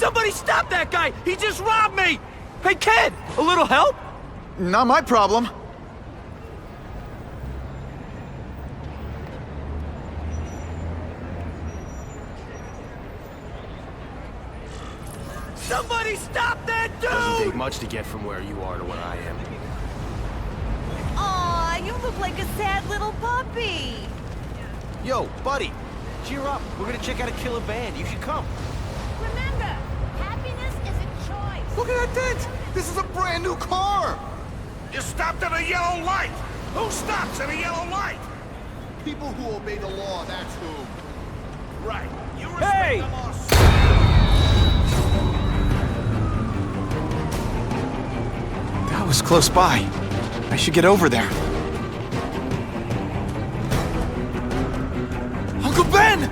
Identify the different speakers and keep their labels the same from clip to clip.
Speaker 1: Somebody stop that guy! He just robbed me! Hey, kid! A little help?
Speaker 2: Not my problem.
Speaker 1: Somebody stop that dude!
Speaker 3: Doesn't take much to get from where you are to where I am.
Speaker 4: Aw, you look like a sad little puppy.
Speaker 3: Yo, buddy, cheer up. We're gonna check out a killer band. You should come.
Speaker 4: Remember, happiness is a choice.
Speaker 2: Look at that dent! This is a brand new car!
Speaker 5: You stopped at a yellow light! Who stops at a yellow light?
Speaker 2: People who obey the law, that's who.
Speaker 5: Right. You respect
Speaker 1: Hey!
Speaker 5: the law.
Speaker 2: That was close by. I should get over there. Uncle Ben!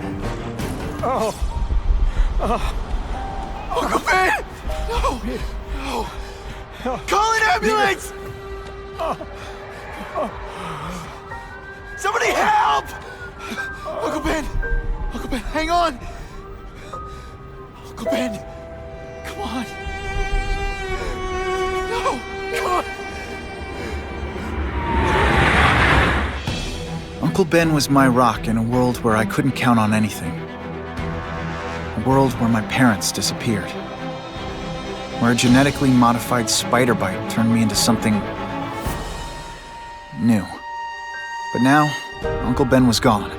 Speaker 2: Uncle Ben! No! No! Call an ambulance! Somebody help! Uncle Ben! Uncle Ben, hang on! Uncle Ben! Come on! No! Come on! Uncle Ben was my rock in a world where I couldn't count on anything. A world where my parents disappeared. Where a genetically modified spider bite turned me into something new. But now, Uncle Ben was gone.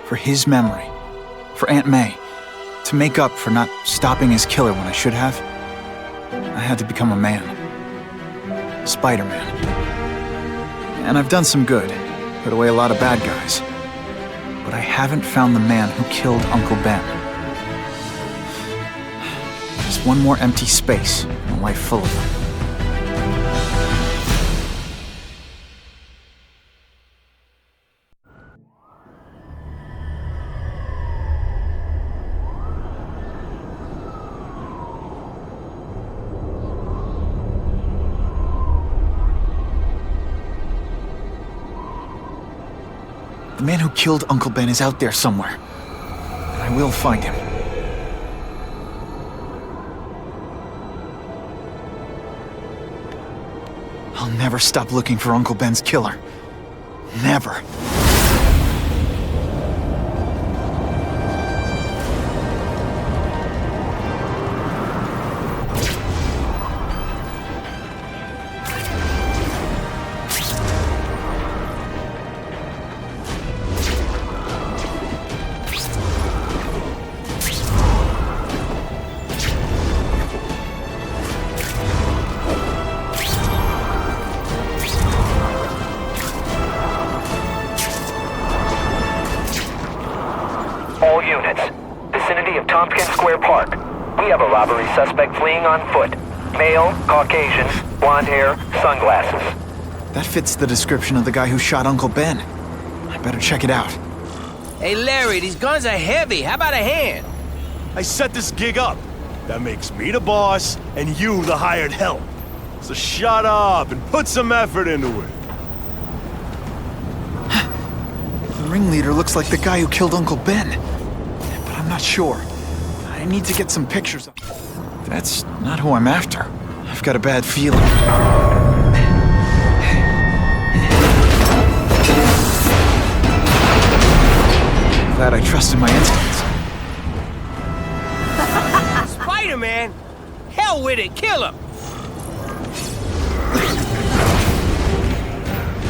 Speaker 2: For his memory, for Aunt May, to make up for not stopping his killer when I should have, I had to become a man. Spider-Man. And I've done some good, put away a lot of bad guys. But I haven't found the man who killed Uncle Ben. There's one more empty space in a life full of them. The man who killed Uncle Ben is out there somewhere. And I will find him. I'll never stop looking for Uncle Ben's killer. Never.
Speaker 6: All units. Vicinity of Tompkins Square Park. We have a robbery suspect fleeing on foot. Male, Caucasian, blonde hair, sunglasses.
Speaker 2: That fits the description of the guy who shot Uncle Ben. I better check it out.
Speaker 1: Hey, Larry, these guns are heavy. How about a hand?
Speaker 7: I set this gig up. That makes me the boss and you the hired help. So shut up and put some effort into it.
Speaker 2: The ringleader looks like the guy who killed Uncle Ben. But I'm not sure. I need to get some pictures of... That's not who I'm after. I've got a bad feeling. Glad I trusted my instincts.
Speaker 1: Spider-Man? Hell with it, kill him!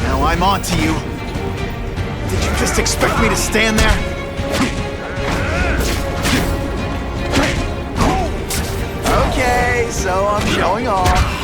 Speaker 2: Now I'm on to you. Did you just expect me to stand there? Okay, so I'm showing off.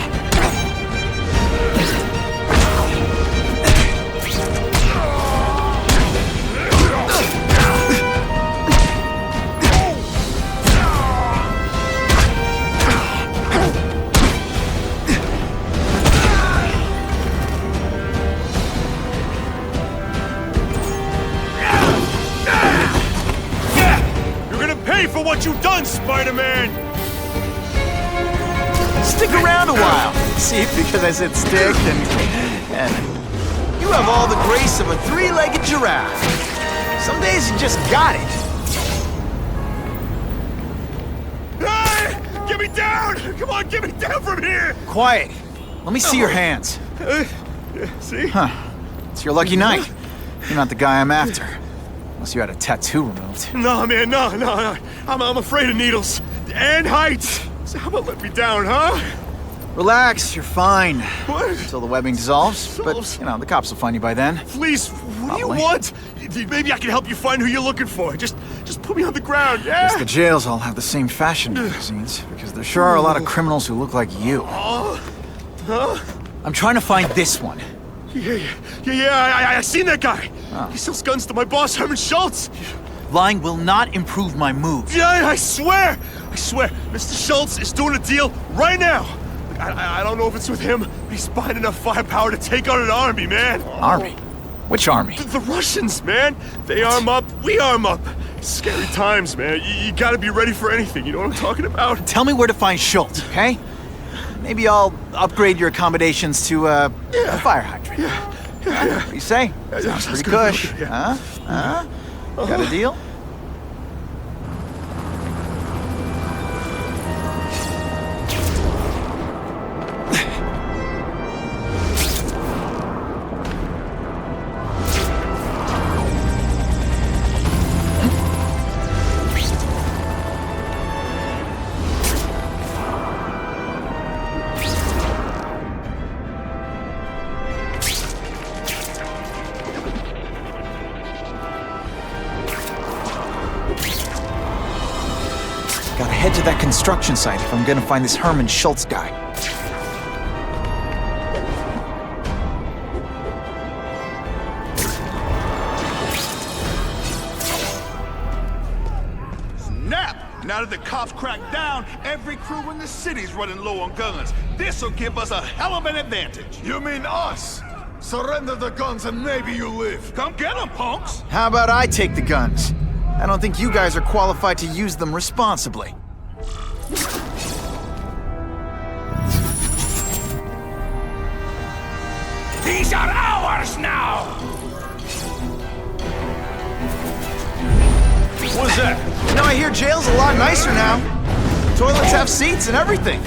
Speaker 7: Pay for what you've done, Spider-Man!
Speaker 2: Stick around a while. See, because I said stick, and you have all the grace of a three-legged giraffe. Some days you just got it.
Speaker 7: down! Come on, get me down from here!
Speaker 2: Quiet. Let me see your hands.
Speaker 7: See?
Speaker 2: Huh. It's your lucky night. You're not the guy I'm after. Unless you had a tattoo removed.
Speaker 7: No, man, no. I'm afraid of needles. And heights. So how about let me down, huh?
Speaker 2: Relax, you're fine.
Speaker 7: What?
Speaker 2: Until the webbing dissolves. But, you know, the cops will find you by then.
Speaker 7: Please, what do you
Speaker 2: Probably.
Speaker 7: want? Maybe I can help you find who you're looking for. Just put me on the ground, yeah?
Speaker 2: Guess the jails all have the same fashion magazines, because there sure are a lot of criminals who look like you. I'm trying to find this one.
Speaker 7: Yeah, I seen that guy.
Speaker 2: Oh.
Speaker 7: He sells guns to my boss, Herman Schultz.
Speaker 2: Lying will not improve my moves.
Speaker 7: Yeah, I swear. Mr. Schultz is doing a deal right now. I don't know if it's with him, but he's buying enough firepower to take on an army, man.
Speaker 2: Army? Which army?
Speaker 7: The Russians, man. They arm up, we arm up. Scary times, man. You gotta be ready for anything, you know what I'm talking about?
Speaker 2: Tell me where to find Schultz, okay? Maybe I'll upgrade your accommodations to a fire hydrant. What do you say? Sounds pretty cush.
Speaker 7: Yeah.
Speaker 2: Huh? Got a deal? Gotta head to that construction site if I'm gonna find this Herman Schultz guy.
Speaker 5: Snap! Now that the cops cracked down, every crew in the city's running low on guns. This'll give us a hell of an advantage.
Speaker 8: You mean us? Surrender the guns and maybe you live.
Speaker 5: Come get them, punks!
Speaker 2: How about I take the guns? I don't think you guys are qualified to use them responsibly.
Speaker 5: These are ours now!
Speaker 7: What's that?
Speaker 2: You know, I hear jail's a lot nicer now. Toilets have seats and everything.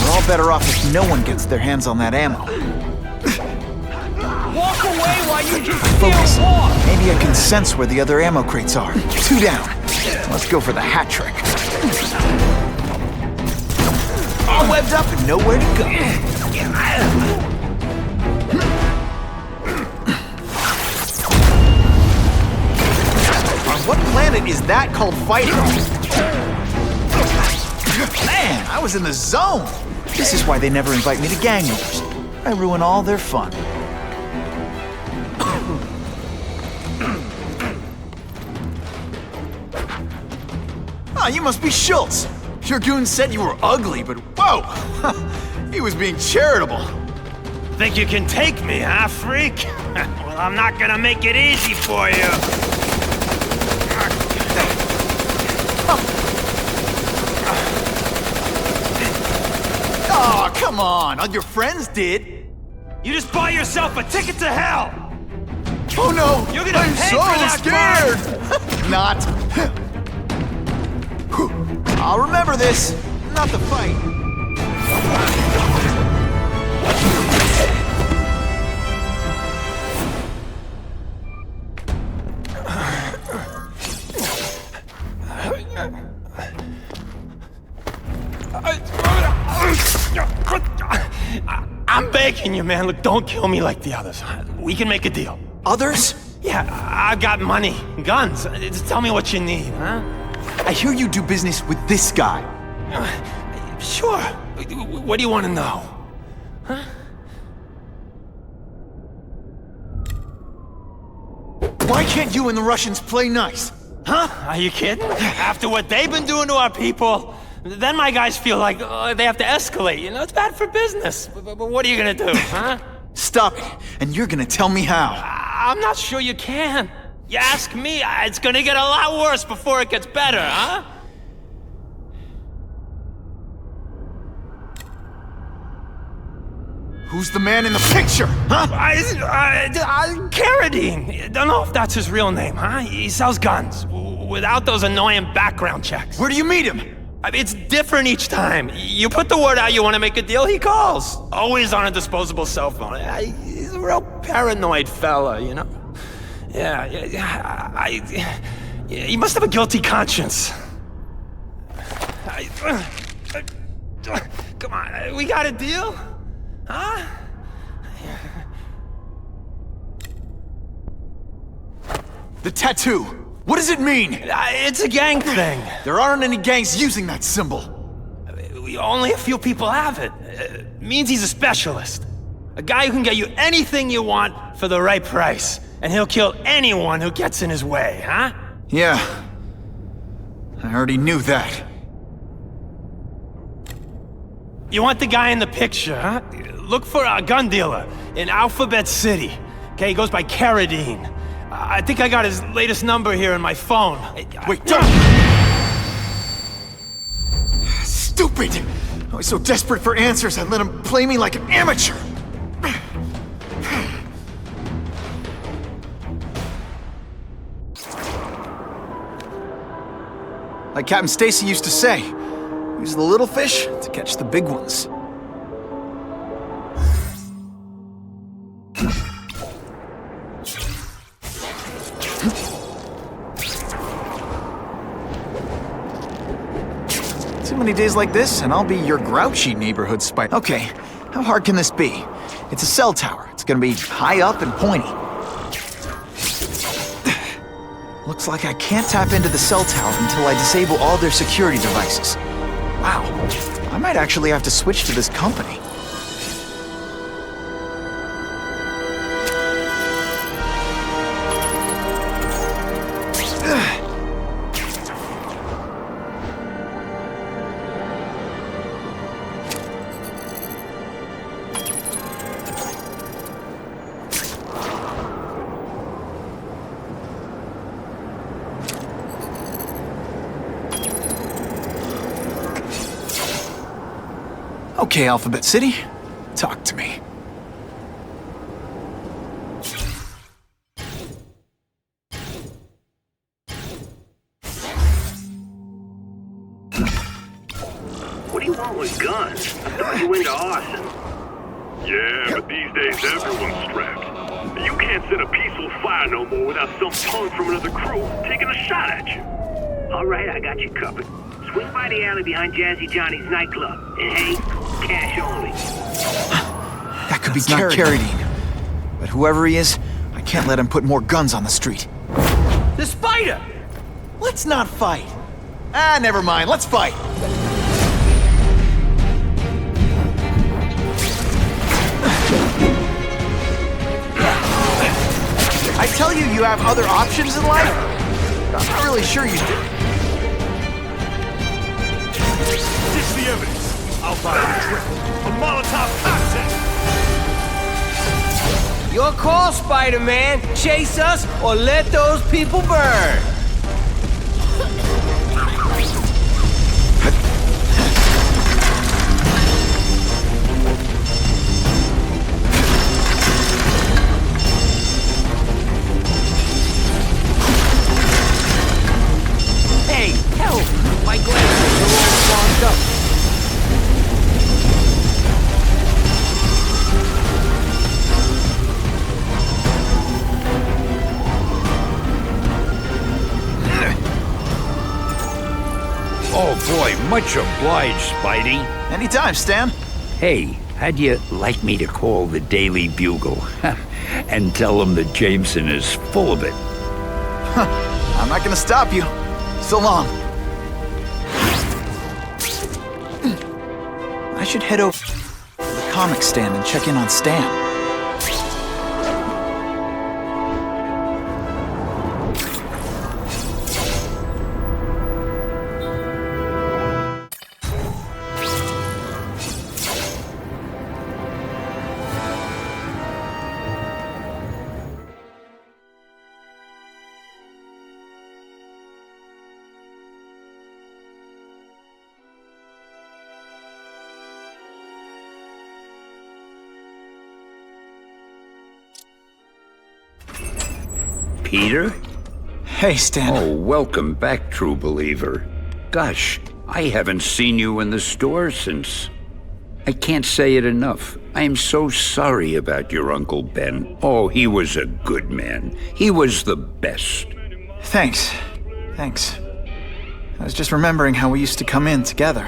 Speaker 2: We're all better off if no one gets their hands on that ammo.
Speaker 1: Walk away while you just
Speaker 2: Focus.
Speaker 1: still walk!
Speaker 2: Maybe I can sense where the other ammo crates are. 2 down. Let's go for the hat trick. All webbed up and nowhere to go. On what planet is that called fighting? Man, I was in the zone. This is why they never invite me to gang wars. I ruin all their fun. Ah, you must be Schultz. Your goon said you were ugly, but whoa! He was being charitable.
Speaker 1: Think you can take me, huh, freak? Well, I'm not gonna make it easy for you.
Speaker 2: Oh, come on. All your friends did.
Speaker 1: You just buy yourself a ticket to hell!
Speaker 2: Oh no!
Speaker 1: You're gonna
Speaker 2: I'm
Speaker 1: pay
Speaker 2: so
Speaker 1: for that
Speaker 2: scared! Not. I'll remember this. Not the fight.
Speaker 1: I'm begging you, man. Look, don't kill me like the others. We can make a deal.
Speaker 2: Others?
Speaker 1: Yeah, I've got money, guns. Just tell me what you need, huh?
Speaker 2: I hear you do business with this guy.
Speaker 1: Sure. What do you want to know? Huh?
Speaker 2: Why can't you and the Russians play nice?
Speaker 1: Huh? Are you kidding? After what they've been doing to our people, then my guys feel like they have to escalate. You know, it's bad for business. But what are you gonna do, huh?
Speaker 2: Stop it, and you're gonna tell me how.
Speaker 1: I'm not sure you can. You ask me, it's gonna get a lot worse before it gets better, huh?
Speaker 2: Who Who's the man in the picture, huh?
Speaker 1: Carradine. Don't know if that's his real name, huh? He sells guns without those annoying background checks.
Speaker 2: Where do you meet him?
Speaker 1: I mean, it's different each time. You put the word out you want to make a deal, he calls. Always on a disposable cell phone. He's a real paranoid fella, you know? Yeah, he must have a guilty conscience. Come on, we got a deal? Huh?
Speaker 2: The tattoo. What does it mean?
Speaker 1: It's a gang thing.
Speaker 2: There aren't any gangs using that symbol.
Speaker 1: Only a few people have it. It means he's a specialist. A guy who can get you anything you want for the right price. And he'll kill anyone who gets in his way, huh?
Speaker 2: Yeah. I already knew that.
Speaker 1: You want the guy in the picture, huh? Look for a gun dealer in Alphabet City. Okay, he goes by Carradine. I think I got his latest number here in my phone.
Speaker 2: Wait, don't! Stupid! I was so desperate for answers, I let him play me like an amateur! Like Captain Stacy used to say, use the little fish to catch the big ones. Too many days like this, and I'll be your grouchy neighborhood spy. Okay, how hard can this be? It's a cell tower. It's gonna be high up and pointy. Looks like I can't tap into the cell tower until I disable all their security devices. Wow, I might actually have to switch to this company. Okay, Alphabet City, talk to me.
Speaker 9: What do you want with guns? I thought you were into arson.
Speaker 10: Yeah, but these days everyone's strapped. You can't set a peaceful fire no more without some punk from another crew taking a shot at you.
Speaker 9: All right, I got you covered. Swing by the alley behind Jazzy Johnny's nightclub. And hey, cash only.
Speaker 2: That could be not Carradine. But whoever he is, I can't let him put more guns on the street.
Speaker 3: The spider!
Speaker 2: Let's not fight. Ah, never mind. Let's fight. I tell you, you have other options in life? I'm not really sure you do.
Speaker 7: Ditch the evidence. I'll buy you a drink. A Molotov cocktail.
Speaker 3: Your call, Spider-Man. Chase us or let those people burn. Hey, help! My glasses are all fogged up.
Speaker 11: Oh boy, much obliged, Spidey.
Speaker 2: Anytime, Stan.
Speaker 11: Hey, how'd you like me to call the Daily Bugle and tell them that Jameson is full of it?
Speaker 2: I'm not gonna stop you. So long. I should head over to the comic stand and check in on Stan.
Speaker 11: Peter?
Speaker 2: Hey, Stan.
Speaker 11: Oh, welcome back, true believer. Gosh, I haven't seen you in the store since... I can't say it enough. I am so sorry about your Uncle Ben. Oh, he was a good man. He was the best.
Speaker 2: Thanks. I was just remembering how we used to come in together.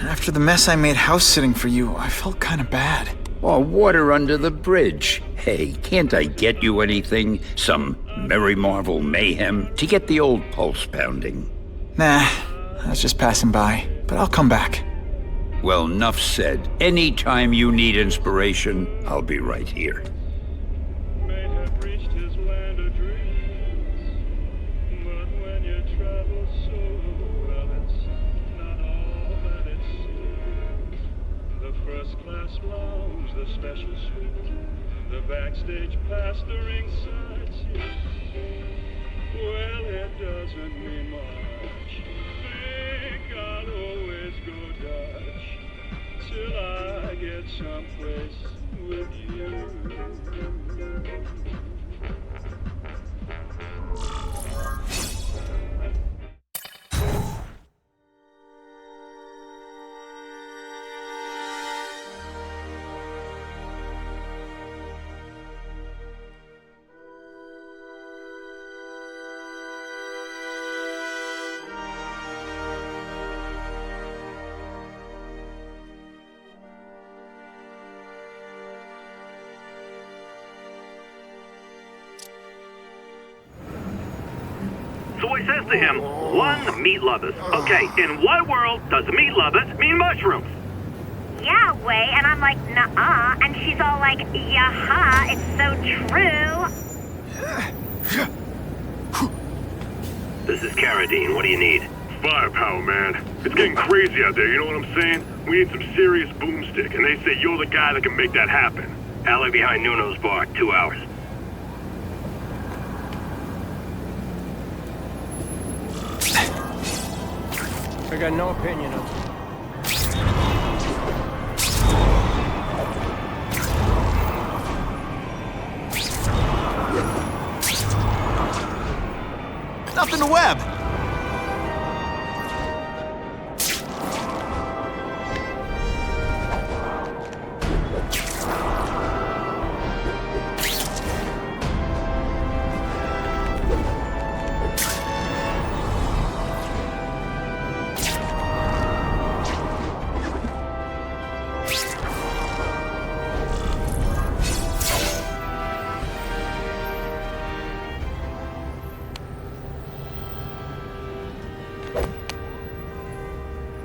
Speaker 2: After the mess I made house-sitting for you, I felt kind of bad.
Speaker 11: Oh, water under the bridge. Hey, can't I get you anything? Some Merry Marvel mayhem to get the old pulse pounding?
Speaker 2: Nah, I was just passing by, but I'll come back.
Speaker 11: Well, enough said. Anytime you need inspiration, I'll be right here.
Speaker 10: Special suite, the backstage pass during sightseeing. Well, it doesn't mean much. Think I'll always go Dutch till I get someplace with you.
Speaker 9: So he says to him, one, meat lovers. Okay, in what world does meat lovers mean mushrooms?
Speaker 4: Yeah, way, and I'm like, nuh-uh, and she's all like, yaha, it's so true.
Speaker 9: This is Carradine, what do you need?
Speaker 10: Firepower, man. It's getting crazy out there, you know what I'm saying? We need some serious boomstick, and they say you're the guy that can make that happen.
Speaker 9: Alley behind Nuno's bar, 2 hours.
Speaker 3: I got no opinion of it.
Speaker 2: Nothing to web!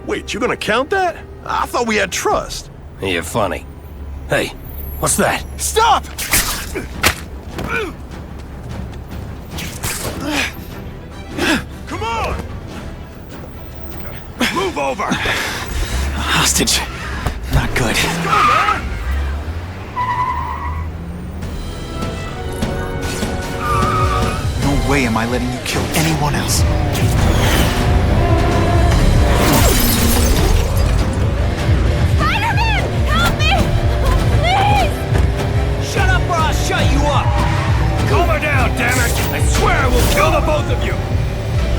Speaker 7: Wait, you gonna count that? I thought we had trust.
Speaker 3: You're funny. Hey, what's that?
Speaker 2: Stop!
Speaker 7: Come on! Move over!
Speaker 2: Hostage. Not good. No way am I letting you kill anyone else.
Speaker 1: Shut you up! Calm her down, damn it! I swear I will kill the both of you!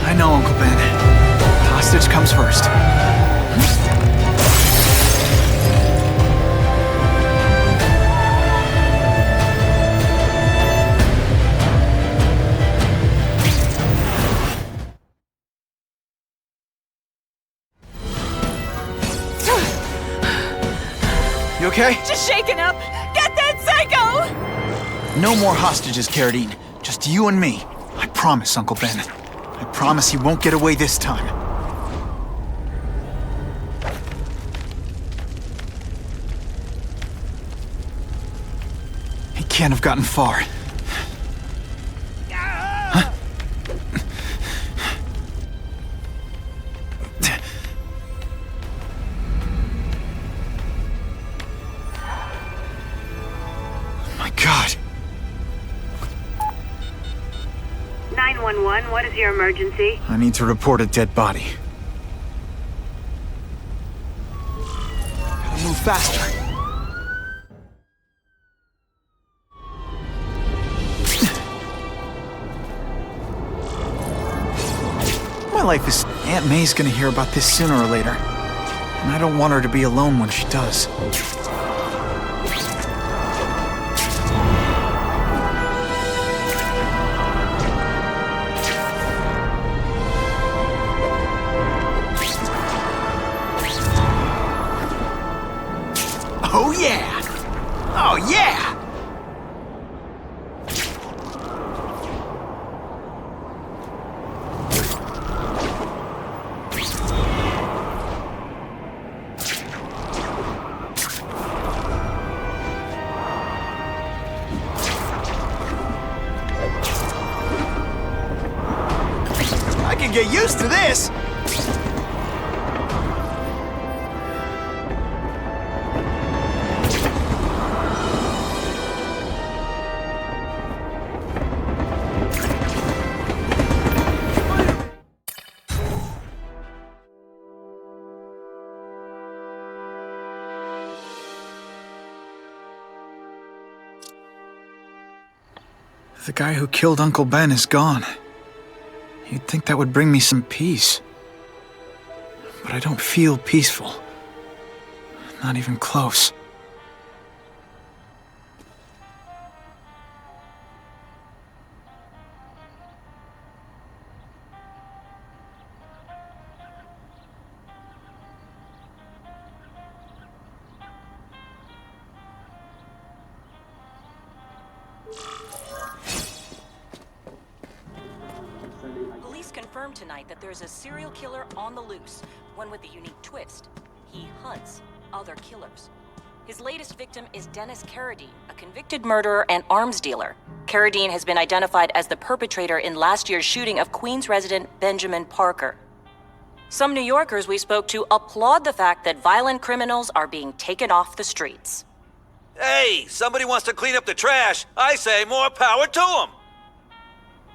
Speaker 2: I know, Uncle Ben. Hostage comes first. You okay?
Speaker 12: Just shaken up! Get that psycho!
Speaker 2: No more hostages, Carradine. Just you and me. I promise, Uncle Ben. I promise he won't get away this time. He can't have gotten far. Huh? My God.
Speaker 4: 911, what is your emergency?
Speaker 2: I need to report a dead body. Gotta move faster. life is... Aunt May's gonna hear about this sooner or later. And I don't want her to be alone when she does. Oh yeah! Oh yeah! I can get used to this! The guy who killed Uncle Ben is gone. You'd think that would bring me some peace. But I don't feel peaceful. Not even close.
Speaker 13: Police confirmed tonight that there's a serial killer on the loose, one with a unique twist. He hunts other killers. His latest victim is Dennis Carradine, a convicted murderer and arms dealer. Carradine has been identified as the perpetrator in last year's shooting of Queens resident Benjamin Parker. Some New Yorkers we spoke to applaud the fact that violent criminals are being taken off the streets.
Speaker 3: Hey, somebody wants to clean up the trash. I say more power to them.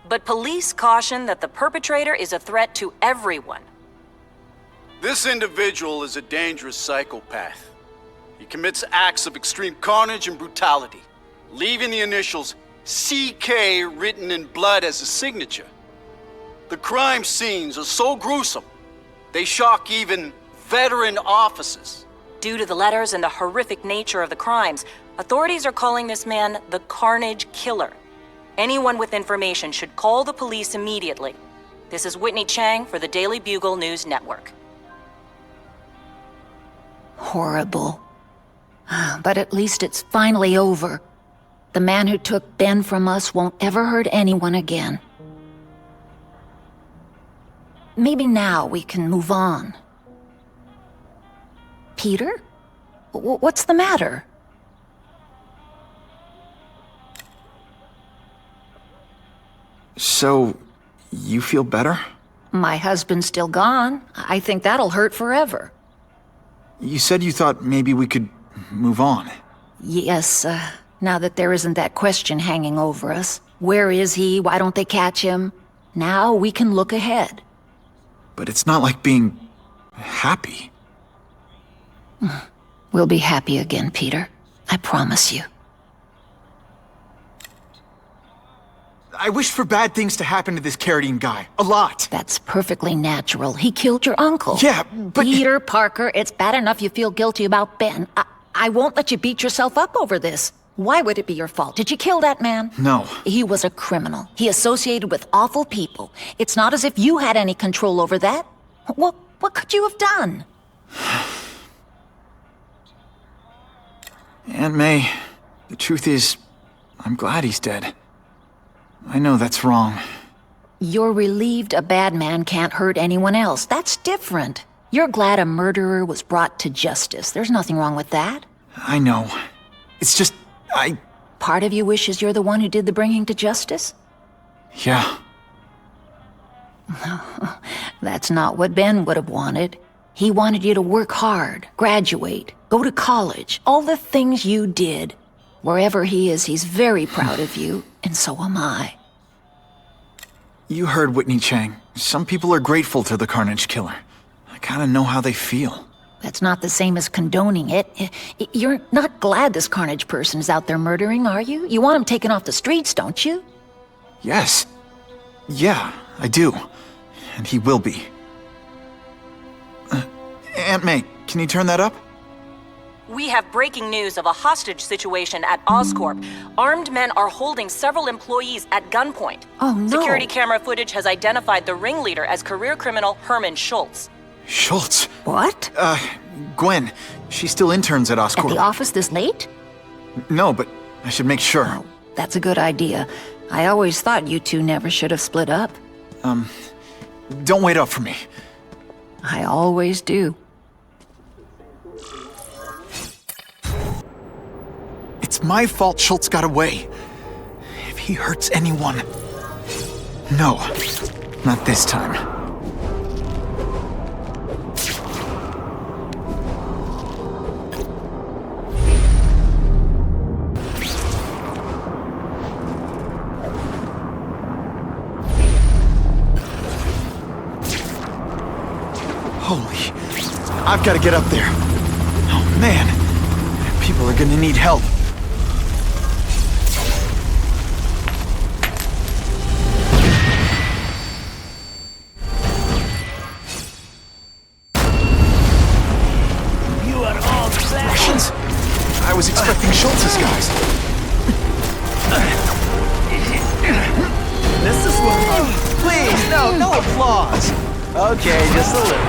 Speaker 13: But police caution that the perpetrator is a threat to everyone.
Speaker 14: This individual is a dangerous psychopath. He commits acts of extreme carnage and brutality, leaving the initials CK written in blood as a signature. The crime scenes are so gruesome, they shock even veteran officers.
Speaker 13: Due to the letters and the horrific nature of the crimes, authorities are calling this man the Carnage Killer. Anyone with information should call the police immediately. This is Whitney Chang for the Daily Bugle News Network.
Speaker 15: Horrible. But at least it's finally over. The man who took Ben from us won't ever hurt anyone again. Maybe now we can move on. Peter? What's the matter?
Speaker 2: So, you feel better?
Speaker 15: My husband's still gone. I think that'll hurt forever.
Speaker 2: You said you thought maybe we could move on.
Speaker 15: Yes, now that there isn't that question hanging over us. Where is he? Why don't they catch him? Now we can look ahead.
Speaker 2: But it's not like being happy.
Speaker 15: We'll be happy again, Peter. I promise you.
Speaker 2: I wished for bad things to happen to this Carradine guy. A lot.
Speaker 15: That's perfectly natural. He killed your uncle.
Speaker 2: Yeah, but...
Speaker 15: Peter Parker, it's bad enough you feel guilty about Ben. I won't let you beat yourself up over this. Why would it be your fault? Did you kill that man?
Speaker 2: No.
Speaker 15: He was a criminal. He associated with awful people. It's not as if you had any control over that. What could you have done?
Speaker 2: Aunt May, the truth is, I'm glad he's dead. I know that's wrong.
Speaker 15: You're relieved a bad man can't hurt anyone else. That's different. You're glad a murderer was brought to justice. There's nothing wrong with that.
Speaker 2: I know. It's just,
Speaker 15: Part of you wishes you're the one who did the bringing to justice?
Speaker 2: Yeah.
Speaker 15: That's not what Ben would have wanted. He wanted you to work hard, graduate, go to college, all the things you did. Wherever he is, he's very proud of you, and so am I.
Speaker 2: You heard Whitney Chang. Some people are grateful to the Carnage Killer. I kinda know how they feel.
Speaker 15: That's not the same as condoning it. You're not glad this Carnage person is out there murdering, are you? You want him taken off the streets, don't you?
Speaker 2: Yes. Yeah, I do. And he will be. Aunt May, can you turn that up?
Speaker 13: We have breaking news of a hostage situation at Oscorp. Armed men are holding several employees at gunpoint.
Speaker 15: Oh, no.
Speaker 13: Security camera footage has identified the ringleader as career criminal Herman Schultz.
Speaker 2: Schultz?
Speaker 15: What?
Speaker 2: Gwen. She still interns at Oscorp.
Speaker 15: At the office this late?
Speaker 2: No, but I should make sure.
Speaker 15: Oh, that's a good idea. I always thought you two never should have split up.
Speaker 2: Don't wait up for me.
Speaker 15: I always do.
Speaker 2: It's my fault Schultz got away. If he hurts anyone... No, not this time. Holy... I've got to get up there. Oh, man. People are gonna need help.
Speaker 1: You are all
Speaker 2: Russians? I was expecting Schultz's guys.
Speaker 3: This is what... Please, no applause. Okay, just a little.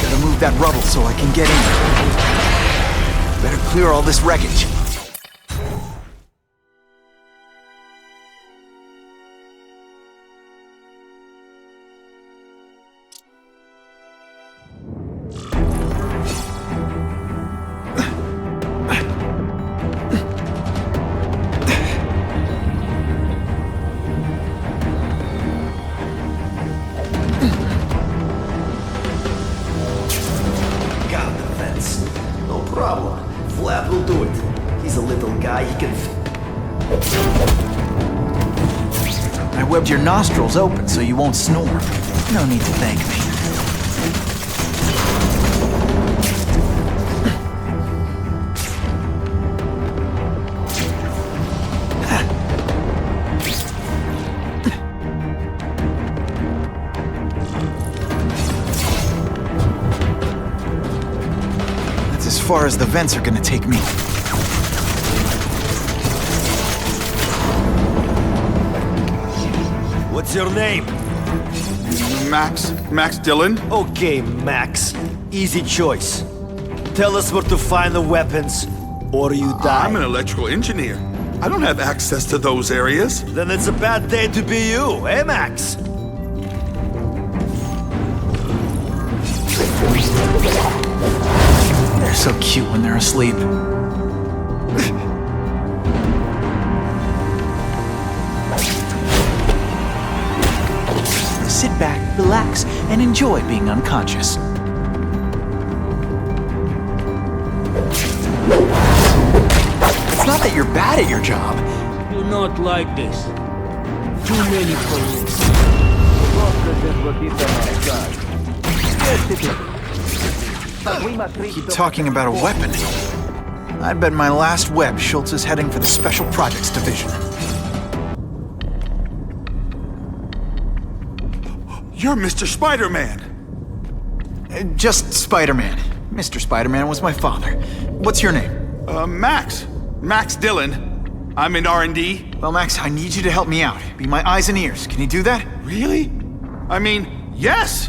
Speaker 2: Gotta move that rubble so I can get in. Better clear all this wreckage. I webbed your nostrils open so you won't snore. No need to thank me. That's as far as the vents are gonna take me.
Speaker 3: What's your name?
Speaker 5: Max Dillon?
Speaker 3: Okay, Max. Easy choice. Tell us where to find the weapons, or you die.
Speaker 5: I'm an electrical engineer. I don't have access to those areas.
Speaker 3: Then it's a bad day to be you, eh, Max?
Speaker 2: They're so cute when they're asleep. Sit back, relax, and enjoy being unconscious. It's not that you're bad at your job.
Speaker 16: You're not like this. Too many police.
Speaker 2: Keep talking about a weapon. I bet my last web Schultz is heading for the Special Projects Division.
Speaker 5: You're Mr. Spider-Man!
Speaker 2: Just Spider-Man. Mr. Spider-Man was my father. What's your name?
Speaker 5: Max. Max Dillon. I'm in R&D.
Speaker 2: Well, Max, I need you to help me out. Be my eyes and ears. Can you do that?
Speaker 5: Really? I mean, yes!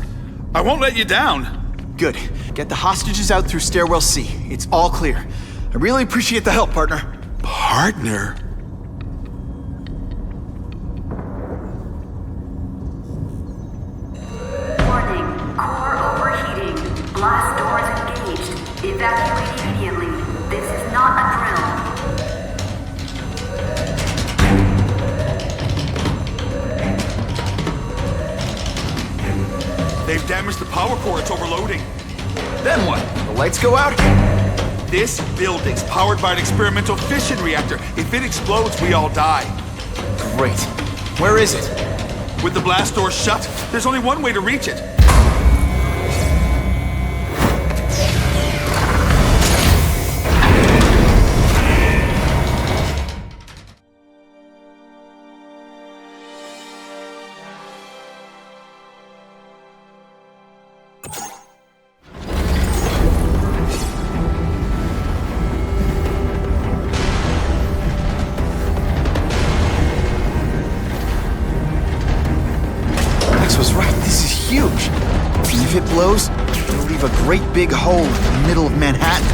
Speaker 5: I won't let you down.
Speaker 2: Good. Get the hostages out through stairwell C. It's all clear. I really appreciate the help, partner.
Speaker 5: Partner?
Speaker 4: Blast doors engaged. Evacuate immediately. This is not a drill.
Speaker 5: They've damaged the power core. It's overloading.
Speaker 2: Then what? The lights go out?
Speaker 5: This building's powered by an experimental fission reactor. If it explodes, we all die.
Speaker 2: Great. Where is it?
Speaker 5: With the blast door shut, there's only one way to reach it.
Speaker 2: Alex was right. This is huge. And if it blows, it'll leave a great big hole in the middle of Manhattan.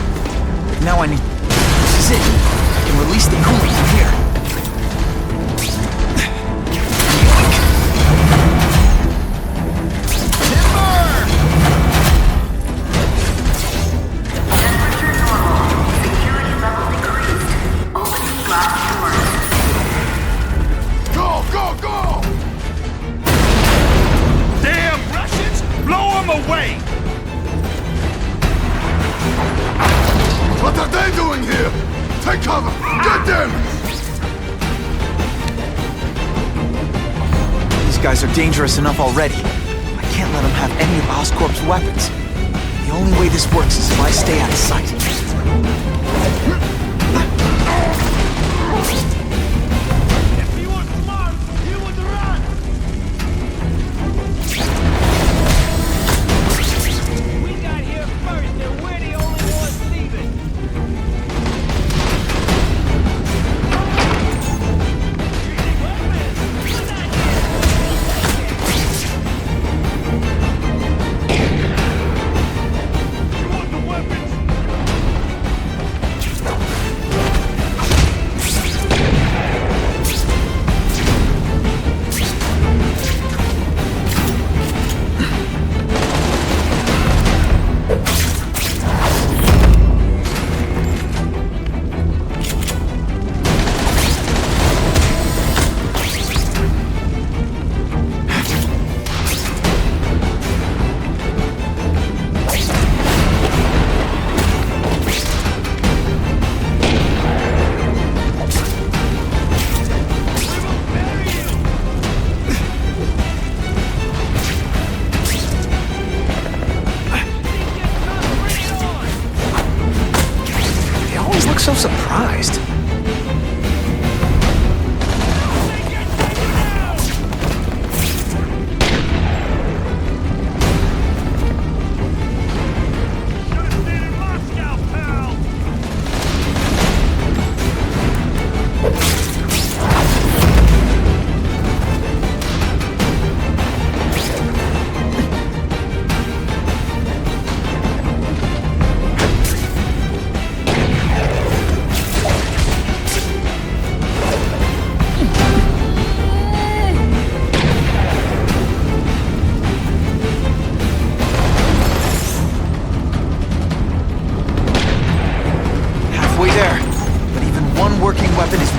Speaker 2: Now I need... This is it. I can release the coolant from here.
Speaker 5: Away! What are they doing here? Take cover! Get them!
Speaker 2: These guys are dangerous enough already. I can't let them have any of Oscorp's weapons. The only way this works is if I stay out of sight. So surprised.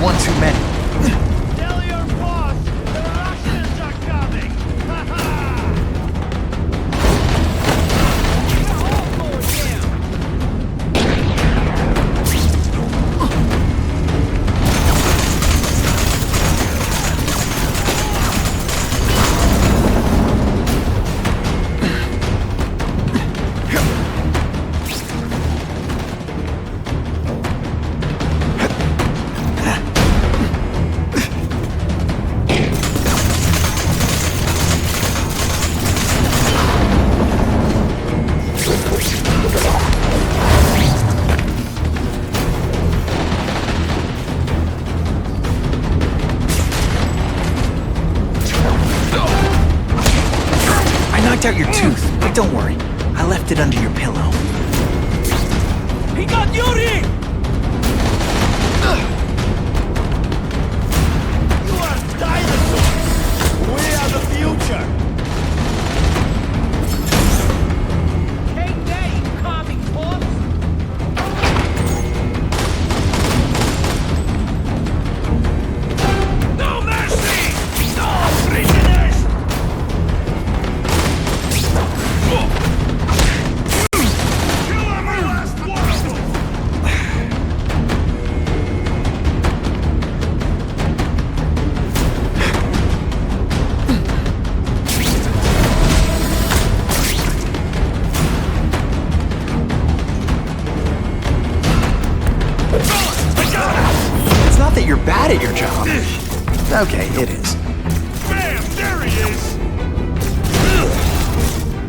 Speaker 2: One too many.
Speaker 5: Tell your boss the Russians are coming!
Speaker 2: Out your tooth, but don't worry. I left it under your pillow.
Speaker 16: He got Yuri!
Speaker 5: You are dinosaurs! We are the future!
Speaker 16: Take that, you comic corpse! No mercy! No prisoners!
Speaker 2: It's not that you're bad at your job. Okay, it is.
Speaker 5: Bam! There he is!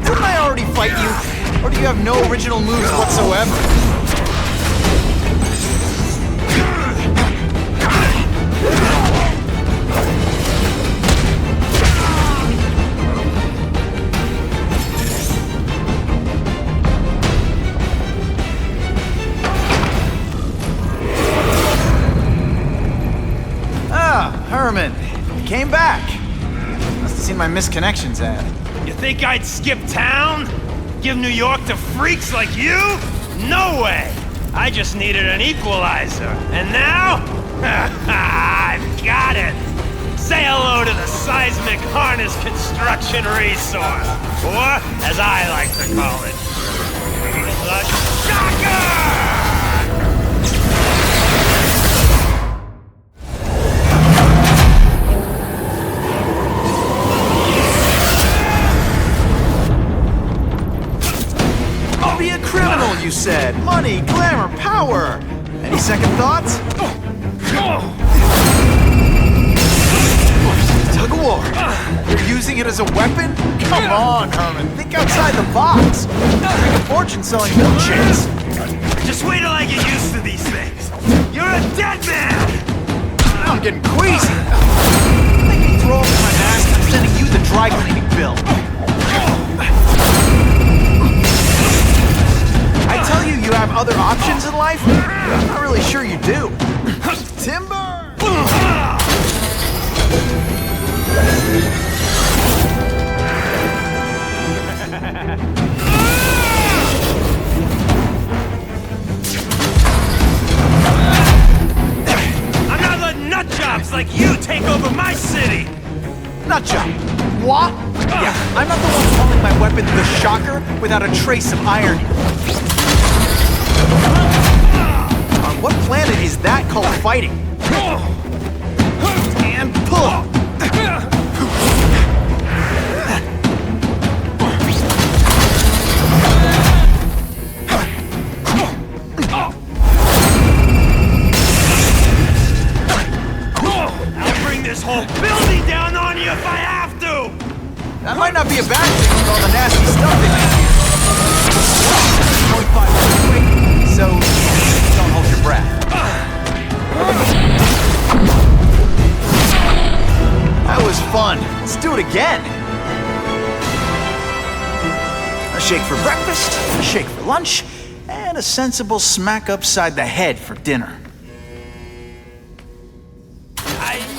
Speaker 2: Didn't I already fight you? Or do you have no original moves whatsoever? seen my misconnections ad.
Speaker 1: You think I'd skip town? Give New York to freaks like you? No way! I just needed an equalizer. And now? I've got it! Say hello to the seismic harness construction resource. Or, as I like to call it, the shocker!
Speaker 2: I'll be a criminal, you said. Money, glamour, power. Any second thoughts? Tug of war. You're using it as a weapon? Come on, Herman. Think outside the box. Make a fortune selling milkshakes.
Speaker 1: Just wait till I get used to these things. You're a dead man!
Speaker 2: I'm getting queasy. Make me throw off my mask. I'm sending you the dry cleaning bill. I tell you, you have other options in life? I'm not really sure you do. Timber!
Speaker 1: I'm not letting nutjobs like you take over my city!
Speaker 2: Nutjob? What? Yeah, I'm not the one calling my weapon the Shocker without a trace of irony. On what planet is that called fighting? And pull!
Speaker 1: I'll bring this whole building down on you if I have to!
Speaker 2: That might not be a bad thing with all the nasty stuff they make here. 0.5 weight, so don't hold your breath. That was fun. Let's do it again. A shake for breakfast, a shake for lunch, and a sensible smack upside the head for dinner.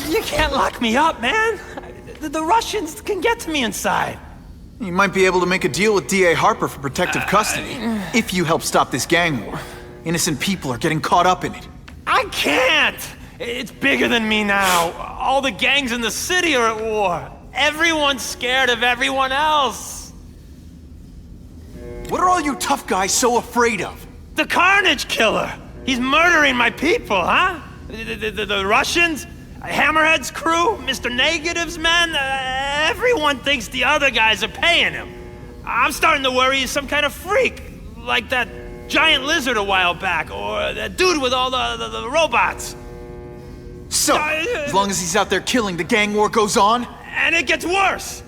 Speaker 1: You can't lock me up, man! The Russians can get to me inside.
Speaker 2: You might be able to make a deal with D.A. Harper for protective custody, if you help stop this gang war. Innocent people are getting caught up in it.
Speaker 1: I can't! It's bigger than me now. All the gangs in the city are at war. Everyone's scared of everyone else.
Speaker 2: What are all you tough guys so afraid of?
Speaker 1: The Carnage Killer! He's murdering my people, huh? The Russians? Hammerhead's crew? Mr. Negative's men? Everyone thinks the other guys are paying him. I'm starting to worry he's some kind of freak. Like that giant lizard a while back, or that dude with all the robots.
Speaker 2: So, as long as he's out there killing, the gang war goes on?
Speaker 1: And it gets worse!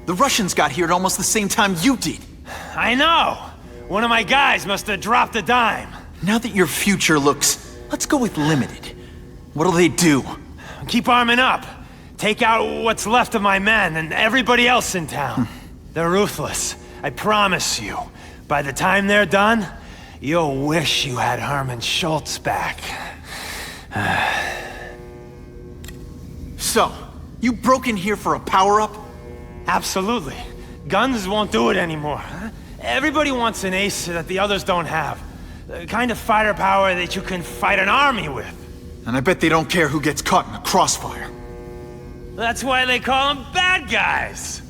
Speaker 2: The Russians got here at almost the same time you did.
Speaker 1: I know! One of my guys must have dropped a dime.
Speaker 2: Now that your future looks... Let's go with limited. What'll they do?
Speaker 1: Keep arming up. Take out what's left of my men and everybody else in town. They're ruthless. I promise you. By the time they're done, you'll wish you had Herman Schultz back.
Speaker 2: So, you broke in here for a power-up?
Speaker 1: Absolutely. Guns won't do it anymore. Everybody wants an ace that the others don't have. The kind of fighter power that you can fight an army with.
Speaker 2: And I bet they don't care who gets caught in the crossfire.
Speaker 1: That's why they call them bad guys.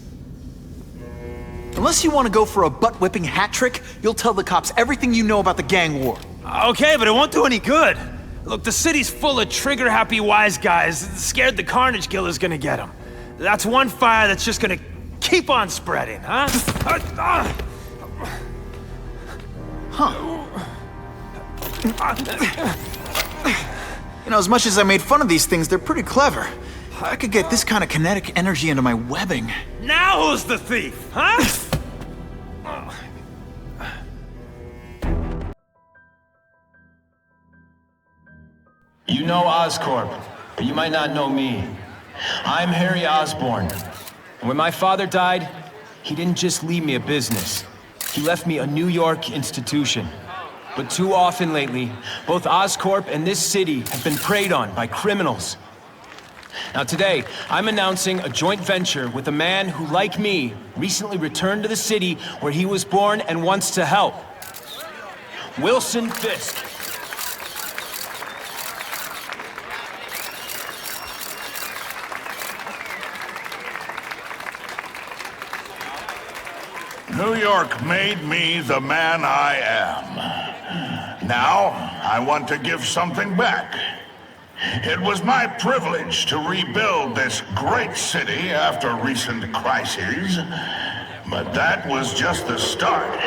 Speaker 2: Unless you want to go for a butt-whipping hat trick, you'll tell the cops everything you know about the gang war.
Speaker 1: Okay, but it won't do any good. Look, the city's full of trigger-happy wise guys scared the Carnage Killer's gonna get them. That's one fire that's just gonna keep on spreading, huh?
Speaker 2: You know, as much as I made fun of these things, they're pretty clever. I could get this kind of kinetic energy into my webbing.
Speaker 1: Now who's the thief, huh?
Speaker 17: You know Oscorp, but you might not know me. I'm Harry Osborn. And when my father died, he didn't just leave me a business. He left me a New York institution. But too often lately, both Oscorp and this city have been preyed on by criminals. Now today, I'm announcing a joint venture with a man who, like me, recently returned to the city where he was born and wants to help. Wilson Fisk.
Speaker 5: New York made me the man I am. Now, I want to give something back. It was my privilege to rebuild this great city after recent crises, but that was just the start.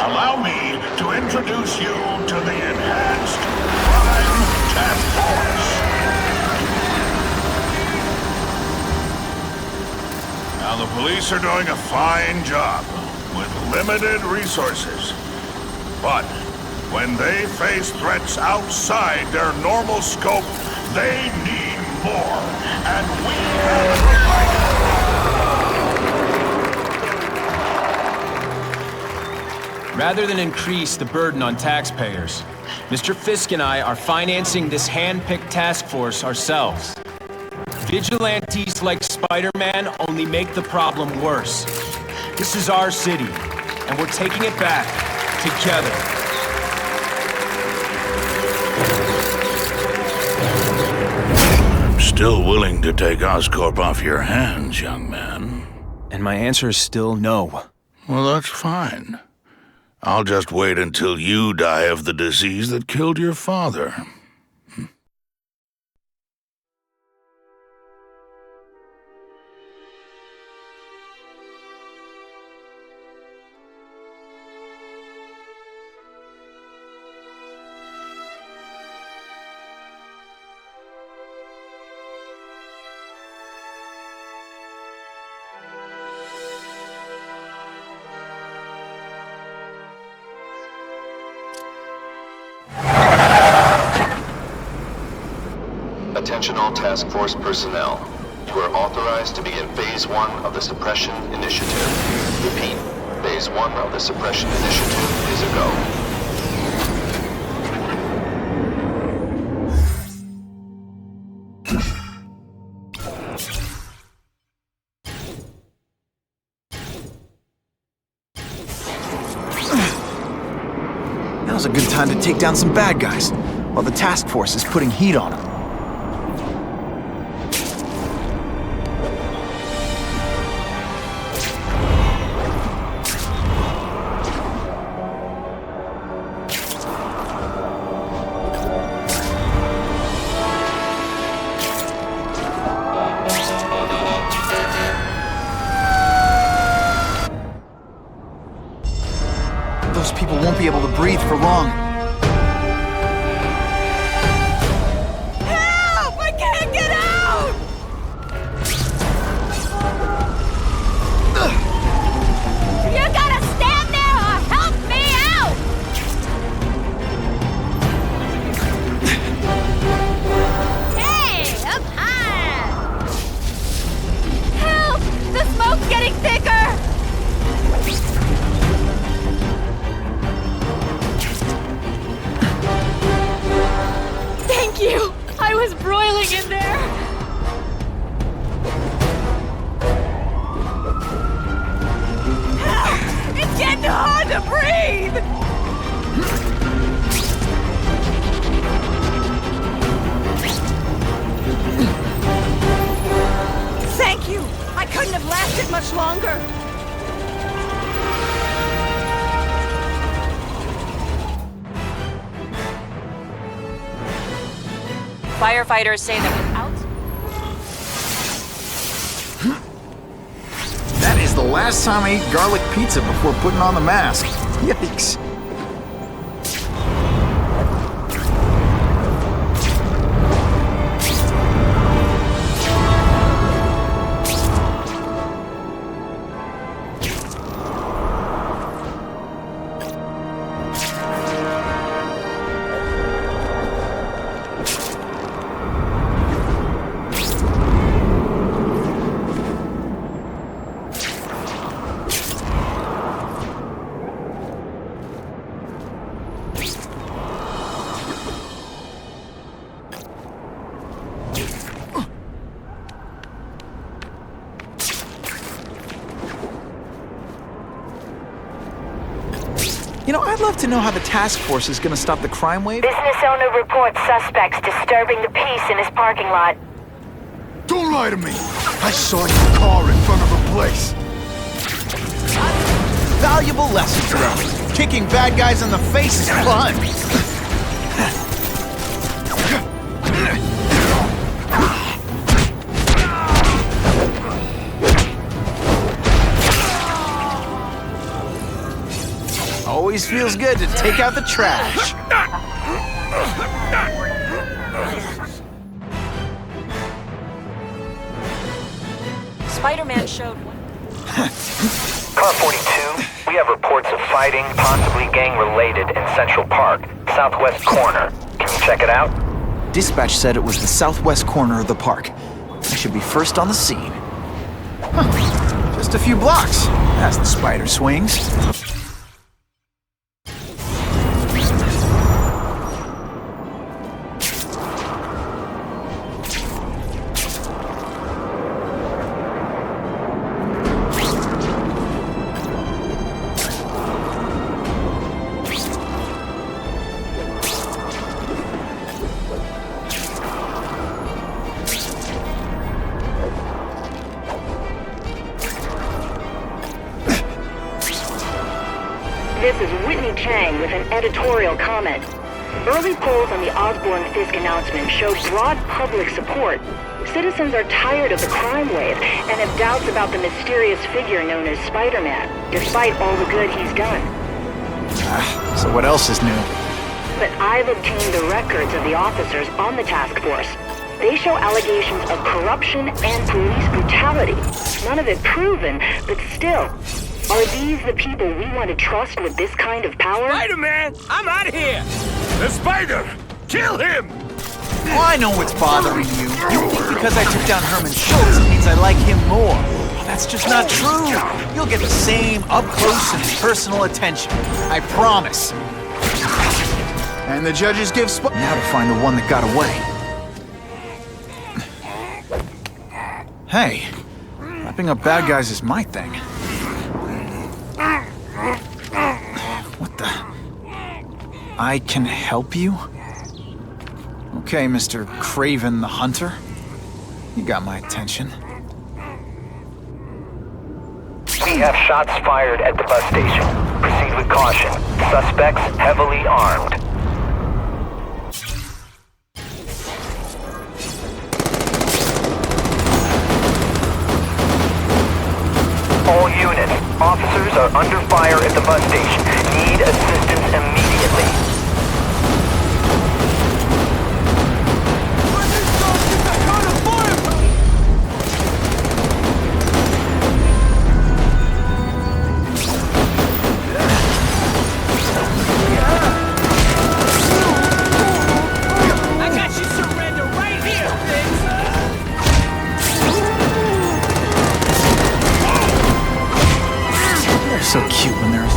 Speaker 5: Allow me to introduce you to the Enhanced Crime Task Force. Now, the police are doing a fine job with limited resources. But when they face threats outside their normal scope, they need more. And we have provided.
Speaker 17: Rather than increase the burden on taxpayers, Mr. Fisk and I are financing this hand-picked task force ourselves. Vigilantes like Spider-Man only make the problem worse. This is our city, and we're taking it back together.
Speaker 5: I'm still willing to take Oscorp off your hands, young man.
Speaker 17: And my answer is still no.
Speaker 5: Well, that's fine. I'll just wait until you die of the disease that killed your father.
Speaker 18: Attention all task force personnel. You are authorized to begin Phase 1 of the Suppression Initiative. Repeat, Phase 1 of the Suppression Initiative is a go.
Speaker 2: Now's a good time to take down some bad guys, while the task force is putting heat on them. Those people won't be able to breathe for long.
Speaker 12: Help! I can't get out! You gotta stand there or help me out! Hey, up high! Help! The smoke's getting thicker! Thank you! I was broiling in there! It's getting hard to breathe! Thank you! I couldn't have lasted much longer!
Speaker 13: Firefighters say that without...
Speaker 2: That is the last time I ate garlic pizza before putting on the mask. Yikes. You know, I'd love to know how the task force is gonna stop the crime wave.
Speaker 4: Business owner reports suspects disturbing the peace in his parking lot.
Speaker 8: Don't lie to me! I saw your car in front of a place.
Speaker 2: Valuable lesson today. Kicking bad guys in the face is fun. Always feels good to take out the trash.
Speaker 13: Spider-Man showed...
Speaker 6: Car 42, we have reports of fighting, possibly gang-related, in Central Park, southwest corner. Can you check it out?
Speaker 2: Dispatch said it was the southwest corner of the park. I should be first on the scene. Huh. Just a few blocks, as the spider swings.
Speaker 19: This is Whitney Chang with an editorial comment. Early polls on the Osborne-Fisk announcement showed broad public support. Citizens are tired of the crime wave and have doubts about the mysterious figure known as Spider-Man, despite all the good he's done.
Speaker 2: So what else is new?
Speaker 19: But I've obtained the records of the officers on the task force. They show allegations of corruption and police brutality. None of it proven, but still. Are these the people we want to trust with this kind of power?
Speaker 16: Spider-Man, I'm out of here!
Speaker 7: The spider! Kill him!
Speaker 2: Oh, I know what's bothering you. You think because I took down Herman Schultz, it means I like him more. That's just not true. You'll get the same up-close and personal attention. I promise. And the judges give now to find the one that got away. Hey, wrapping up bad guys is my thing. What the? I can help you? Okay, Mr. Craven the Hunter. You got my attention.
Speaker 6: We have shots fired at the bus station. Proceed with caution. Suspects heavily armed. All units, officers are under fire at the bus station. Need assistance immediately.
Speaker 2: So cute when there's...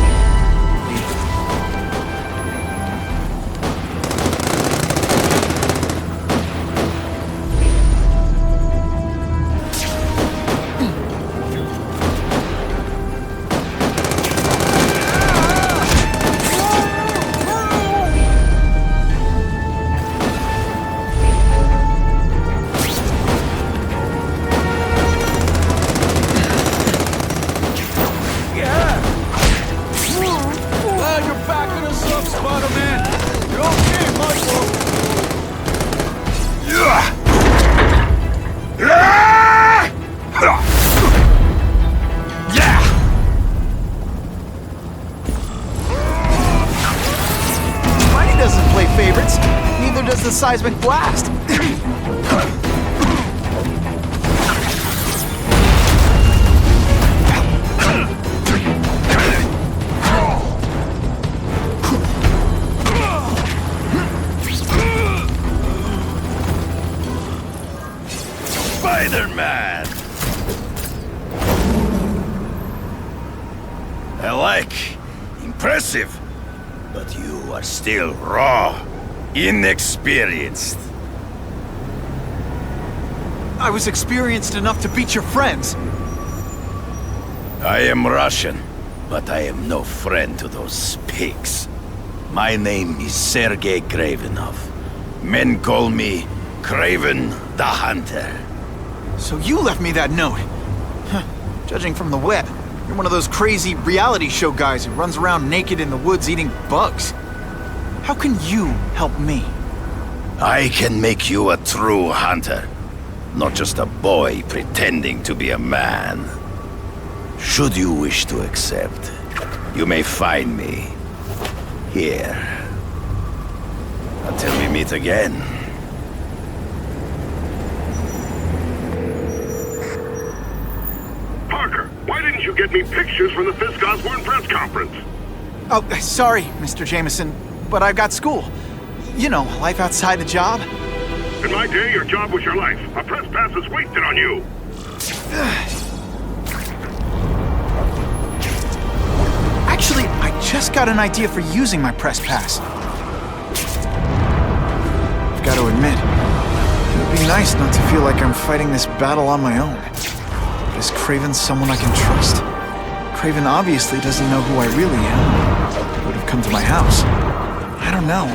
Speaker 2: the seismic blast.
Speaker 1: Spider-Man! I like. Impressive. But you are still raw. Inexperienced.
Speaker 2: I was experienced enough to beat your friends.
Speaker 1: I am Russian.
Speaker 20: but I am no friend to those pigs. My name is Sergei Kravenov. Men call me Kraven the Hunter.
Speaker 2: So you left me that note. Huh. Judging from the web, you're one of those crazy reality show guys who runs around naked in the woods eating bugs. How can you help me?
Speaker 20: I can make you a true hunter, not just a boy pretending to be a man. Should you wish to accept, you may find me here. Until we meet again.
Speaker 10: Parker, why didn't you get me pictures from the Fisk Osborne press conference?
Speaker 2: Oh, sorry, Mr. Jameson, but I've got school. You know, life outside the job.
Speaker 10: In my day, your job was your life. A press pass is wasted on you.
Speaker 2: Actually, I just got an idea for using my press pass. I've got to admit, it would be nice not to feel like I'm fighting this battle on my own. But is Kraven someone I can trust? Kraven obviously doesn't know who I really am. He would have come to my house. I don't know.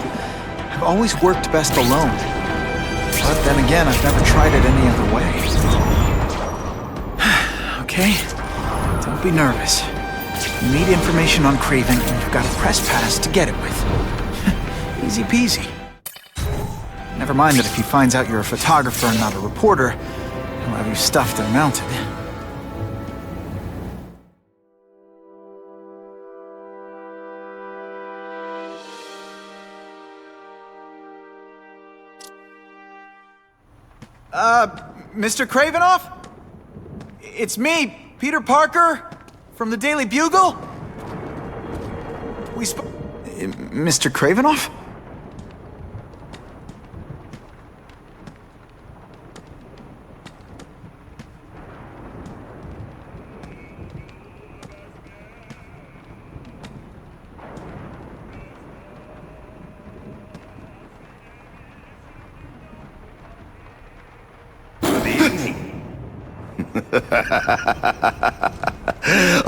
Speaker 2: I've always worked best alone. But then again, I've never tried it any other way. Okay? Don't be nervous. You need information on Kraven, and you've got a press pass to get it with. Easy peasy. Never mind that if he finds out you're a photographer and not a reporter, he'll have you stuffed and mounted. Mr. Kravenov? It's me, Peter Parker, from the Daily Bugle? Mr. Kravenov?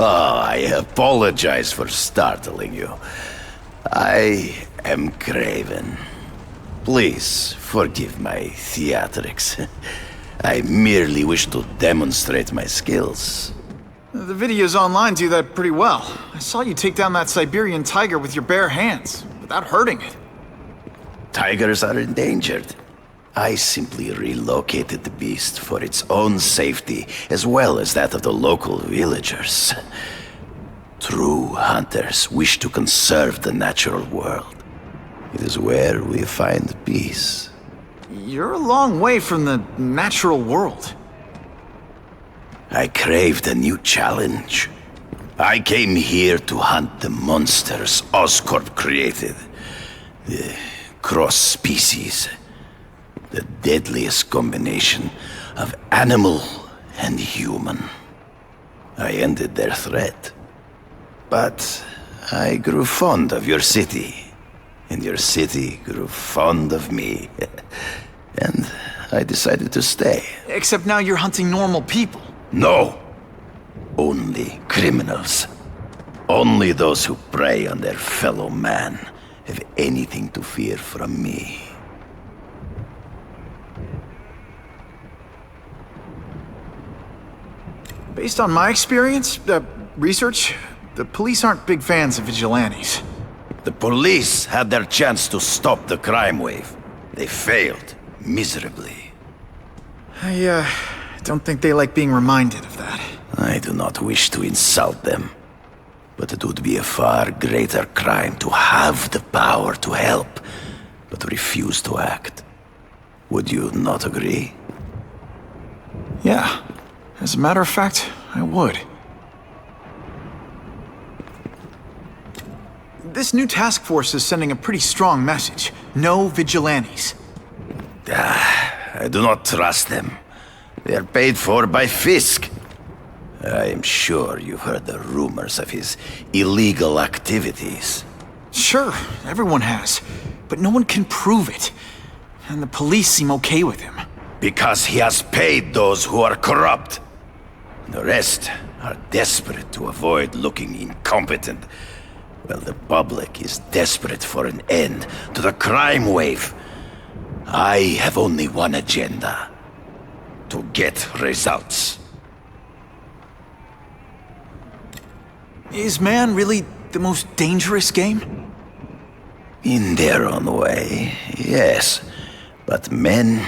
Speaker 20: Oh, I apologize for startling you. I am Kraven. Please forgive my theatrics. I merely wish to demonstrate my skills.
Speaker 2: The videos online do that pretty well. I saw you take down that Siberian tiger with your bare hands, without hurting it.
Speaker 20: Tigers are endangered. I simply relocated the beast for its own safety, as well as that of the local villagers. True hunters wish to conserve the natural world. It is where we find peace.
Speaker 2: You're a long way from the natural world.
Speaker 20: I craved a new challenge. I came here to hunt the monsters Oscorp created. The cross-species. The deadliest combination of animal and human. I ended their threat. But I grew fond of your city. And your city grew fond of me. And I decided to stay.
Speaker 2: Except now you're hunting normal people.
Speaker 20: No. Only criminals. Only those who prey on their fellow man have anything to fear from me.
Speaker 2: Based on my experience, research, the police aren't big fans of vigilantes.
Speaker 20: The police had their chance to stop the crime wave. They failed, miserably.
Speaker 2: I don't think they like being reminded of that.
Speaker 20: I do not wish to insult them. But it would be a far greater crime to have the power to help, but refuse to act. Would you not agree?
Speaker 2: Yeah. As a matter of fact, I would. This new task force is sending a pretty strong message. No vigilantes.
Speaker 20: I do not trust them. They are paid for by Fisk. I am sure you've heard the rumors of his illegal activities.
Speaker 2: Sure, everyone has. But no one can prove it. And the police seem okay with him.
Speaker 20: Because he has paid those who are corrupt. The rest are desperate to avoid looking incompetent, while the public is desperate for an end to the crime wave. I have only one agenda: to get results.
Speaker 2: Is man really the most dangerous game?
Speaker 20: In their own way, yes. But men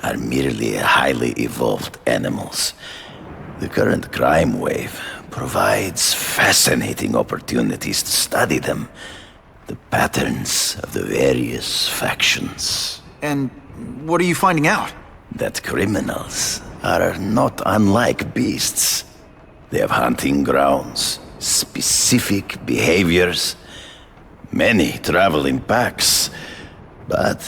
Speaker 20: are merely highly evolved animals. The current crime wave provides fascinating opportunities to study them. The patterns of the various factions.
Speaker 2: And what are you finding out?
Speaker 20: That criminals are not unlike beasts. They have hunting grounds, specific behaviors. Many travel in packs, but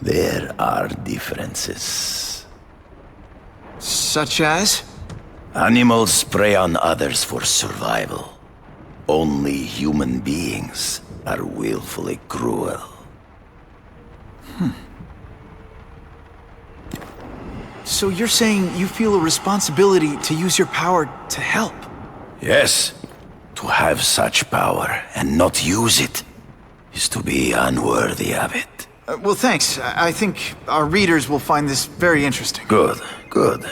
Speaker 20: there are differences.
Speaker 2: Such as?
Speaker 20: Animals prey on others for survival. Only human beings are willfully cruel.
Speaker 2: So you're saying you feel a responsibility to use your power to help?
Speaker 20: Yes. To have such power and not use it is to be unworthy of it.
Speaker 2: Well, thanks. I think our readers will find this very interesting.
Speaker 20: Good, good.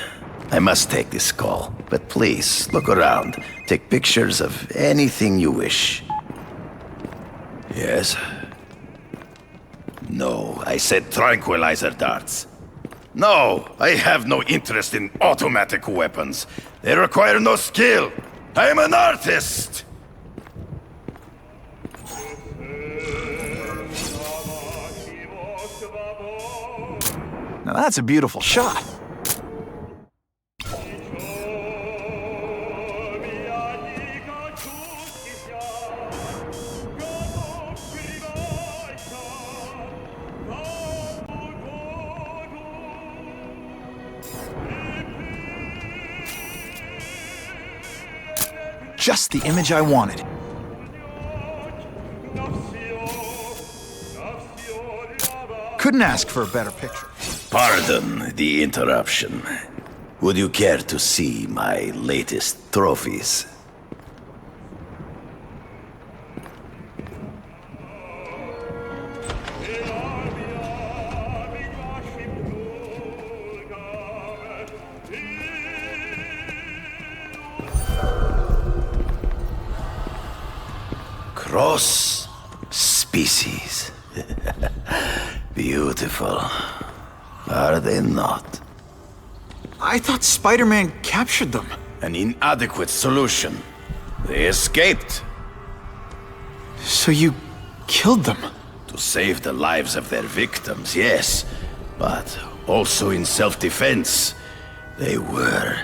Speaker 20: I must take this call, but please, look around. Take pictures of anything you wish. Yes? No, I said tranquilizer darts. No, I have no interest in automatic weapons. They require no skill. I am an artist!
Speaker 2: Now that's a beautiful shot. Just the image I wanted. Couldn't ask for a better picture.
Speaker 20: Pardon the interruption. Would you care to see my latest trophies? Cross species. Beautiful. Are they not?
Speaker 2: I thought Spider-Man captured them.
Speaker 20: An inadequate solution. They escaped.
Speaker 2: So you killed them?
Speaker 20: To save the lives of their victims, yes. But also in self-defense. They were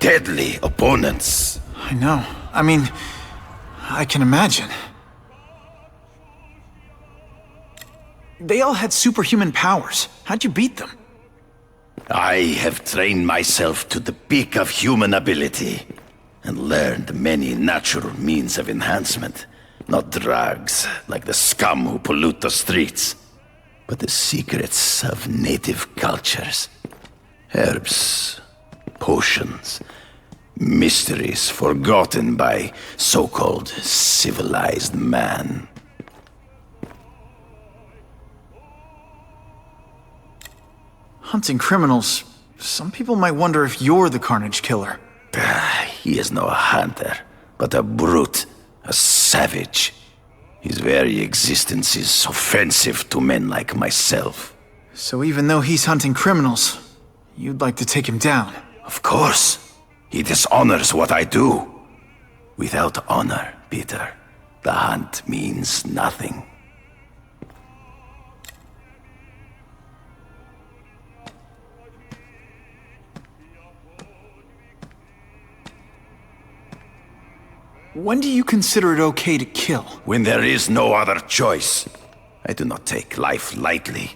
Speaker 20: deadly opponents.
Speaker 2: I know. I mean, I can imagine. They all had superhuman powers. How'd you beat them?
Speaker 20: I have trained myself to the peak of human ability and learned many natural means of enhancement. Not drugs, like the scum who pollute the streets, but the secrets of native cultures. Herbs, potions, mysteries forgotten by so-called civilized man.
Speaker 2: Hunting criminals. Some people might wonder if you're the Carnage Killer.
Speaker 20: He is no hunter, but a brute, a savage. His very existence is offensive to men like myself.
Speaker 2: So even though he's hunting criminals, you'd like to take him down?
Speaker 20: Of course. He dishonors what I do. Without honor, Peter, the hunt means nothing.
Speaker 2: When do you consider it okay to kill?
Speaker 20: When there is no other choice. I do not take life lightly.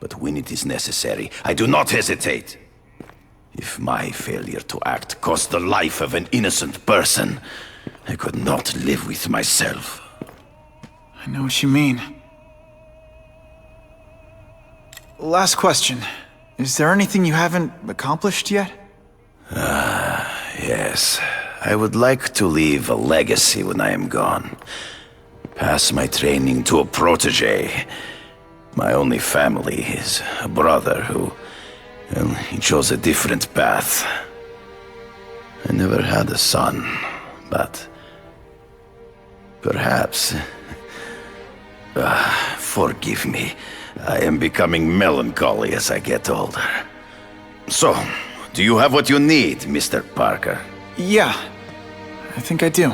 Speaker 20: But when it is necessary, I do not hesitate. If my failure to act cost the life of an innocent person, I could not live with myself.
Speaker 2: I know what you mean. Last question. Is there anything you haven't accomplished yet?
Speaker 20: Yes. I would like to leave a legacy when I am gone. Pass my training to a protege. My only family is a brother who, well, he chose a different path. I never had a son, but perhaps... forgive me. I am becoming melancholy as I get older. So, do you have what you need, Mr. Parker?
Speaker 2: Yeah, I think I do.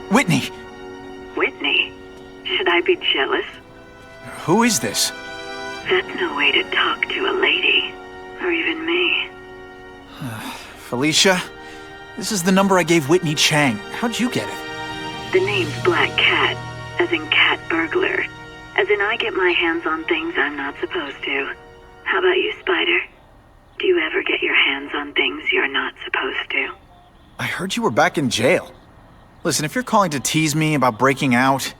Speaker 2: Whitney!
Speaker 21: Whitney? Should I be jealous?
Speaker 2: Who is this?
Speaker 21: That's no way to talk to a lady. Or even me.
Speaker 2: Felicia? This is the number I gave Whitney Chang. How'd you get it?
Speaker 21: The name's Black Cat, as in cat burglar. As in I get my hands on things I'm not supposed to. How about you, Spider? Do you ever get your hands on things you're not supposed to?
Speaker 2: I heard you were back in jail. Listen, if you're calling to tease me about breaking out...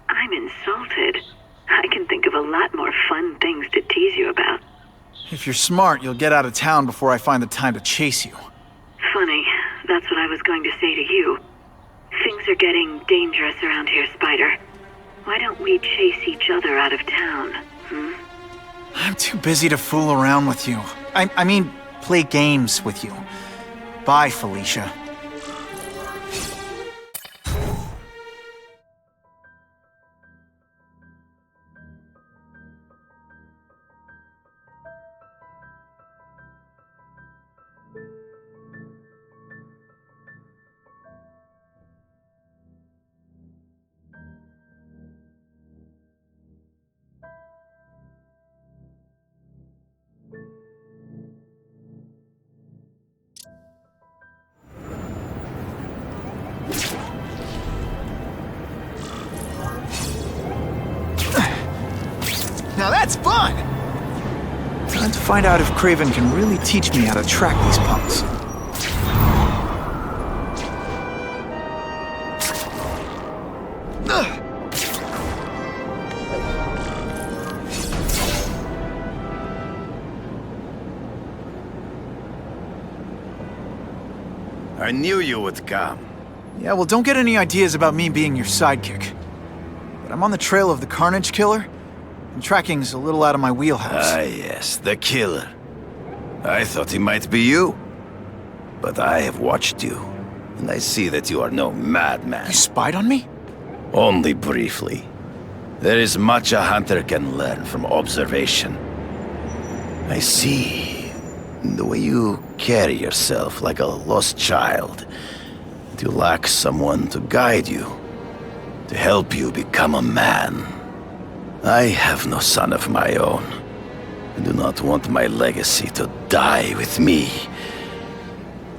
Speaker 21: I'm insulted. I can think of a lot more fun things to tease you about.
Speaker 2: If you're smart, you'll get out of town before I find the time to chase you.
Speaker 21: Funny, that's what I was going to say to you. Things are getting dangerous around here, Spider. Why don't we chase each other out of town,
Speaker 2: I'm too busy to fool around with you. I mean, play games with you. Bye, Felicia. Now that's fun! Time to find out if Craven can really teach me how to track these punks.
Speaker 20: I knew you would come.
Speaker 2: Yeah, well, don't get any ideas about me being your sidekick. But I'm on the trail of the Carnage Killer, and tracking's a little out of my wheelhouse.
Speaker 20: Ah, yes, the killer. I thought he might be you. But I have watched you, and I see that you are no madman.
Speaker 2: You spied on me?
Speaker 20: Only briefly. There is much a hunter can learn from observation. I see the way you carry yourself like a lost child. That you lack someone to guide you, to help you become a man. I have no son of my own. I do not want my legacy to die with me.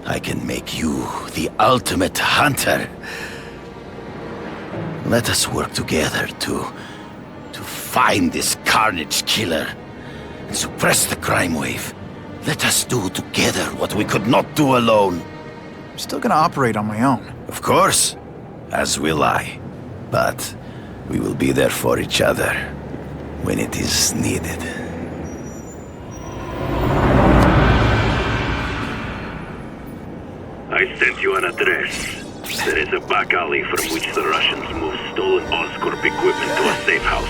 Speaker 20: I can make you the ultimate hunter. Let us work together to find this Carnage Killer and suppress the crime wave. Let us do together what we could not do alone.
Speaker 2: I'm still gonna operate on my own.
Speaker 20: Of course, as will I. But we will be there for each other when it is needed.
Speaker 10: I sent you an address. There is a back alley from which the Russians move stolen Oscorp equipment to a safe house.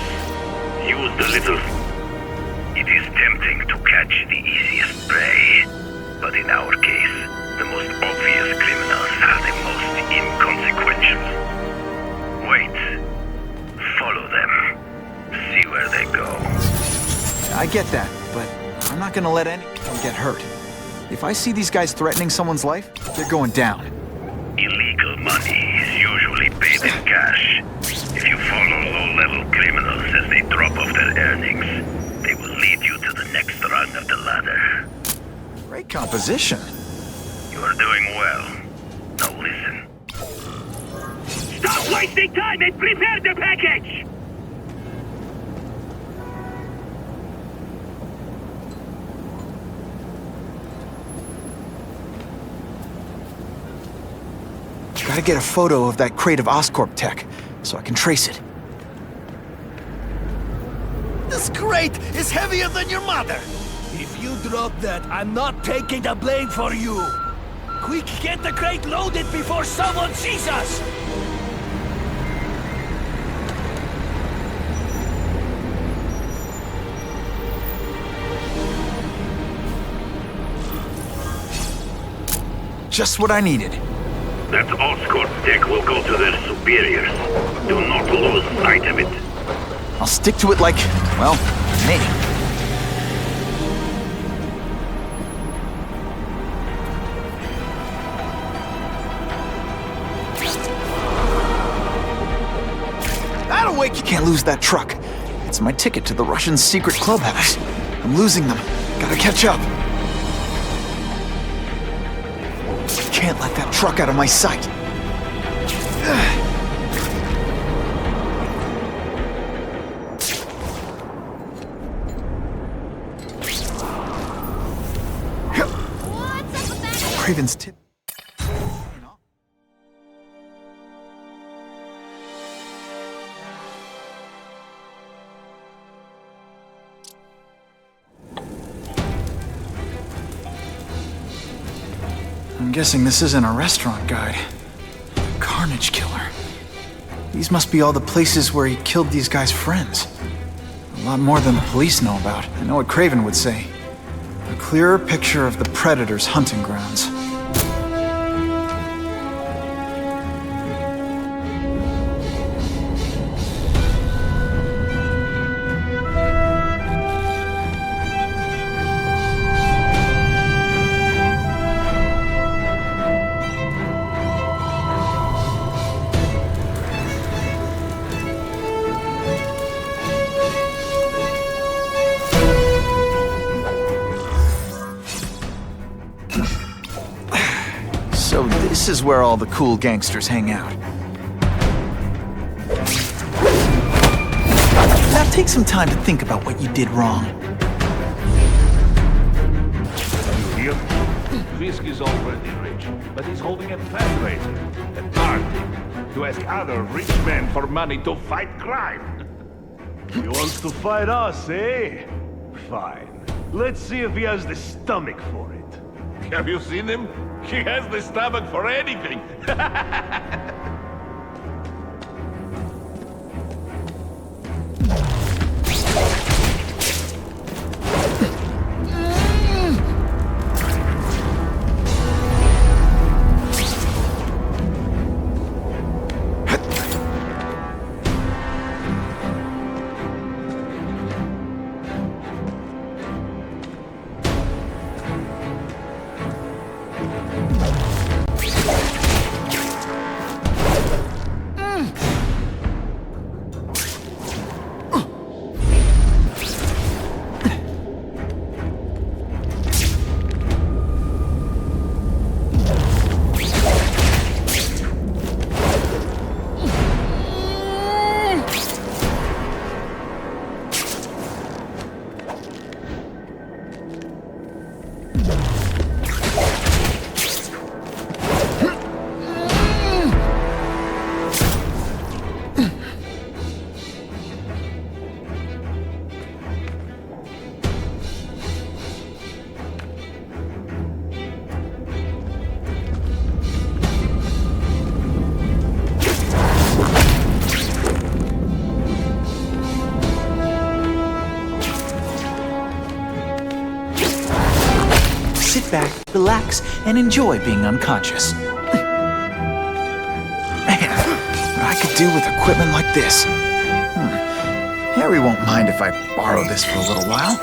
Speaker 10: Use the little...
Speaker 22: It is tempting to catch the easiest prey, but in our case, the most obvious criminals are the most inconsequential. Wait. Follow them. See where they go.
Speaker 2: I get that, but I'm not gonna let anyone get hurt. If I see these guys threatening someone's life, they're going down.
Speaker 22: Illegal money is usually paid in cash. If you follow low-level criminals as they drop off their earnings, they will lead you to the next rung of the ladder.
Speaker 2: Great composition.
Speaker 22: You're doing well. Now listen. Stop wasting time and prepare the package!
Speaker 2: Gotta get a photo of that crate of Oscorp tech, so I can trace it.
Speaker 3: This crate is heavier than your mother!
Speaker 16: If you drop that, I'm not taking the blame for you. Quick, get the crate loaded before someone sees us!
Speaker 2: Just what I needed.
Speaker 22: That Oscorp tech will go to their superiors. Do not lose sight of it.
Speaker 2: I'll stick to it like, well, me. That'll wake you. Can't lose that truck. It's my ticket to the Russian secret clubhouse. I'm losing them. Gotta catch up. Can't let that truck out of my sight. Craven's tip. I'm guessing this isn't a restaurant guide. Carnage Killer. These must be all the places where he killed these guys' friends. A lot more than the police know about. I know what Craven would say. A clearer picture of the Predator's hunting grounds. So this is where all the cool gangsters hang out. Now take some time to think about what you did wrong.
Speaker 10: You hear? Fisk is already rich, but he's holding a fundraiser, a party, to ask other rich men for money to fight crime.
Speaker 7: He wants to fight us, eh? Fine. Let's see if he has the stomach for it.
Speaker 10: Have you seen him? He has the stomach for anything.
Speaker 2: Sit back, relax, and enjoy being unconscious. Man, what I could do with equipment like this. Harry won't mind if I borrow this for a little while.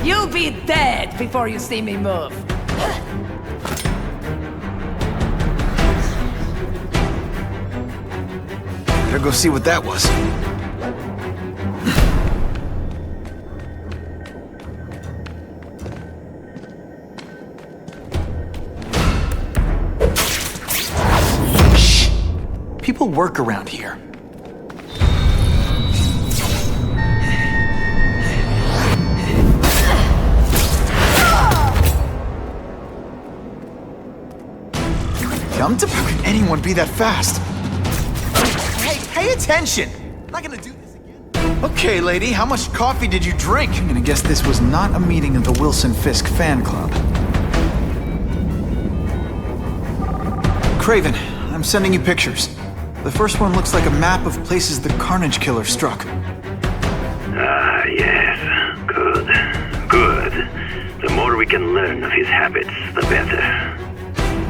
Speaker 9: You'll be dead before you see me move.
Speaker 2: Better go see what that was. Shh! People work around here. How can anyone be that fast? Hey, pay attention! I'm not gonna do this again. Okay, lady, how much coffee did you drink? I'm gonna guess this was not a meeting of the Wilson Fisk fan club. Craven, I'm sending you pictures. The first one looks like a map of places the Carnage Killer struck.
Speaker 22: Ah, yes. Good. Good. The more we can learn of his habits, the better.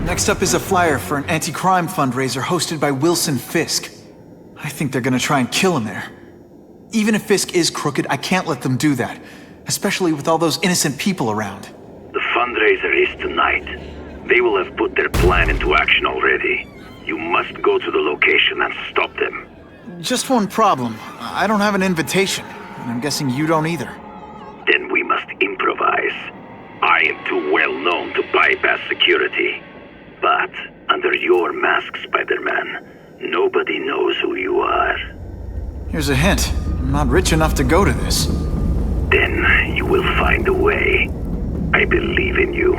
Speaker 2: Next up is a flyer for an anti-crime fundraiser hosted by Wilson Fisk. I think they're gonna try and kill him there. Even if Fisk is crooked, I can't let them do that. Especially with all those innocent people around.
Speaker 22: The fundraiser is tonight. They will have put their plan into action already. You must go to the location and stop them.
Speaker 2: Just one problem. I don't have an invitation, and I'm guessing you don't either.
Speaker 22: Then we must improvise. I am too well known to bypass security. But under your mask, Spider-Man, nobody knows who you are.
Speaker 2: Here's a hint. I'm not rich enough to go to this.
Speaker 22: Then you will find a way. I believe in you.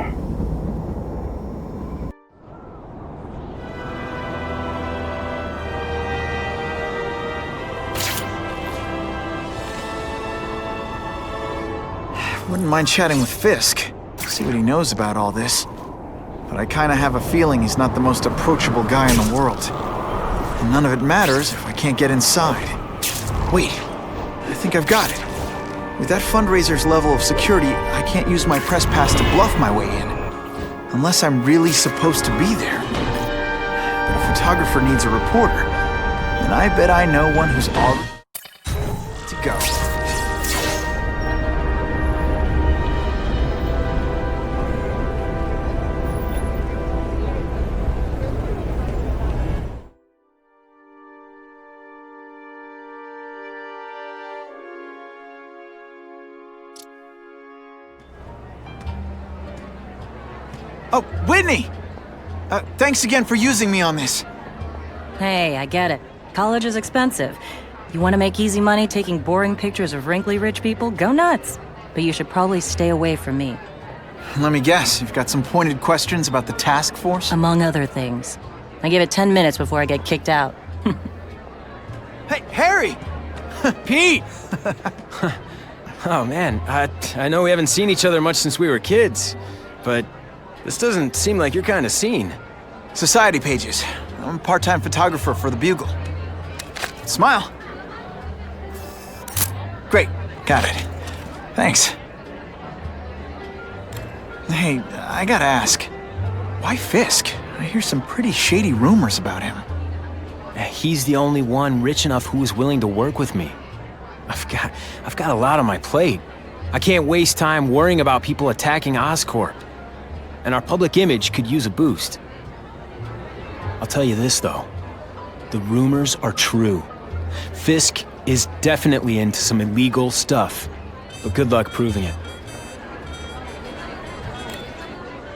Speaker 2: Wouldn't mind chatting with Fisk. See what he knows about all this. But I kinda have a feeling he's not the most approachable guy in the world. And none of it matters if I can't get inside. Wait, I think I've got it. With that fundraiser's level of security, I can't use my press pass to bluff my way in. Unless I'm really supposed to be there. But a photographer needs a reporter. And I bet I know one who's all to go. Oh, Whitney! Thanks again for using me on this.
Speaker 13: Hey, I get it. College is expensive. You want to make easy money taking boring pictures of wrinkly rich people? Go nuts! But you should probably stay away from me.
Speaker 2: Let me guess, you've got some pointed questions about the task force?
Speaker 13: Among other things. I give it 10 minutes before I get kicked out.
Speaker 2: Hey, Harry!
Speaker 17: Pete! Oh man, I know we haven't seen each other much since we were kids, but this doesn't seem like your kind of scene.
Speaker 2: Society pages. I'm a part-time photographer for the Bugle. Smile. Great, got it. Thanks. Hey, I gotta ask, why Fisk? I hear some pretty shady rumors about him.
Speaker 17: He's the only one rich enough who is willing to work with me. I've got a lot on my plate. I can't waste time worrying about people attacking Oscorp. And our public image could use a boost. I'll tell you this, though. The rumors are true. Fisk is definitely into some illegal stuff, but good luck proving it.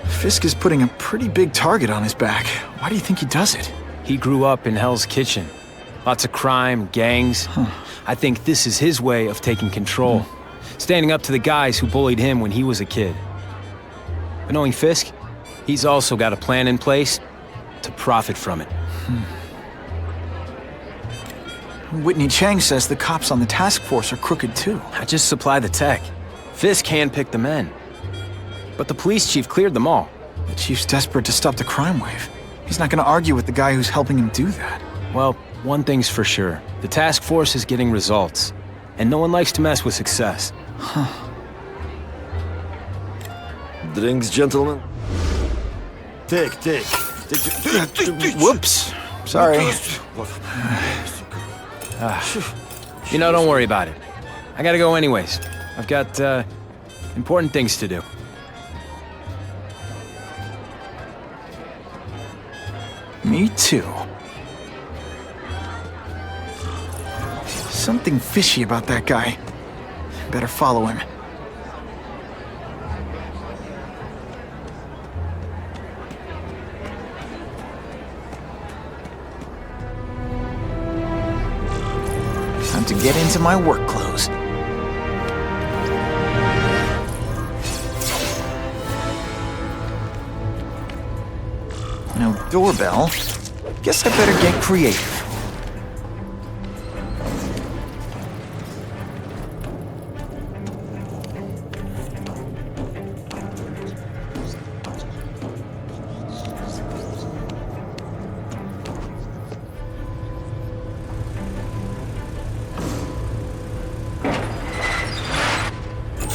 Speaker 2: Fisk is putting a pretty big target on his back. Why do you think he does it?
Speaker 17: He grew up in Hell's Kitchen. Lots of crime, gangs. I think this is his way of taking control. Standing up to the guys who bullied him when he was a kid. But knowing Fisk, he's also got a plan in place to profit from it.
Speaker 2: Whitney Chang says the cops on the task force are crooked too.
Speaker 17: I just supply the tech. Fisk handpicked the men. But the police chief cleared them all.
Speaker 2: The chief's desperate to stop the crime wave. He's not gonna argue with the guy who's helping him do that.
Speaker 17: Well, one thing's for sure. The task force is getting results. And no one likes to mess with success.
Speaker 3: Drinks, gentlemen? Take.
Speaker 2: Whoops. Sorry.
Speaker 17: You know, don't worry about it. I gotta go anyways. I've got Important things to do.
Speaker 2: Me too. Something fishy about that guy. Better follow him. Time to get into my work clothes. No doorbell. Guess I better get creative.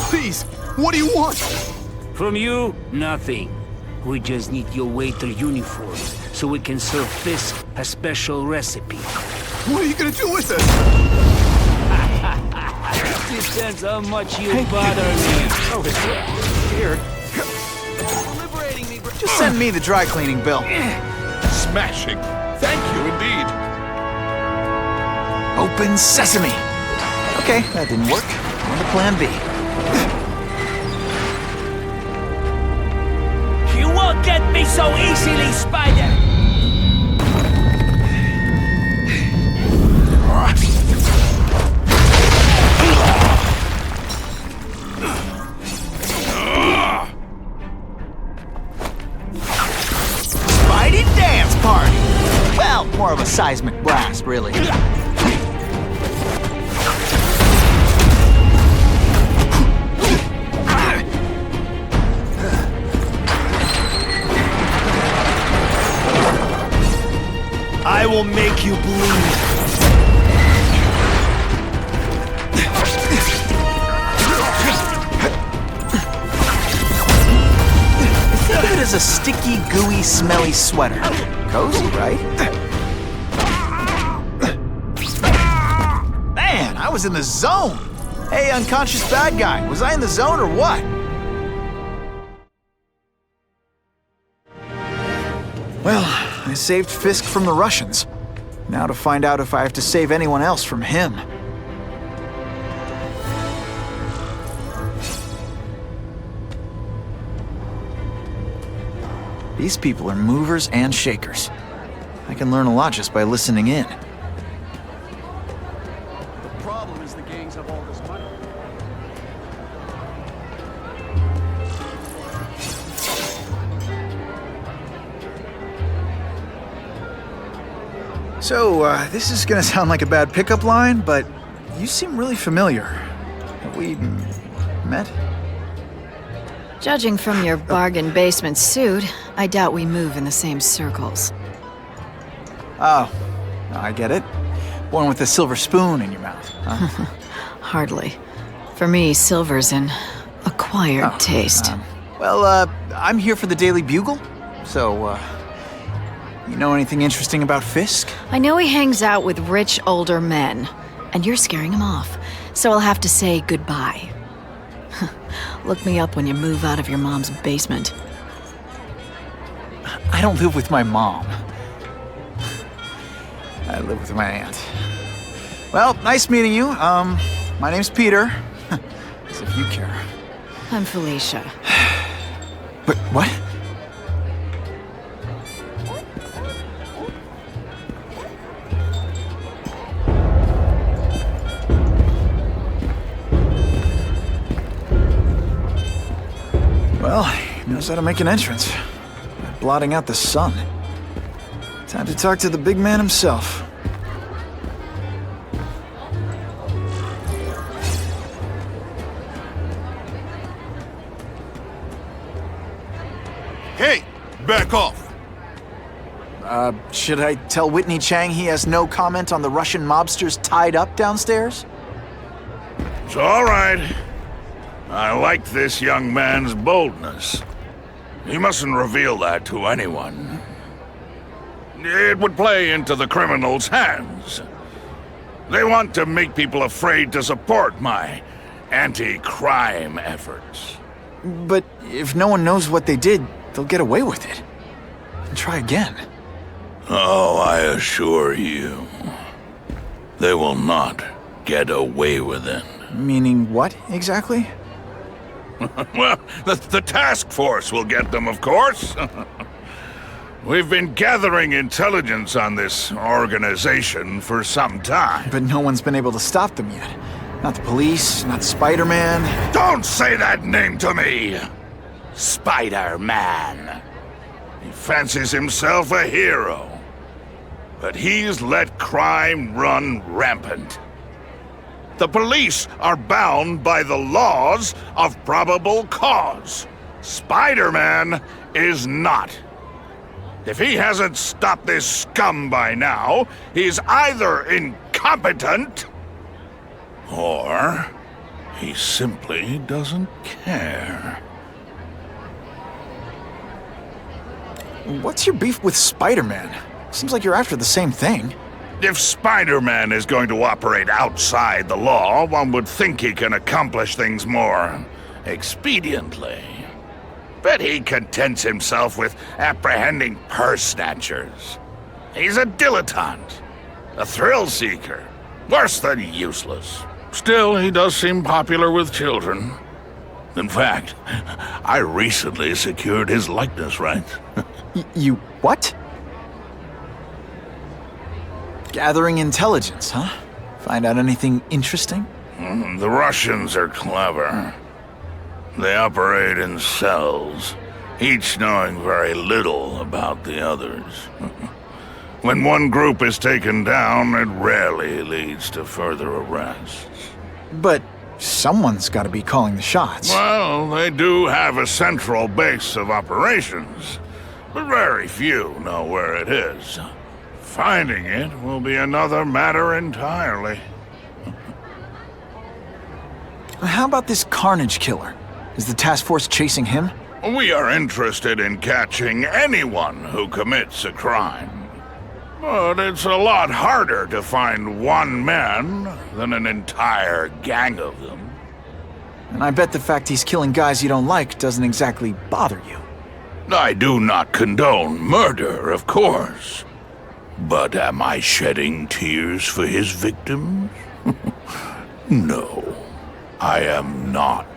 Speaker 8: Please, what do you want?
Speaker 16: From you, nothing. We just need your waiter uniforms so we can serve Fisk a special recipe.
Speaker 8: What are you gonna do with us?
Speaker 16: Depends how much you bother me.
Speaker 2: Oh, it's weird.
Speaker 16: Liberating me, bro.
Speaker 2: Just send me the dry cleaning bill.
Speaker 5: Smashing. Thank you indeed.
Speaker 2: Open sesame. Okay, that didn't work. On to plan B.
Speaker 16: You won't get me so easily, Spider!
Speaker 2: Spidey dance party! Well, more of a seismic blast, really.
Speaker 3: I will make you bleed.
Speaker 2: Think of it as a sticky, gooey, smelly sweater. Cozy, right? Man, I was in the zone. Hey, unconscious bad guy, was I in the zone or what? Well, I saved Fisk from the Russians. Now to find out if I have to save anyone else from him. These people are movers and shakers. I can learn a lot just by listening in.
Speaker 7: The problem is the gangs have all this money.
Speaker 2: So, this is gonna sound like a bad pickup line, but you seem really familiar. Have we met?
Speaker 15: Judging from your bargain basement suit, I doubt we move in the same circles.
Speaker 2: Oh, I get it. Born with a silver spoon in your mouth, huh?
Speaker 15: Hardly. For me, silver's an acquired taste.
Speaker 2: I'm here for the Daily Bugle, so, you know anything interesting about Fisk?
Speaker 15: I know he hangs out with rich older men, and you're scaring him off, so I'll have to say goodbye. Look me up when you move out of your mom's basement.
Speaker 2: I don't live with my mom. I live with my aunt. Well, nice meeting you. My name's Peter. As if you care.
Speaker 15: I'm Felicia.
Speaker 2: But what? Well, he knows how to make an entrance. Blotting out the sun. Time to talk to the big man himself.
Speaker 8: Hey, back off.
Speaker 2: Should I tell Whitney Chang he has no comment on the Russian mobsters tied up downstairs?
Speaker 5: It's all right. I like this young man's boldness. He mustn't reveal that to anyone. It would play into the criminals' hands. They want to make people afraid to support my anti-crime efforts.
Speaker 2: But if no one knows what they did, they'll get away with it. And try again.
Speaker 5: Oh, I assure you, they will not get away with it.
Speaker 2: Meaning what, exactly?
Speaker 5: Well, the task force will get them, of course. We've been gathering intelligence on this organization for some time.
Speaker 2: But no one's been able to stop them yet. Not the police, not Spider-Man.
Speaker 5: Don't say that name to me! Spider-Man. He fancies himself a hero. But he's let crime run rampant. The police are bound by the laws of probable cause. Spider-Man is not. If he hasn't stopped this scum by now, he's either incompetent, or he simply doesn't care.
Speaker 2: What's your beef with Spider-Man? Seems like you're after the same thing.
Speaker 5: If Spider-Man is going to operate outside the law, one would think he can accomplish things more expediently. But he contents himself with apprehending purse snatchers. He's a dilettante, a thrill seeker, worse than useless. Still, he does seem popular with children. In fact, I recently secured his likeness rights.
Speaker 2: You what? Gathering intelligence, huh? Find out anything interesting?
Speaker 5: The Russians are clever. They operate in cells, each knowing very little about the others. When one group is taken down, it rarely leads to further arrests.
Speaker 2: But someone's got to be calling the shots.
Speaker 5: Well, they do have a central base of operations, but very few know where it is. Finding it will be another matter entirely.
Speaker 2: How about this Carnage killer? Is the task force chasing him?
Speaker 5: We are interested in catching anyone who commits a crime. But it's a lot harder to find one man than an entire gang of them.
Speaker 2: And I bet the fact he's killing guys you don't like doesn't exactly bother you.
Speaker 5: I do not condone murder, of course. But am I shedding tears for his victims? No, I am not.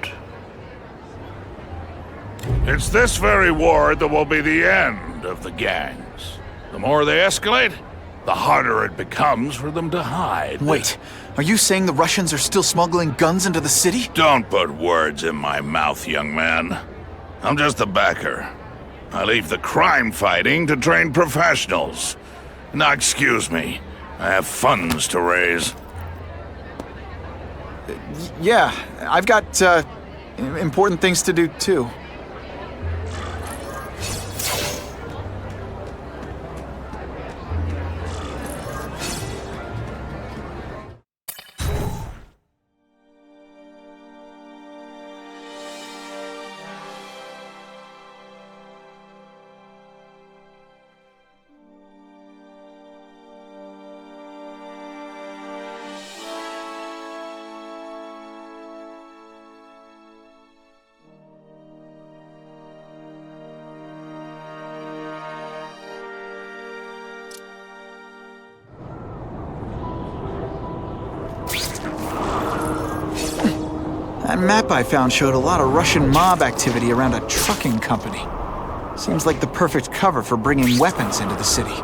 Speaker 5: It's this very war that will be the end of the gangs. The more they escalate, the harder it becomes for them to hide.
Speaker 2: Wait, are you saying the Russians are still smuggling guns into the city?
Speaker 5: Don't put words in my mouth, young man. I'm just a backer. I leave the crime fighting to trained professionals. Now, excuse me. I have funds to raise.
Speaker 2: Yeah, I've got, important things to do, too. That map I found showed a lot of Russian mob activity around a trucking company. Seems like the perfect cover for bringing weapons into the city.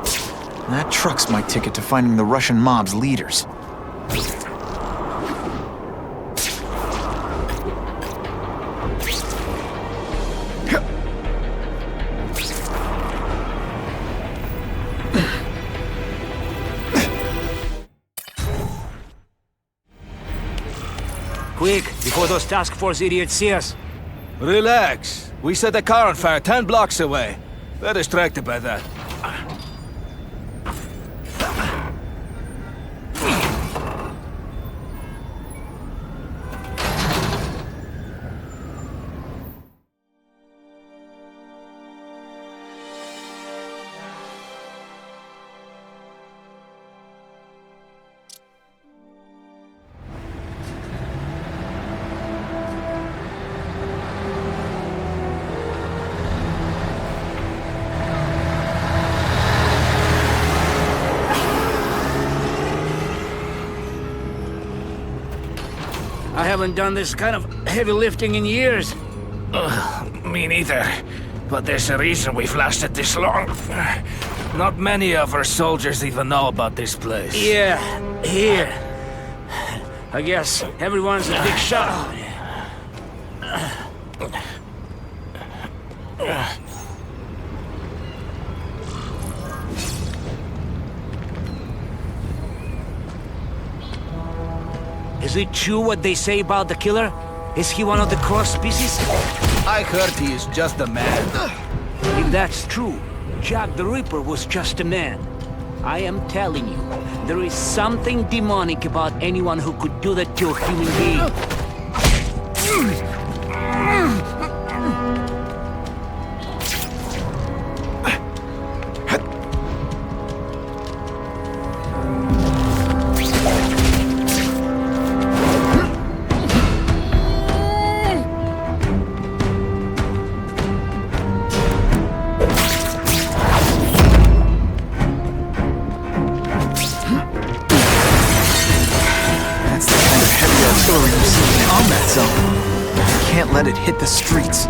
Speaker 2: That truck's my ticket to finding the Russian mob's leaders.
Speaker 16: Quick, before those task force idiots see us. Relax. We set a car on fire 10 blocks away. They're distracted by that. haven't done this kind of heavy lifting in years.
Speaker 11: Me neither. But there's a reason we've lasted this long. Not many of our soldiers even know about this place.
Speaker 16: Yeah, here. I guess everyone's a big shot. Is it true what they say about the killer? Is he one of the cross species?
Speaker 11: I heard he is just a man.
Speaker 16: If that's true, Jack the Ripper was just a man. I am telling you, there is something demonic about anyone who could do that to a human being.
Speaker 2: Let it hit the streets.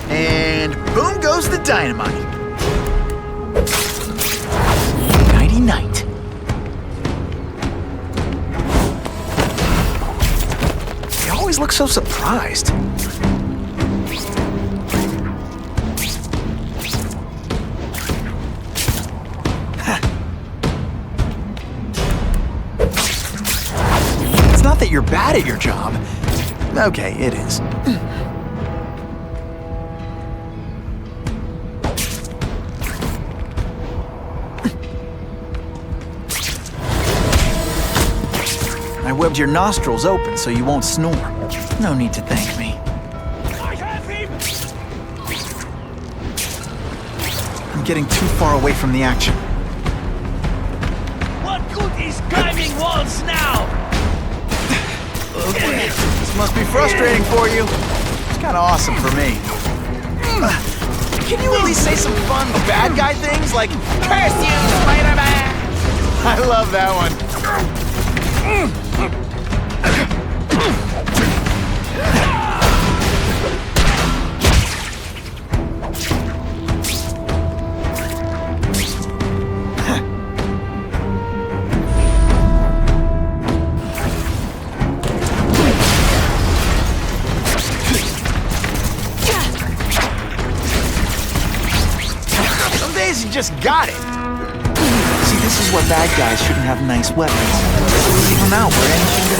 Speaker 2: And boom goes the dynamite. Nighty-night. They always look so surprised. It's not that you're bad at your job. Okay, it is. I webbed your nostrils open so you won't snore. No need to thank me.
Speaker 16: I have him!
Speaker 2: I'm getting too far away from the action.
Speaker 16: What good is climbing walls now?
Speaker 2: Okay. This must be frustrating for you. It's kind of awesome for me. Can you at least say some fun bad guy things like, "Curse you, Spider-Man"? I love that one. You just got it. See, this is where bad guys shouldn't have nice weapons. Leave them out where anything could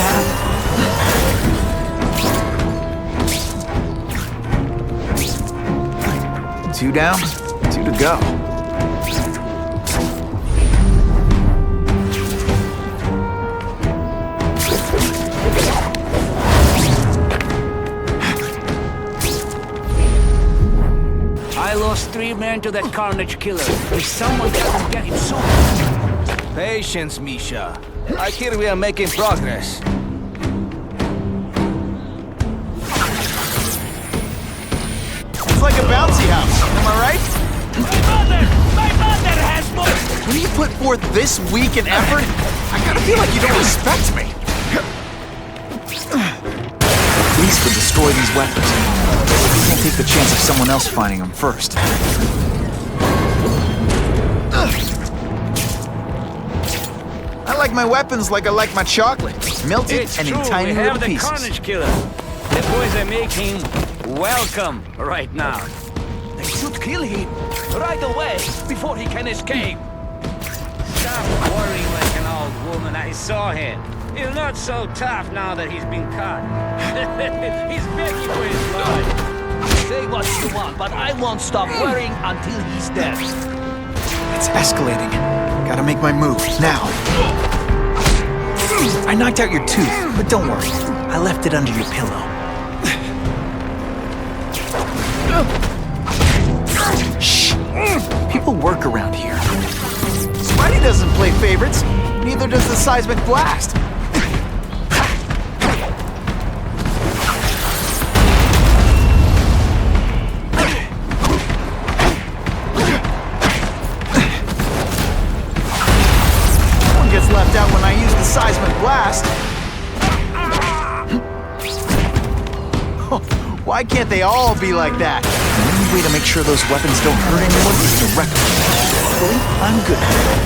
Speaker 2: happen. 2 down, 2 to go.
Speaker 16: I lost 3 men to that Carnage killer. If someone doesn't get him soon.
Speaker 11: Patience, Misha. I hear we are making progress.
Speaker 2: It's like a bouncy house, am I right?
Speaker 16: My mother has more!
Speaker 2: When you put forth this week and effort, I gotta feel like you don't respect me. Police would destroy these weapons. I can't take the chance of someone else finding them first. I like my weapons like I like my chocolate. Melted
Speaker 16: It's
Speaker 2: and
Speaker 16: true,
Speaker 2: in tiny
Speaker 16: we have
Speaker 2: little
Speaker 16: the
Speaker 2: pieces.
Speaker 16: Carnage killer. The boys are making welcome right now. They should kill him right away before he can escape. Stop worrying like an old woman. I saw him. He's not so tough now that he's been caught. He's begging for his life. Say what you want, but I won't stop worrying until he's dead.
Speaker 2: It's escalating. Gotta make my move, now. I knocked out your tooth, but don't worry. I left it under your pillow. Shh! People work around here. Spidey doesn't play favorites. Neither does the seismic blast. Left out when I use the seismic blast.
Speaker 3: Why can't they all be like that?
Speaker 2: The only way to make sure those weapons don't hurt anyone is to wreck them. Luckily, I'm good at it.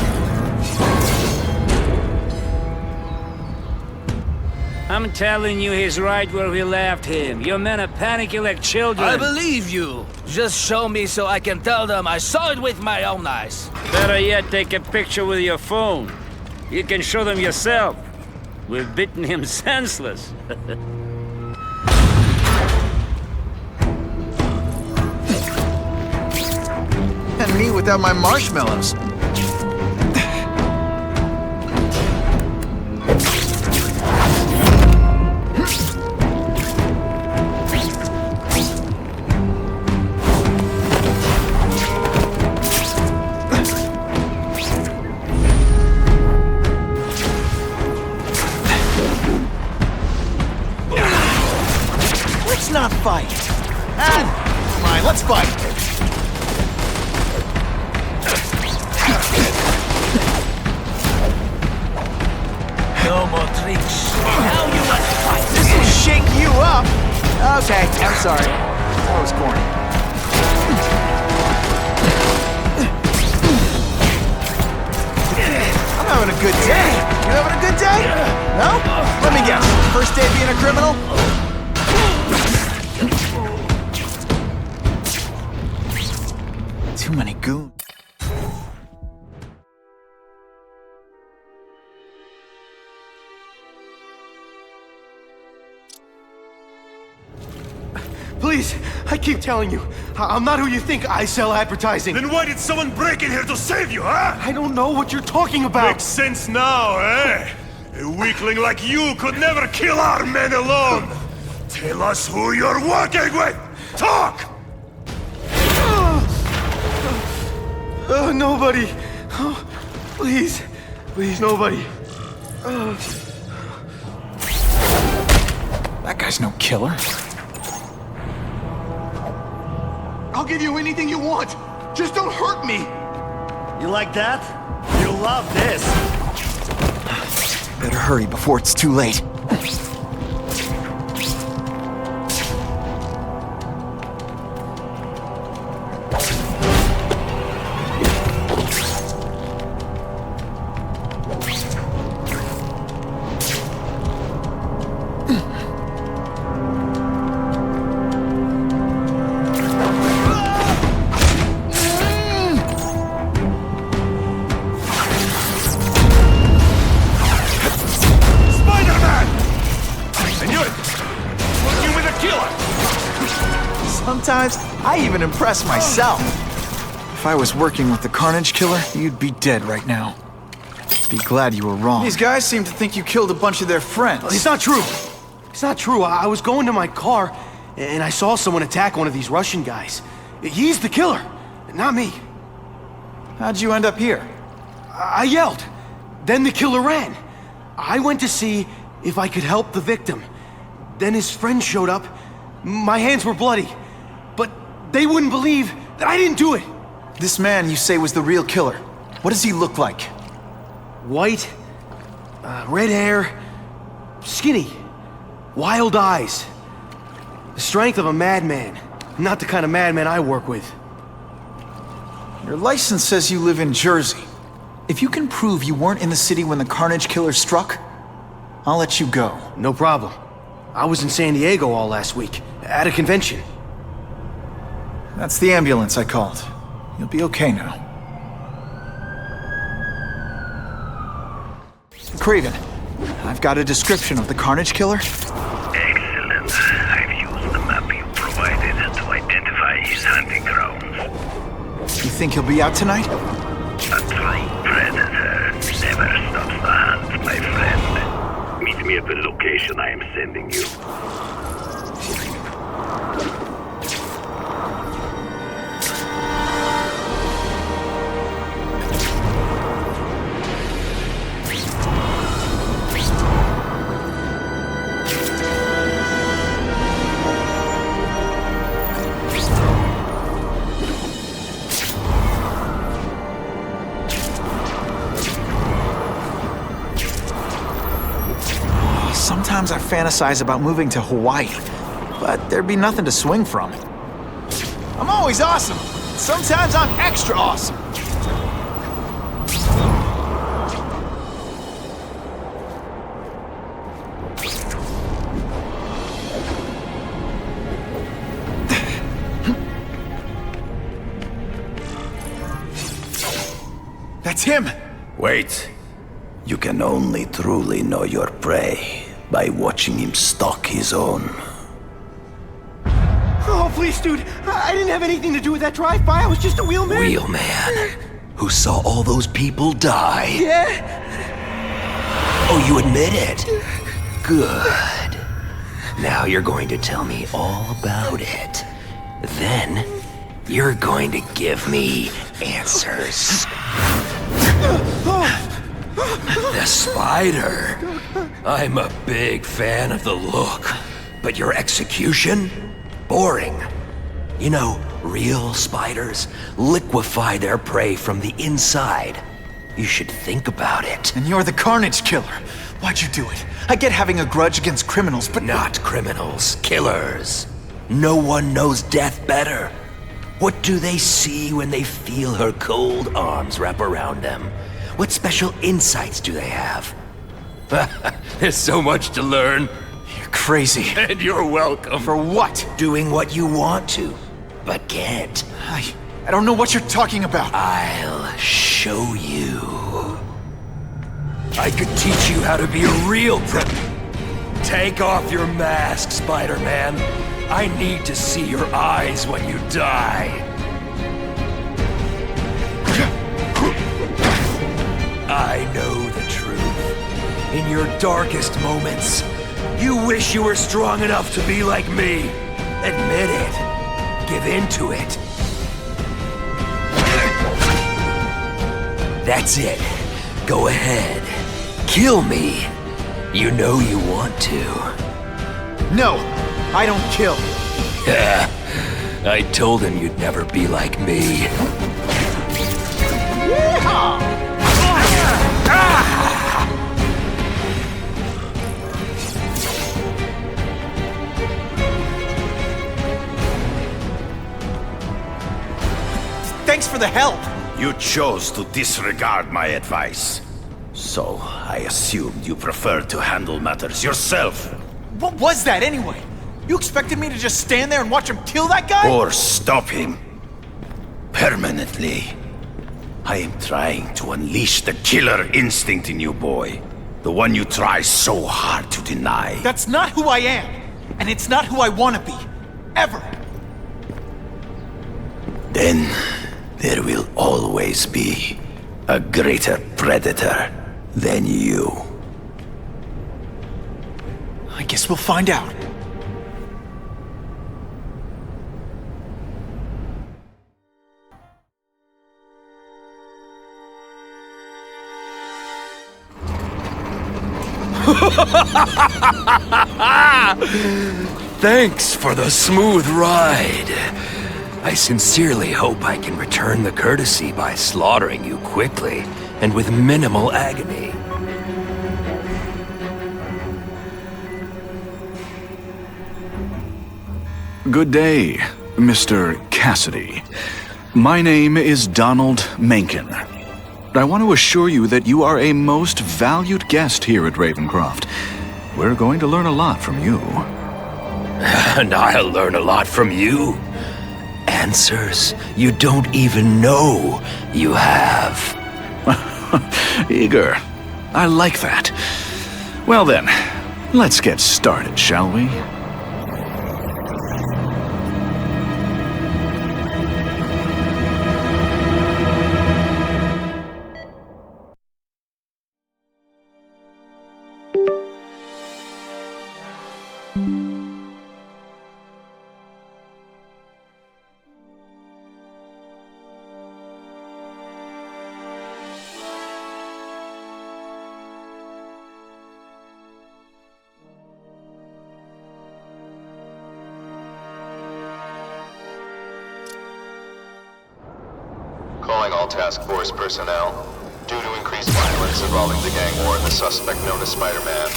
Speaker 16: I'm telling you, he's right where we left him. Your men are panicking like children.
Speaker 11: I believe you. Just show me so I can tell them I saw it with my own eyes.
Speaker 16: Better yet, take a picture with your phone. You can show them yourself. We've beaten him senseless.
Speaker 2: And me without my marshmallows.
Speaker 3: Let's not fight. Never mind, let's fight.
Speaker 11: No more tricks. Now you must fight.
Speaker 3: This will shake you up. Okay, I'm sorry. That was corny. I'm having a good day. You having a good day? No? Let me guess. First day being a criminal?
Speaker 2: Too many goons.
Speaker 14: Please, I keep telling you, I'm not who you think. I sell advertising.
Speaker 7: Then why did someone break in here to save you, huh?
Speaker 14: I don't know what you're talking about.
Speaker 7: Makes sense now, eh? A weakling like you could never kill our men alone. Tell us who you're working with! Talk!
Speaker 14: Nobody. Oh, please. Please, nobody.
Speaker 2: That guy's no killer.
Speaker 14: I'll give you anything you want. Just don't hurt me.
Speaker 3: You like that? You'll love this.
Speaker 2: Better hurry before it's too late. Sometimes, I even impress myself. If I was working with the Carnage Killer, you'd be dead right now. Be glad you were wrong. These guys seem to think you killed a bunch of their friends.
Speaker 14: It's not true. It's not true. I was going to my car, and I saw someone attack one of these Russian guys. He's the killer, not me.
Speaker 2: How'd you end up here?
Speaker 14: I yelled. Then the killer ran. I went to see if I could help the victim. Then his friend showed up. My hands were bloody. But they wouldn't believe that I didn't do it.
Speaker 2: This man you say was the real killer. What does he look like?
Speaker 14: White, red hair, skinny, wild eyes. The strength of a madman. Not the kind of madman I work with.
Speaker 2: Your license says you live in Jersey. If you can prove you weren't in the city when the Carnage Killer struck, I'll let you go.
Speaker 14: No problem. I was in San Diego all last week, at a convention.
Speaker 2: That's the ambulance I called. You'll be okay now. Craven, I've got a description of the Carnage Killer.
Speaker 22: Excellent. I've used the map you provided to identify his hunting grounds.
Speaker 2: You think he'll be out tonight?
Speaker 22: A true predator never stops the hunt, my friend. Meet me at the location I am sending you.
Speaker 2: Sometimes I fantasize about moving to Hawaii. but there'd be nothing to swing from. I'm always awesome. Sometimes I'm extra awesome. That's him!
Speaker 20: Wait. You can only truly know your prey by watching him stalk his own.
Speaker 14: Oh, please, dude. I didn't have anything to do with that drive-by. I was just a wheelman.
Speaker 20: Wheelman? Who saw all those people die?
Speaker 14: Yeah?
Speaker 20: Oh, you admit it? Good. Now you're going to tell me all about it. Then, you're going to give me answers. The spider. I'm a big fan of the look, but your execution? Boring. You know, real spiders liquefy their prey from the inside. You should think about it.
Speaker 2: And you're the Carnage Killer. Why'd you do it? I get having a grudge against criminals, but...
Speaker 20: Not criminals, killers. No one knows death better. What do they see when they feel her cold arms wrap around them? What special insights do they have? There's so much to learn.
Speaker 2: You're crazy.
Speaker 20: And you're welcome.
Speaker 2: For what?
Speaker 20: Doing what you want to, but can't.
Speaker 2: I don't know what you're talking about.
Speaker 20: I'll show you. I could teach you how to be a real Take off your mask, Spider-Man. I need to see your eyes when you die. I know the truth. In your darkest moments, you wish you were strong enough to be like me. Admit it. Give in to it. That's it. Go ahead. Kill me. You know you want to.
Speaker 2: No, I don't kill.
Speaker 20: I told him you'd never be like me.
Speaker 2: Thanks for the help.
Speaker 20: You chose to disregard my advice. So, I assumed you preferred to handle matters yourself.
Speaker 2: What was that anyway? You expected me to just stand there and watch him kill that guy?
Speaker 20: Or stop him. Permanently. I am trying to unleash the killer instinct in you, boy. The one you try so hard to deny.
Speaker 2: That's not who I am. And it's not who I want to be. Ever.
Speaker 20: Then, there will always be a greater predator than you.
Speaker 2: I guess we'll find out.
Speaker 20: Thanks for the smooth ride. I sincerely hope I can return the courtesy by slaughtering you quickly and with minimal agony.
Speaker 12: Good day, Mr. Cassidy. My name is Donald Mencken. I want to assure you that you are a most valued guest here at Ravencroft. We're going to learn a lot from you.
Speaker 20: And I'll learn a lot from you. Answers you don't even know you have.
Speaker 12: Eager. I like that. Well then, let's get started, shall we?
Speaker 18: Calling all task force personnel. Due to increased violence involving the gang war and the suspect known as Spider-Man,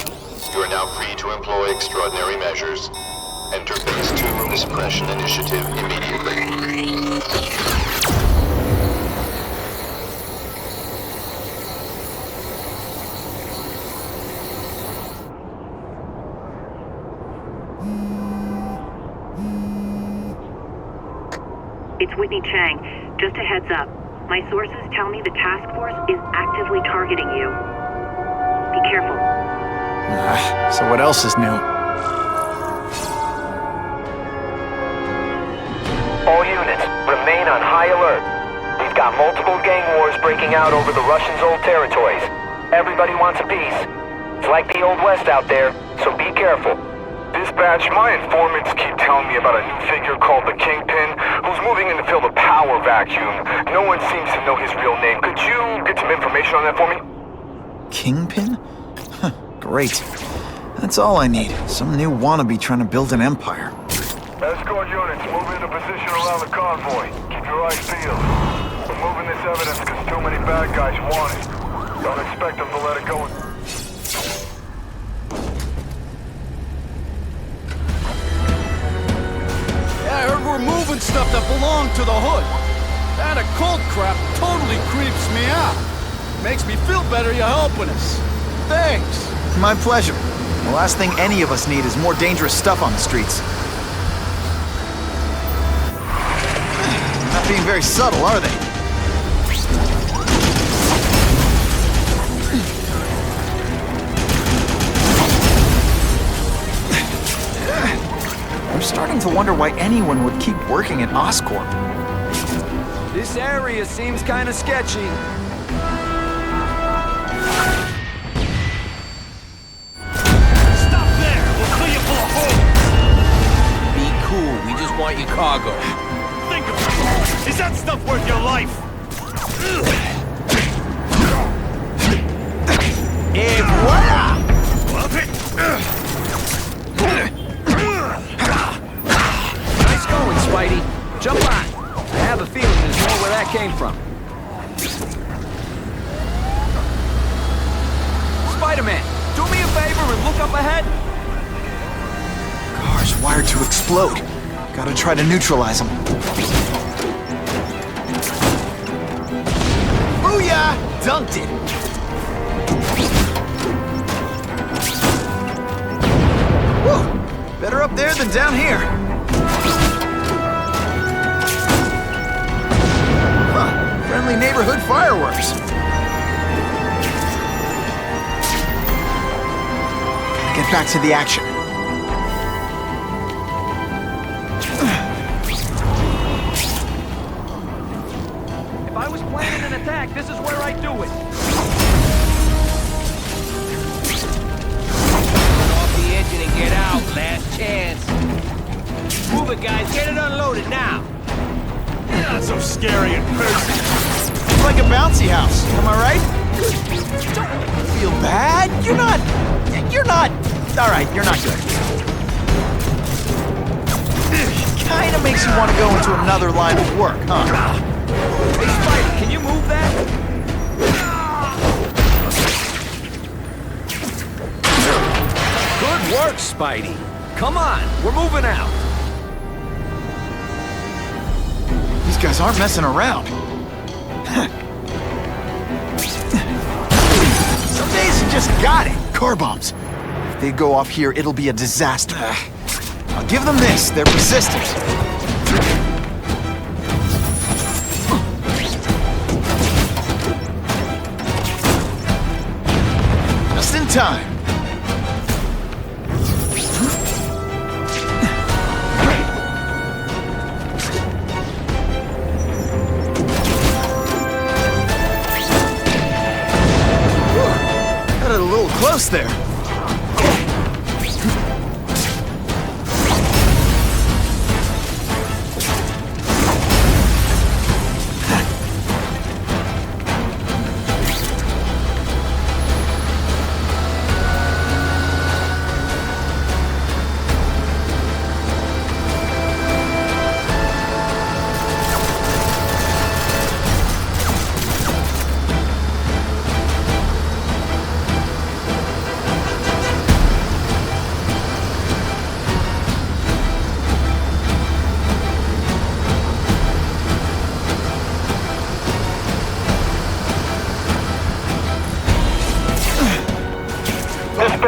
Speaker 18: you are now free to employ extraordinary measures. Enter Phase 2 of the Suppression Initiative immediately.
Speaker 21: It's Whitney Chang. Just a heads up. My sources tell me the task force is actively targeting you. Be careful.
Speaker 2: So what else is new?
Speaker 6: All units, remain on high alert. We've got multiple gang wars breaking out over the Russians' old territories. Everybody wants a piece. It's like the Old West out there, so be careful.
Speaker 4: Dispatch, my informants keep telling me about a new figure called the Kingpin, who's moving in to fill the power vacuum. No one seems to know his real name. Could you get some information on that for me?
Speaker 2: Kingpin? Huh, great. That's all I need. Some new wannabe trying to build an empire.
Speaker 4: Escort units, move into position around the convoy. Keep your eyes peeled. We're moving this evidence because too many bad guys want it. Don't expect them to let it go.
Speaker 19: I heard we're moving stuff that belonged to the Hood. That occult crap totally creeps me out. Makes me feel better you're helping us. Thanks.
Speaker 2: My pleasure. The last thing any of us need is more dangerous stuff on the streets. Not being very subtle, are they? I'm starting to wonder why anyone would keep working at Oscorp.
Speaker 16: This area seems kind of sketchy.
Speaker 1: Stop there! We'll clear you full of holes!
Speaker 16: Be cool, we just want your cargo.
Speaker 1: Think of it! Is that stuff worth your life?
Speaker 16: Et voila! Nice going, Spidey. Jump on. I have a feeling there's more where that came from. Spider-Man, do me a favor and look up ahead.
Speaker 2: Car's wired to explode. Gotta try to neutralize them. Booyah! Dunked it! Whew! Better up there than down here. Huh. Friendly neighborhood fireworks. Gotta get back to the action.
Speaker 16: If I was planning an attack, this is where I'd do it. Turn off the engine and get out. Last chance. Move it, guys. Get it unloaded now.
Speaker 1: You're not so scary in person.
Speaker 2: It's like a bouncy house, am I right? Don't feel bad. You're not. All right, you're not good. Kinda makes you want to go into another line of work, huh?
Speaker 16: Hey, Spidey, can you move that? Good work, Spidey. Come on, we're moving out.
Speaker 2: These guys aren't messing around. Some days you just got it. Car bombs. If they go off here, it'll be a disaster. I'll give them this. They're persistent. Just in time. Got it a little close there.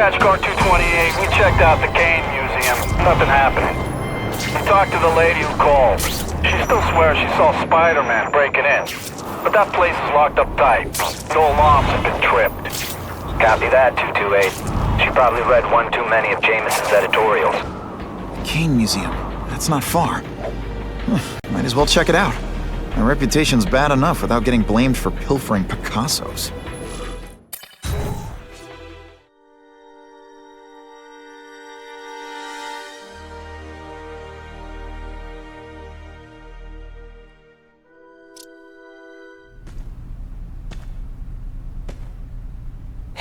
Speaker 6: Dispatch car 228, we checked out the Kane Museum. Nothing happening. We talked to the lady who called. She still swears she saw Spider-Man breaking in. But that place is locked up tight. No alarms have been tripped. Copy that, 228. She probably read one too many of Jameson's editorials.
Speaker 2: Kane Museum. That's not far. Might as well check it out. My reputation's bad enough without getting blamed for pilfering Picassos.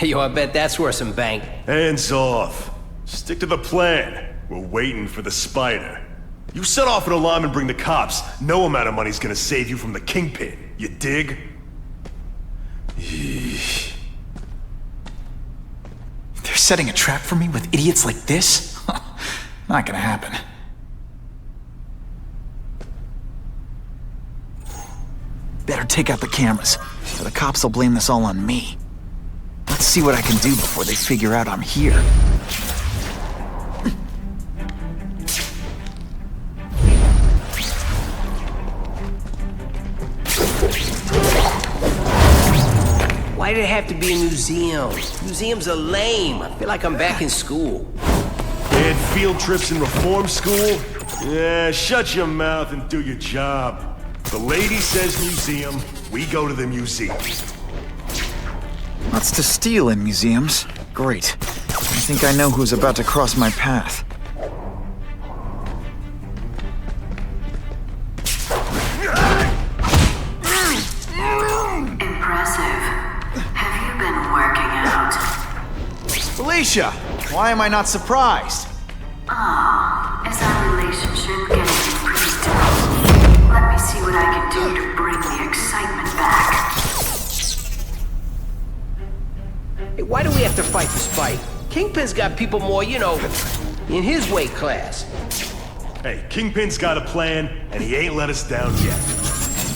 Speaker 9: Yo, I bet that's worth some bank.
Speaker 7: Hands off. Stick to the plan. We're waiting for the spider. You set off an alarm and bring the cops. No amount of money's gonna save you from the Kingpin. You dig?
Speaker 2: They're setting a trap for me with idiots like this? Not gonna happen. Better take out the cameras, or the cops will blame this all on me. Let's see what I can do before they figure out I'm here.
Speaker 9: Why did it have to be a museum? Museums are lame. I feel like I'm back in school.
Speaker 7: And field trips in reform school? Yeah, shut your mouth and do your job. The lady says museum, we go to the museum.
Speaker 2: Lots to steal in museums. Great. I think I know who's about to cross my path.
Speaker 21: Impressive. Have you been working out?
Speaker 2: Felicia! Why am I not surprised?
Speaker 21: Oh, is our relationship getting unpredictable? Let me see what I can do to bring the excitement back.
Speaker 9: Hey, why do we have to fight the Spike? Kingpin's got people more, you know, in his weight class.
Speaker 7: Hey, Kingpin's got a plan, and he ain't let us down yet.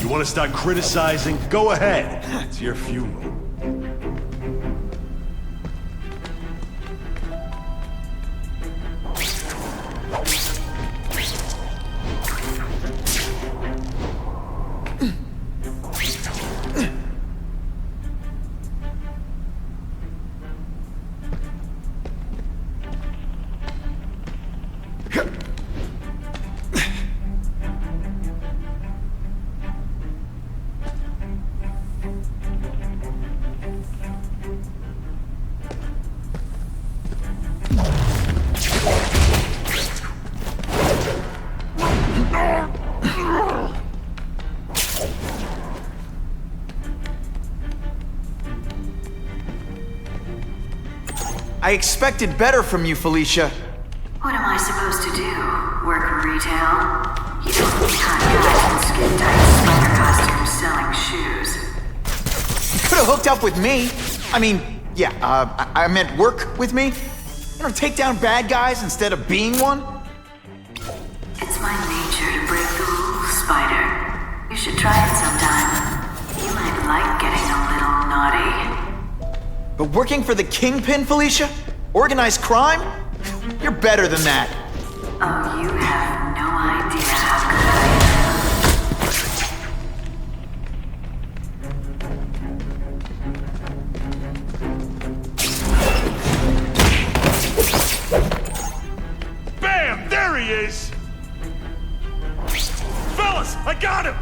Speaker 7: You want to start criticizing? Go ahead. It's your funeral.
Speaker 2: I expected better from you, Felicia.
Speaker 21: What am I supposed to do? Work retail? You don't look kind of guys in skin-tight spider costumes selling shoes.
Speaker 2: You could have hooked up with me. I mean, yeah, I meant work with me. You know, take down bad guys instead of being one.
Speaker 21: It's my nature to break the rules, Spider. You should try it sometime. You might like getting a little naughty.
Speaker 2: But working for the Kingpin, Felicia? Organized crime? You're better than that.
Speaker 21: Oh, you have no idea how good I
Speaker 7: am. Bam! There he is! Fellas, I got him!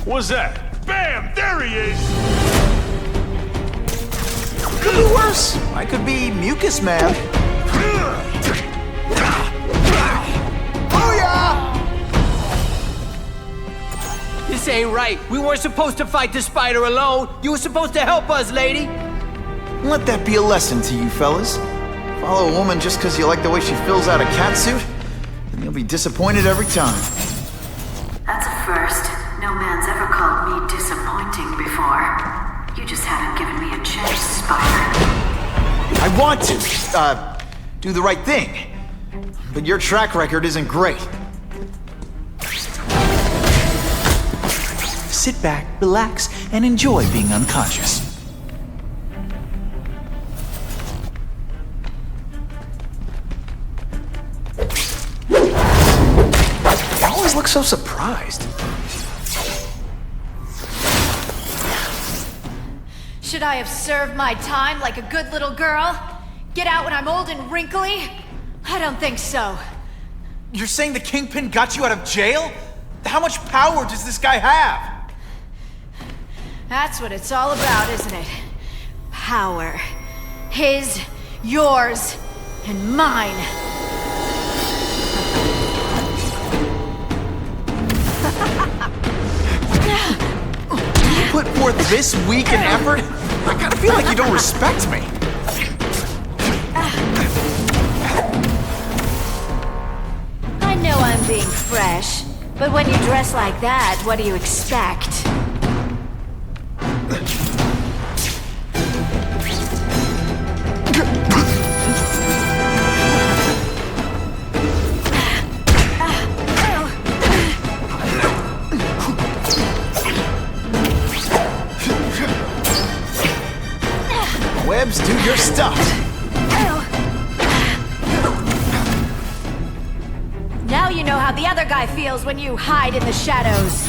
Speaker 7: What's that? Bam! There he is!
Speaker 2: Could be worse. I could be mucus man. Oh yeah!
Speaker 9: This ain't right. We weren't supposed to fight the spider alone. You were supposed to help us, lady.
Speaker 2: Let that be a lesson to you fellas. Follow a woman just because you like the way she fills out a catsuit, and you'll be disappointed every time.
Speaker 21: That's a first. No man's ever called me disappointing before. You just haven't given me a chance, Spider.
Speaker 2: I want to, do the right thing. But your track record isn't great. Sit back, relax, and enjoy being unconscious. You always look so surprised.
Speaker 10: Should I have served my time like a good little girl? Get out when I'm old and wrinkly? I don't think so.
Speaker 2: You're saying the Kingpin got you out of jail? How much power does this guy have?
Speaker 10: That's what it's all about, isn't it? Power. His, yours, and mine.
Speaker 2: You put forth this week and effort? I kinda feel like you don't respect me.
Speaker 10: I know I'm being fresh, but when you dress like that, what do you expect?
Speaker 2: Webs, do your stuff.
Speaker 10: Now you know how the other guy feels when you hide in the shadows.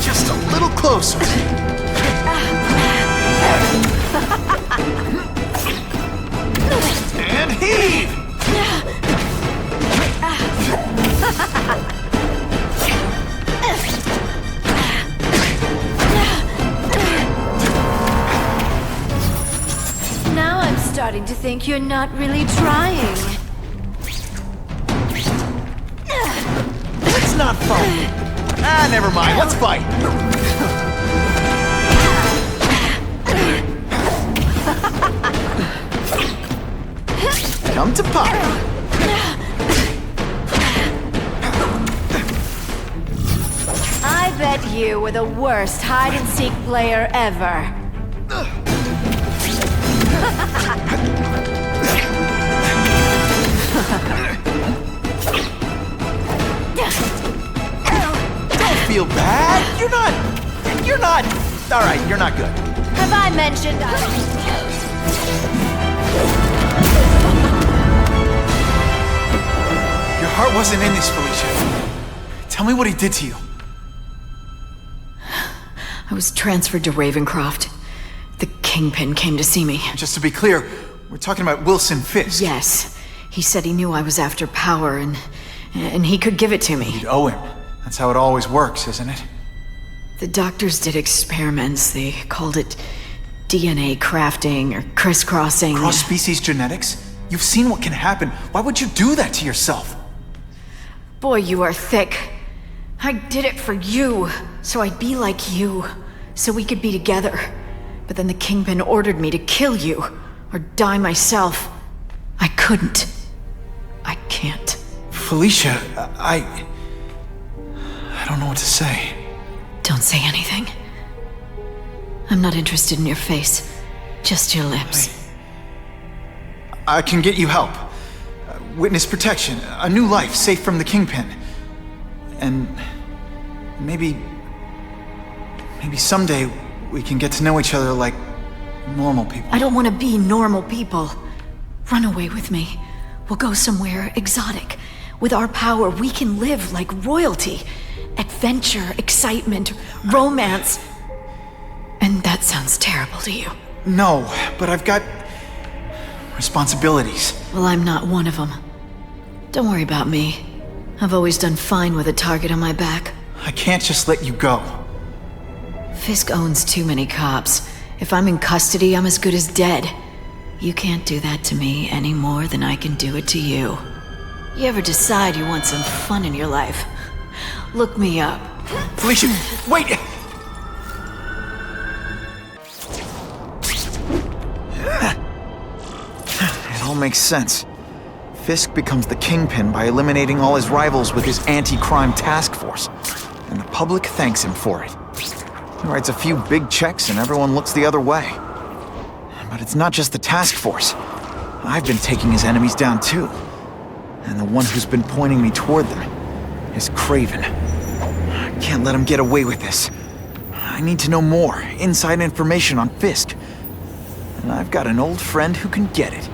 Speaker 2: Just a little closer. And heave!
Speaker 10: Now I'm starting to think you're not really trying.
Speaker 2: It's not fun. Never mind. Let's fight. Come to Papa.
Speaker 10: I bet you were the worst hide-and-seek player ever.
Speaker 2: Don't feel bad. You're not. All right, you're not good.
Speaker 10: Have I mentioned
Speaker 2: Your heart wasn't in this, Felicia. Tell me what he did to you.
Speaker 15: I was transferred to Ravencroft. The Kingpin came to see me.
Speaker 2: Just to be clear, we're talking about Wilson Fisk.
Speaker 15: Yes. He said he knew I was after power and he could give it to me.
Speaker 2: You'd owe him. That's how it always works, isn't it?
Speaker 15: The doctors did experiments. They called it DNA crafting or crisscrossing.
Speaker 2: Cross-species genetics? You've seen what can happen. Why would you do that to yourself?
Speaker 15: Boy, you are thick. I did it for you, so I'd be like you, so we could be together. But then the Kingpin ordered me to kill you, or die myself. I couldn't. I can't.
Speaker 2: Felicia, I don't know what to say.
Speaker 15: Don't say anything. I'm not interested in your face, just your lips.
Speaker 2: I can get you help. Witness protection, a new life safe from the Kingpin. And maybe someday we can get to know each other like normal people.
Speaker 15: I don't want to be normal people. Run away with me. We'll go somewhere exotic. With our power, we can live like royalty. Adventure, excitement, romance. And that sounds terrible to you.
Speaker 2: No, but I've got responsibilities.
Speaker 15: Well, I'm not one of them. Don't worry about me. I've always done fine with a target on my back.
Speaker 2: I can't just let you go.
Speaker 10: Fisk owns too many cops. If I'm in custody, I'm as good as dead. You can't do that to me any more than I can do it to you. You ever decide you want some fun in your life? Look me up.
Speaker 2: Felicia, wait! It all makes sense. Fisk becomes the kingpin by eliminating all his rivals with his anti-crime task force. And the public thanks him for it. He writes a few big checks and everyone looks the other way. But it's not just the task force. I've been taking his enemies down too. And the one who's been pointing me toward them is Craven. I can't let him get away with this. I need to know more, inside information on Fisk. And I've got an old friend who can get it.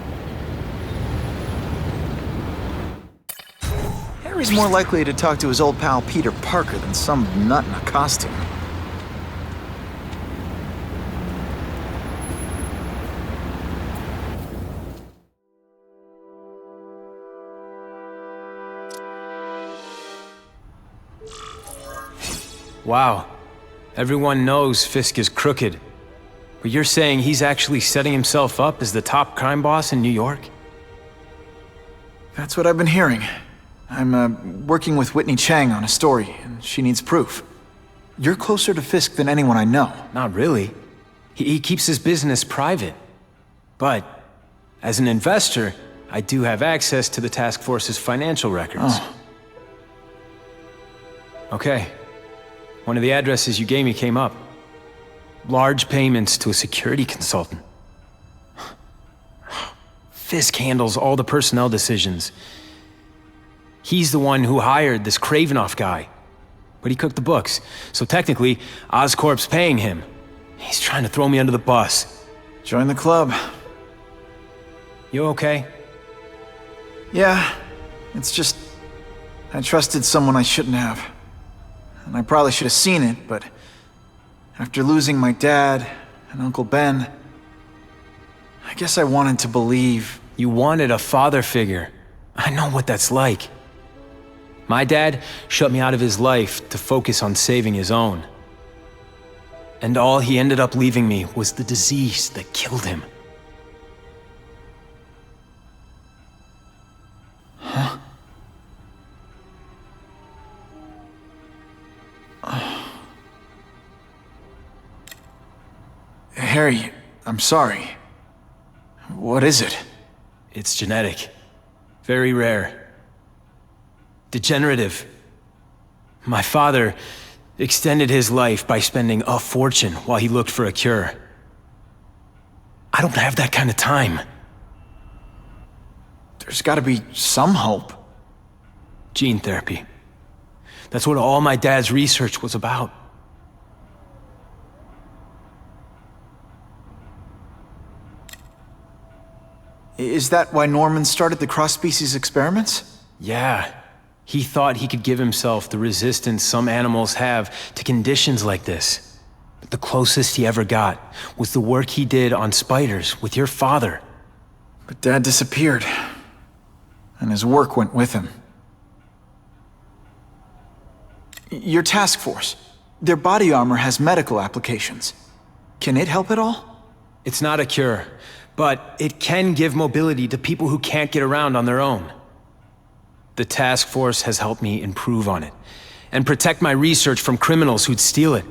Speaker 2: Harry's more likely to talk to his old pal Peter Parker than some nut in a costume.
Speaker 13: Wow. Everyone knows Fisk is crooked. But you're saying he's actually setting himself up as the top crime boss in New York?
Speaker 2: That's what I've been hearing. I'm working with Whitney Chang on a story, and she needs proof. You're closer to Fisk than anyone I know.
Speaker 13: Not really. He keeps his business private. But, as an investor, I do have access to the task force's financial records.
Speaker 2: Oh.
Speaker 13: Okay. One of the addresses you gave me came up. Large payments to a security consultant. Fisk handles all the personnel decisions. He's the one who hired this Kravinoff guy. But he cooked the books, so technically, Oscorp's paying him. He's trying to throw me under the bus.
Speaker 2: Join the club.
Speaker 13: You okay?
Speaker 2: Yeah, it's just... I trusted someone I shouldn't have. And I probably should have seen it, but... after losing my dad and Uncle Ben... I guess I wanted to believe...
Speaker 13: You wanted a father figure. I know what that's like. My dad shut me out of his life to focus on saving his own. And all he ended up leaving me was the disease that killed him.
Speaker 2: Huh? Harry, I'm sorry. What is it?
Speaker 13: It's genetic. Very rare. Degenerative. My father extended his life by spending a fortune while he looked for a cure. I don't have that kind of time.
Speaker 2: There's gotta be some hope.
Speaker 13: Gene therapy. That's what all my dad's research was about.
Speaker 2: Is that why Norman started the cross-species experiments?
Speaker 13: Yeah. He thought he could give himself the resistance some animals have to conditions like this. But the closest he ever got was the work he did on spiders with your father.
Speaker 2: But Dad disappeared. And his work went with him. Your task force. Their body armor has medical applications. Can it help at all?
Speaker 13: It's not a cure, but it can give mobility to people who can't get around on their own. The task force has helped me improve on it, and protect my research from criminals who'd steal it.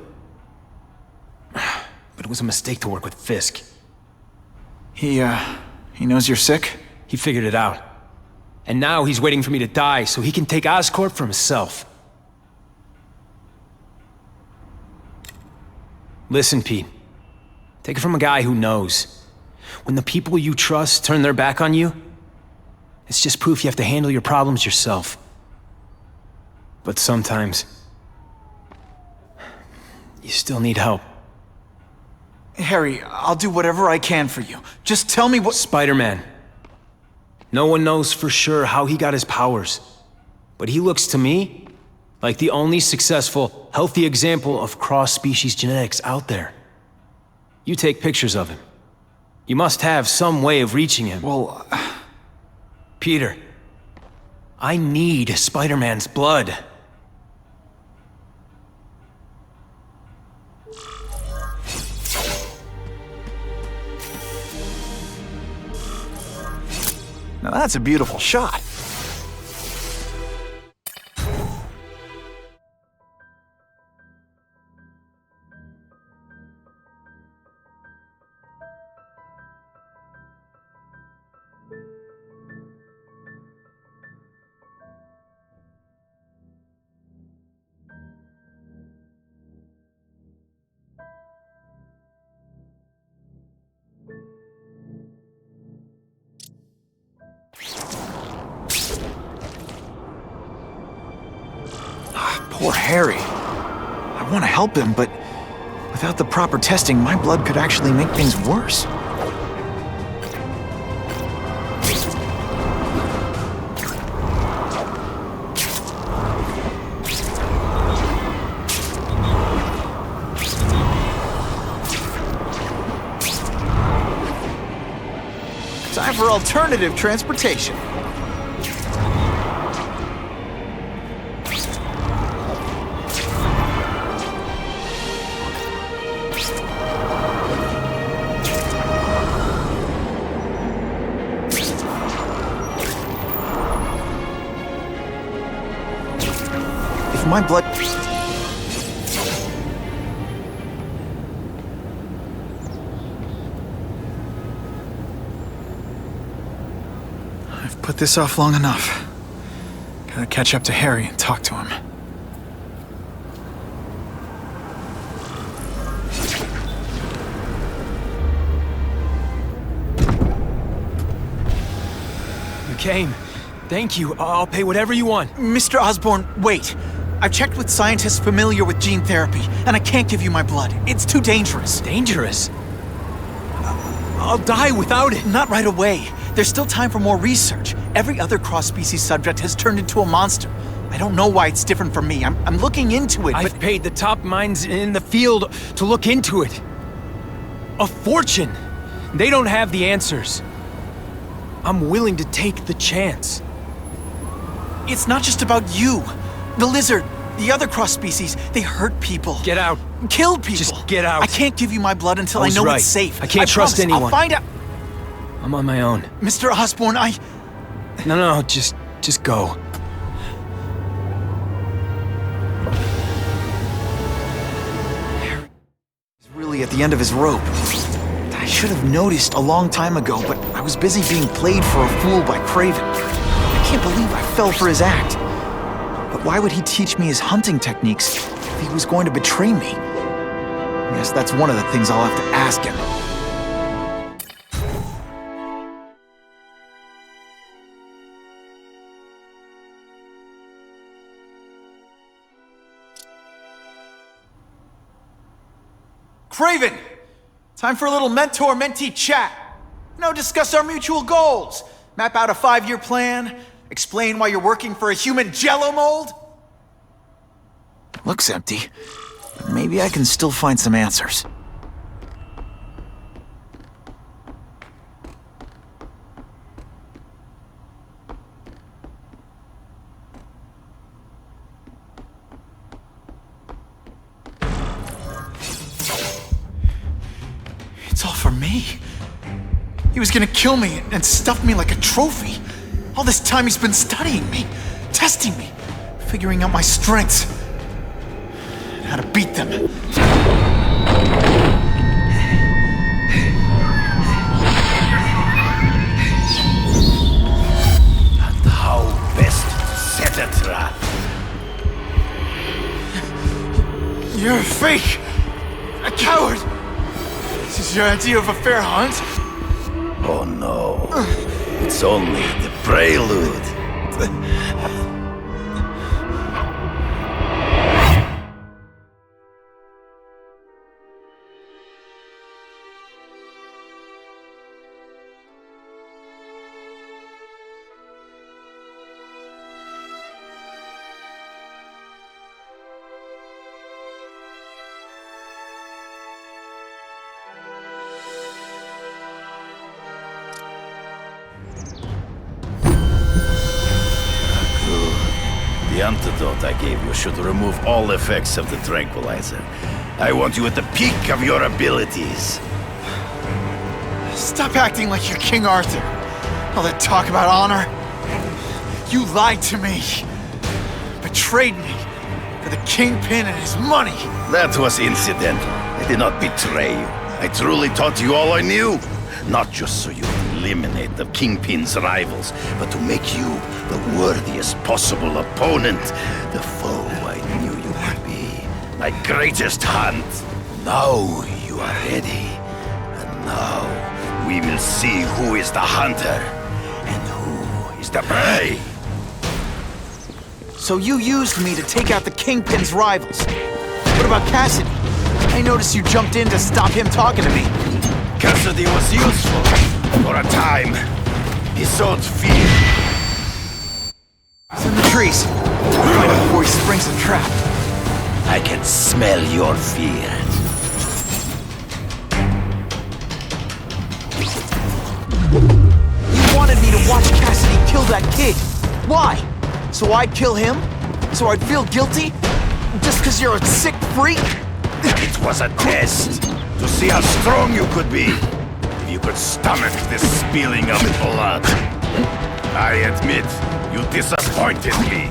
Speaker 13: But it was a mistake to work with Fisk.
Speaker 2: He knows you're sick?
Speaker 13: He figured it out. And now he's waiting for me to die so he can take Oscorp for himself. Listen, Pete. Take it from a guy who knows. When the people you trust turn their back on you, it's just proof you have to handle your problems yourself. But sometimes, you still need help.
Speaker 2: Harry, I'll do whatever I can for you. Just tell me what—
Speaker 13: Spider-Man. No one knows for sure how he got his powers. But he looks to me like the only successful, healthy example of cross-species genetics out there. You take pictures of him. You must have some way of reaching him.
Speaker 2: Well,
Speaker 13: Peter, I need Spider-Man's blood.
Speaker 2: Now that's a beautiful shot. Poor Harry. I want to help him, but without the proper testing, my blood could actually make things worse. Time for alternative transportation. My blood... I've put this off long enough. Gotta catch up to Harry and talk to him.
Speaker 13: You came. Thank you. I'll pay whatever you want.
Speaker 2: Mr. Osborn, wait. I've checked with scientists familiar with gene therapy, and I can't give you my blood. It's too dangerous.
Speaker 13: Dangerous? I'll die without it.
Speaker 2: Not right away. There's still time for more research. Every other cross-species subject has turned into a monster. I don't know why it's different from me. I'm looking into it,
Speaker 13: I've paid the top minds in the field to look into it. A fortune. They don't have the answers. I'm willing to take the chance.
Speaker 2: It's not just about you. The lizard, the other cross-species, they hurt people.
Speaker 13: Get out.
Speaker 2: Kill people.
Speaker 13: Just get out.
Speaker 2: I can't give you my blood until I know it's safe.
Speaker 13: I can't trust
Speaker 2: promise.
Speaker 13: anyone.
Speaker 2: I'll find out.
Speaker 13: I'm on my own.
Speaker 2: Mr. Osborn,
Speaker 13: No, just go.
Speaker 2: Harry is really at the end of his rope. I should have noticed a long time ago, but I was busy being played for a fool by Craven. I can't believe I fell for his act. But why would he teach me his hunting techniques if he was going to betray me? I guess that's one of the things I'll have to ask him. Craven! Time for a little mentor-mentee chat. Discuss our mutual goals. Map out a 5-year plan. Explain why you're working for a human jello mold? Looks empty, but maybe I can still find some answers. It's all for me. He was gonna kill me and stuff me like a trophy. All this time he's been studying me, testing me, figuring out my strengths, and how to beat them.
Speaker 20: And how best to set a trap.
Speaker 2: You're a fake! A coward! This is your idea of a fair hunt?
Speaker 20: Oh no. It's only the prelude. The antidote I gave you should remove all effects of the tranquilizer. I want you at the peak of your abilities.
Speaker 2: Stop acting like you're King Arthur. All that talk about honor. You lied to me. Betrayed me. For the Kingpin and his money.
Speaker 20: That was incidental. I did not betray you. I truly taught you all I knew. Not just so you would eliminate the Kingpin's rivals, but to make you the worthiest possible opponent. The foe I knew you would be. My greatest hunt. Now you are ready. And now we will see who is the hunter and who is the prey.
Speaker 2: So you used me to take out the Kingpin's rivals. What about Cassidy? I noticed you jumped in to stop him talking to me.
Speaker 20: Cassidy was useful for a time. He sowed fear.
Speaker 2: He's in the trees. Find him before he springs a trap.
Speaker 20: I can smell your fear.
Speaker 2: You wanted me to watch Cassidy kill that kid. Why? So I'd kill him? So I'd feel guilty? Just because you're a sick freak?
Speaker 20: It was a test to see how strong you could be. If you could stomach the spilling of blood. I admit, you disappointed me.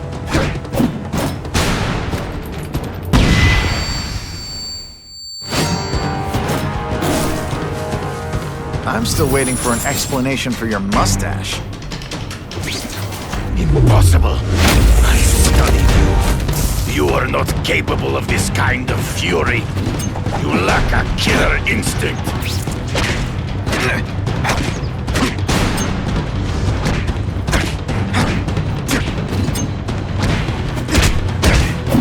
Speaker 2: I'm still waiting for an explanation for your mustache.
Speaker 20: Impossible. I studied you. You are not capable of this kind of fury. You lack a killer instinct.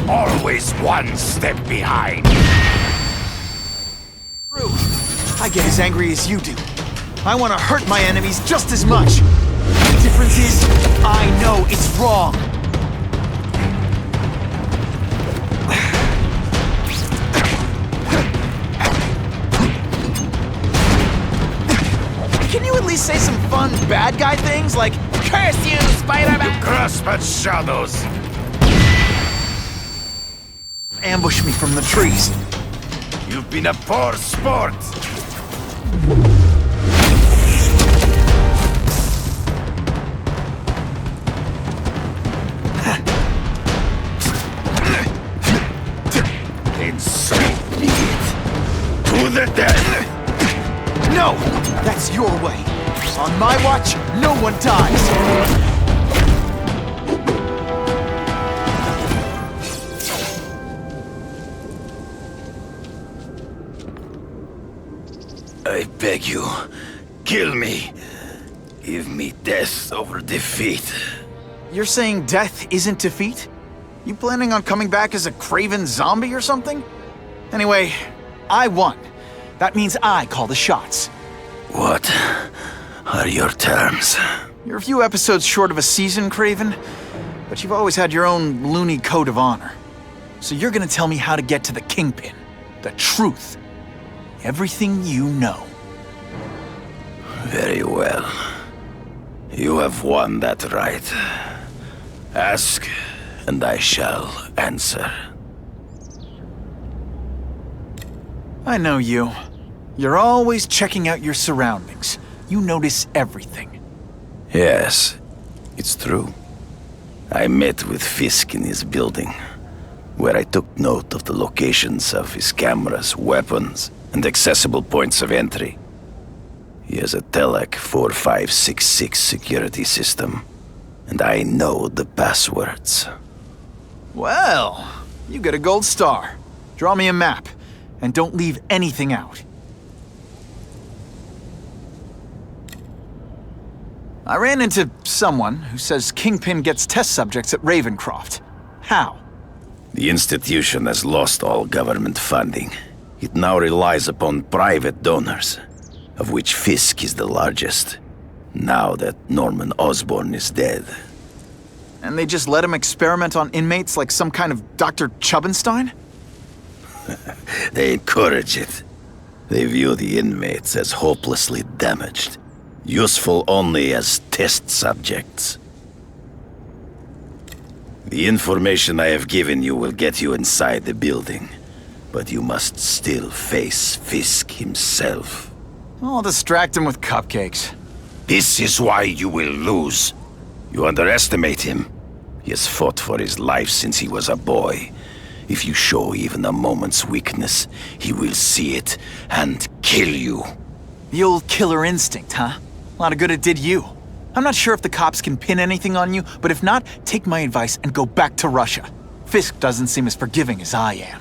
Speaker 20: Always one step behind.
Speaker 2: True. I get as angry as you do. I want to hurt my enemies just as much. The difference is, I know it's wrong. Can you at least say some fun bad guy things like, "Curse you, Spider-Man"?
Speaker 20: You grasp at shadows.
Speaker 2: Ambush me from the trees.
Speaker 20: You've been a poor sport. And so be it. To the death.
Speaker 2: No! That's your way. On my watch, no one dies.
Speaker 20: I beg you, kill me. Give me death over defeat.
Speaker 2: You're saying death isn't defeat? You planning on coming back as a craven zombie or something? Anyway, I won. That means I call the shots.
Speaker 20: What are your terms?
Speaker 2: You're a few episodes short of a season, Craven, but you've always had your own loony code of honor. So you're gonna tell me how to get to the Kingpin. The truth. Everything you know.
Speaker 20: Very well. You have won that right. Ask, and I shall answer.
Speaker 2: I know you. You're always checking out your surroundings. You notice everything.
Speaker 20: Yes, it's true. I met with Fisk in his building, where I took note of the locations of his cameras, weapons, and accessible points of entry. He has a Telec 4566 security system, and I know the passwords.
Speaker 2: Well, you get a gold star. Draw me a map, and don't leave anything out. I ran into someone who says Kingpin gets test subjects at Ravencroft. How?
Speaker 20: The institution has lost all government funding. It now relies upon private donors, of which Fisk is the largest, now that Norman Osborn is dead.
Speaker 2: And they just let him experiment on inmates like some kind of Dr. Chubbenstein?
Speaker 20: They encourage it. They view the inmates as hopelessly damaged, useful only as test subjects. The information I have given you will get you inside the building, but you must still face Fisk himself.
Speaker 2: I'll distract him with cupcakes.
Speaker 20: This is why you will lose. You underestimate him. He has fought for his life since he was a boy. If you show even a moment's weakness, he will see it and kill you.
Speaker 2: The old killer instinct, huh? A lot of good it did you. I'm not sure if the cops can pin anything on you, but if not, take my advice and go back to Russia. Fisk doesn't seem as forgiving as I am.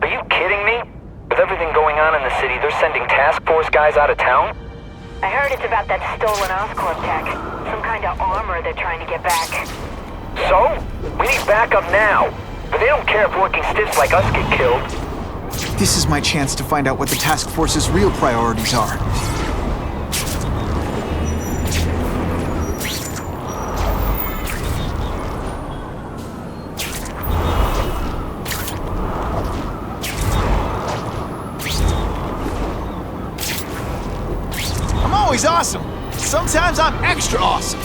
Speaker 6: Are you kidding me? With everything going on in the city, they're sending task force guys out of town?
Speaker 21: I heard it's about that stolen Oscorp tech. Some kind of armor they're trying to get back.
Speaker 6: So? We need backup now. But they don't care if working stiffs like us get killed.
Speaker 2: This is my chance to find out what the task force's real priorities are. I'm always awesome. Sometimes I'm extra awesome.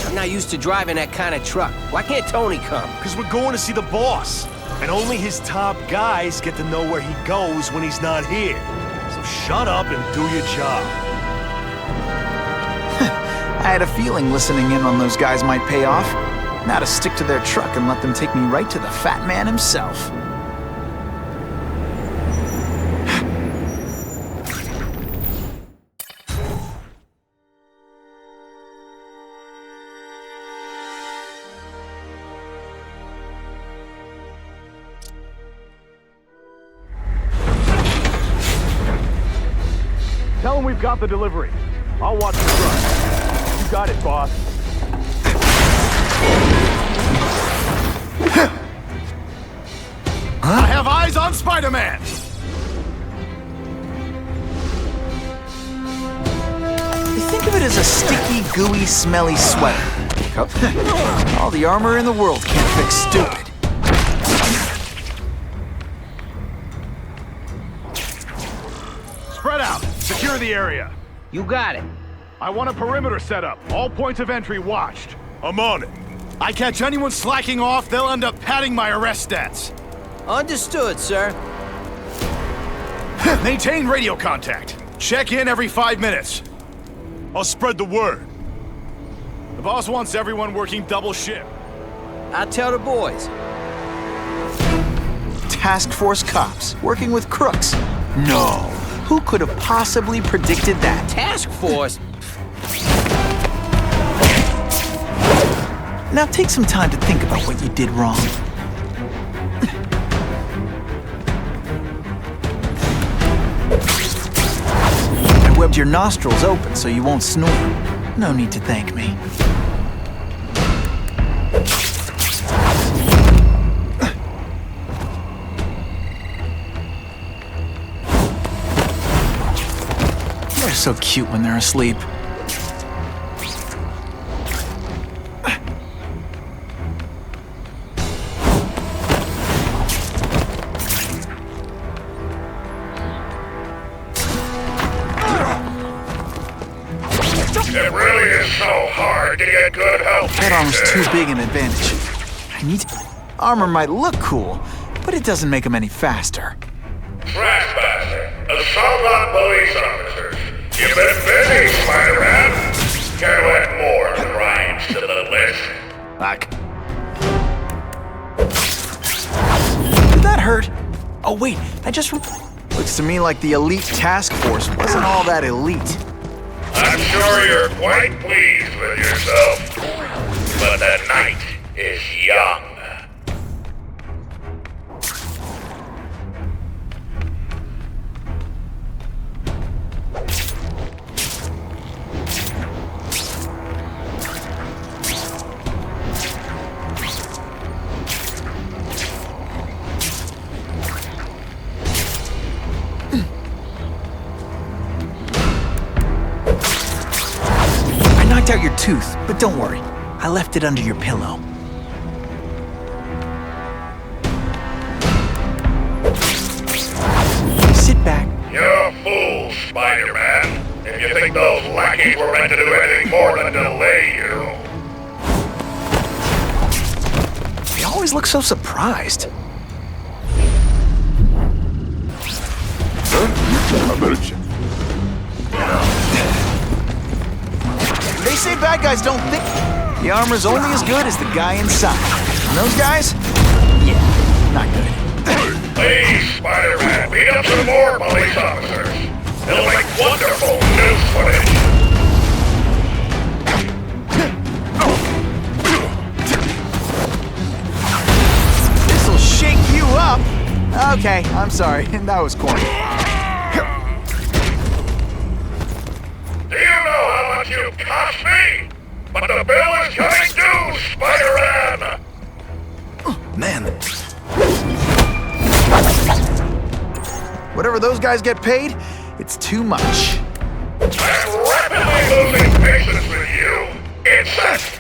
Speaker 9: I'm not used to driving that kind of truck. Why can't Tony come?
Speaker 7: Because we're going to see the boss. And only his top guys get to know where he goes when he's not here. So shut up and do your job.
Speaker 2: I had a feeling listening in on those guys might pay off. Now to stick to their truck and let them take me right to the fat man himself.
Speaker 8: Tell him we've got the delivery. I'll watch the truck. You got it, boss. I have eyes on Spider-Man!
Speaker 2: Think of it as a sticky, gooey, smelly sweater. All the armor in the world can't fix stupid.
Speaker 8: Spread out. Secure the area.
Speaker 9: You got it.
Speaker 8: I want a perimeter set up. All points of entry watched.
Speaker 7: I'm on it.
Speaker 8: I catch anyone slacking off, they'll end up padding my arrest stats.
Speaker 9: Understood, sir.
Speaker 8: Maintain radio contact. Check in every 5 minutes.
Speaker 7: I'll spread the word.
Speaker 8: The boss wants everyone working double shift.
Speaker 9: I'll tell the boys.
Speaker 2: Task force cops working with crooks. No. Who could have possibly predicted that?
Speaker 9: Task force?
Speaker 2: Now take some time to think about what you did wrong. I webbed your nostrils open so you won't snore. No need to thank me. They're so cute when they're asleep.
Speaker 5: It really is so hard to get good help.
Speaker 2: That armor's too big an advantage. I need to... Armor might look cool, but it doesn't make them any faster.
Speaker 5: Trespasser, assault on police officers. You've been busy, Spider-Man. Care to add more crimes to the list?
Speaker 2: Did that hurt? Oh wait, I just... Looks to me like the elite task force wasn't all that elite.
Speaker 5: I'm sure you're quite pleased with yourself. But the night is young.
Speaker 2: Knocked out your tooth, but don't worry. I left it under your pillow. Sit back.
Speaker 5: You're a fool, Spider-Man. If you think those lackeys were meant to do anything more than delay you.
Speaker 2: always look so surprised? They say bad guys don't think. The armor's only as good as the guy inside. And those guys? Yeah, not good.
Speaker 22: Please, Spider-Man, beat up some more police officers. It'll make wonderful news footage.
Speaker 2: This'll shake you up. Okay, I'm sorry. That was corny.
Speaker 22: Do you know how much you cost me? But the bill is coming due, Spider-Man!
Speaker 2: Man. Whatever those guys get paid, it's too much.
Speaker 22: I'm rapidly losing patience with you, insect!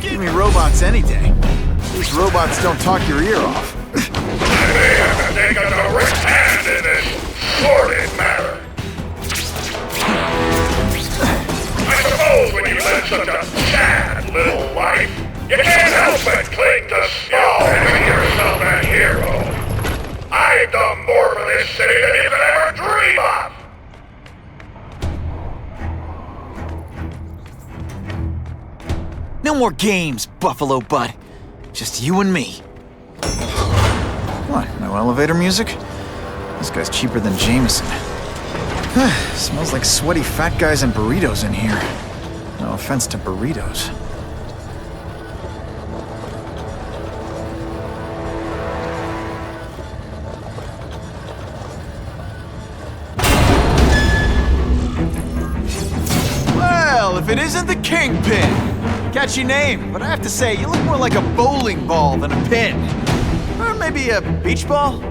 Speaker 2: Give me robots any day. These robots don't talk your ear off.
Speaker 22: I may have to take a direct hand in this sordid matter. I suppose when you live such a sad little life, you can't help but cling to small having yourself a hero. I've done more for this city than you could ever dream of.
Speaker 2: No more games, Buffalo Butt. Just you and me. What, no elevator music? This guy's cheaper than Jameson. Smells like sweaty fat guys and burritos in here. No offense to burritos. Well, if it isn't the Kingpin! Catchy name, but I have to say, you look more like a bowling ball than a pin. Or maybe a beach ball?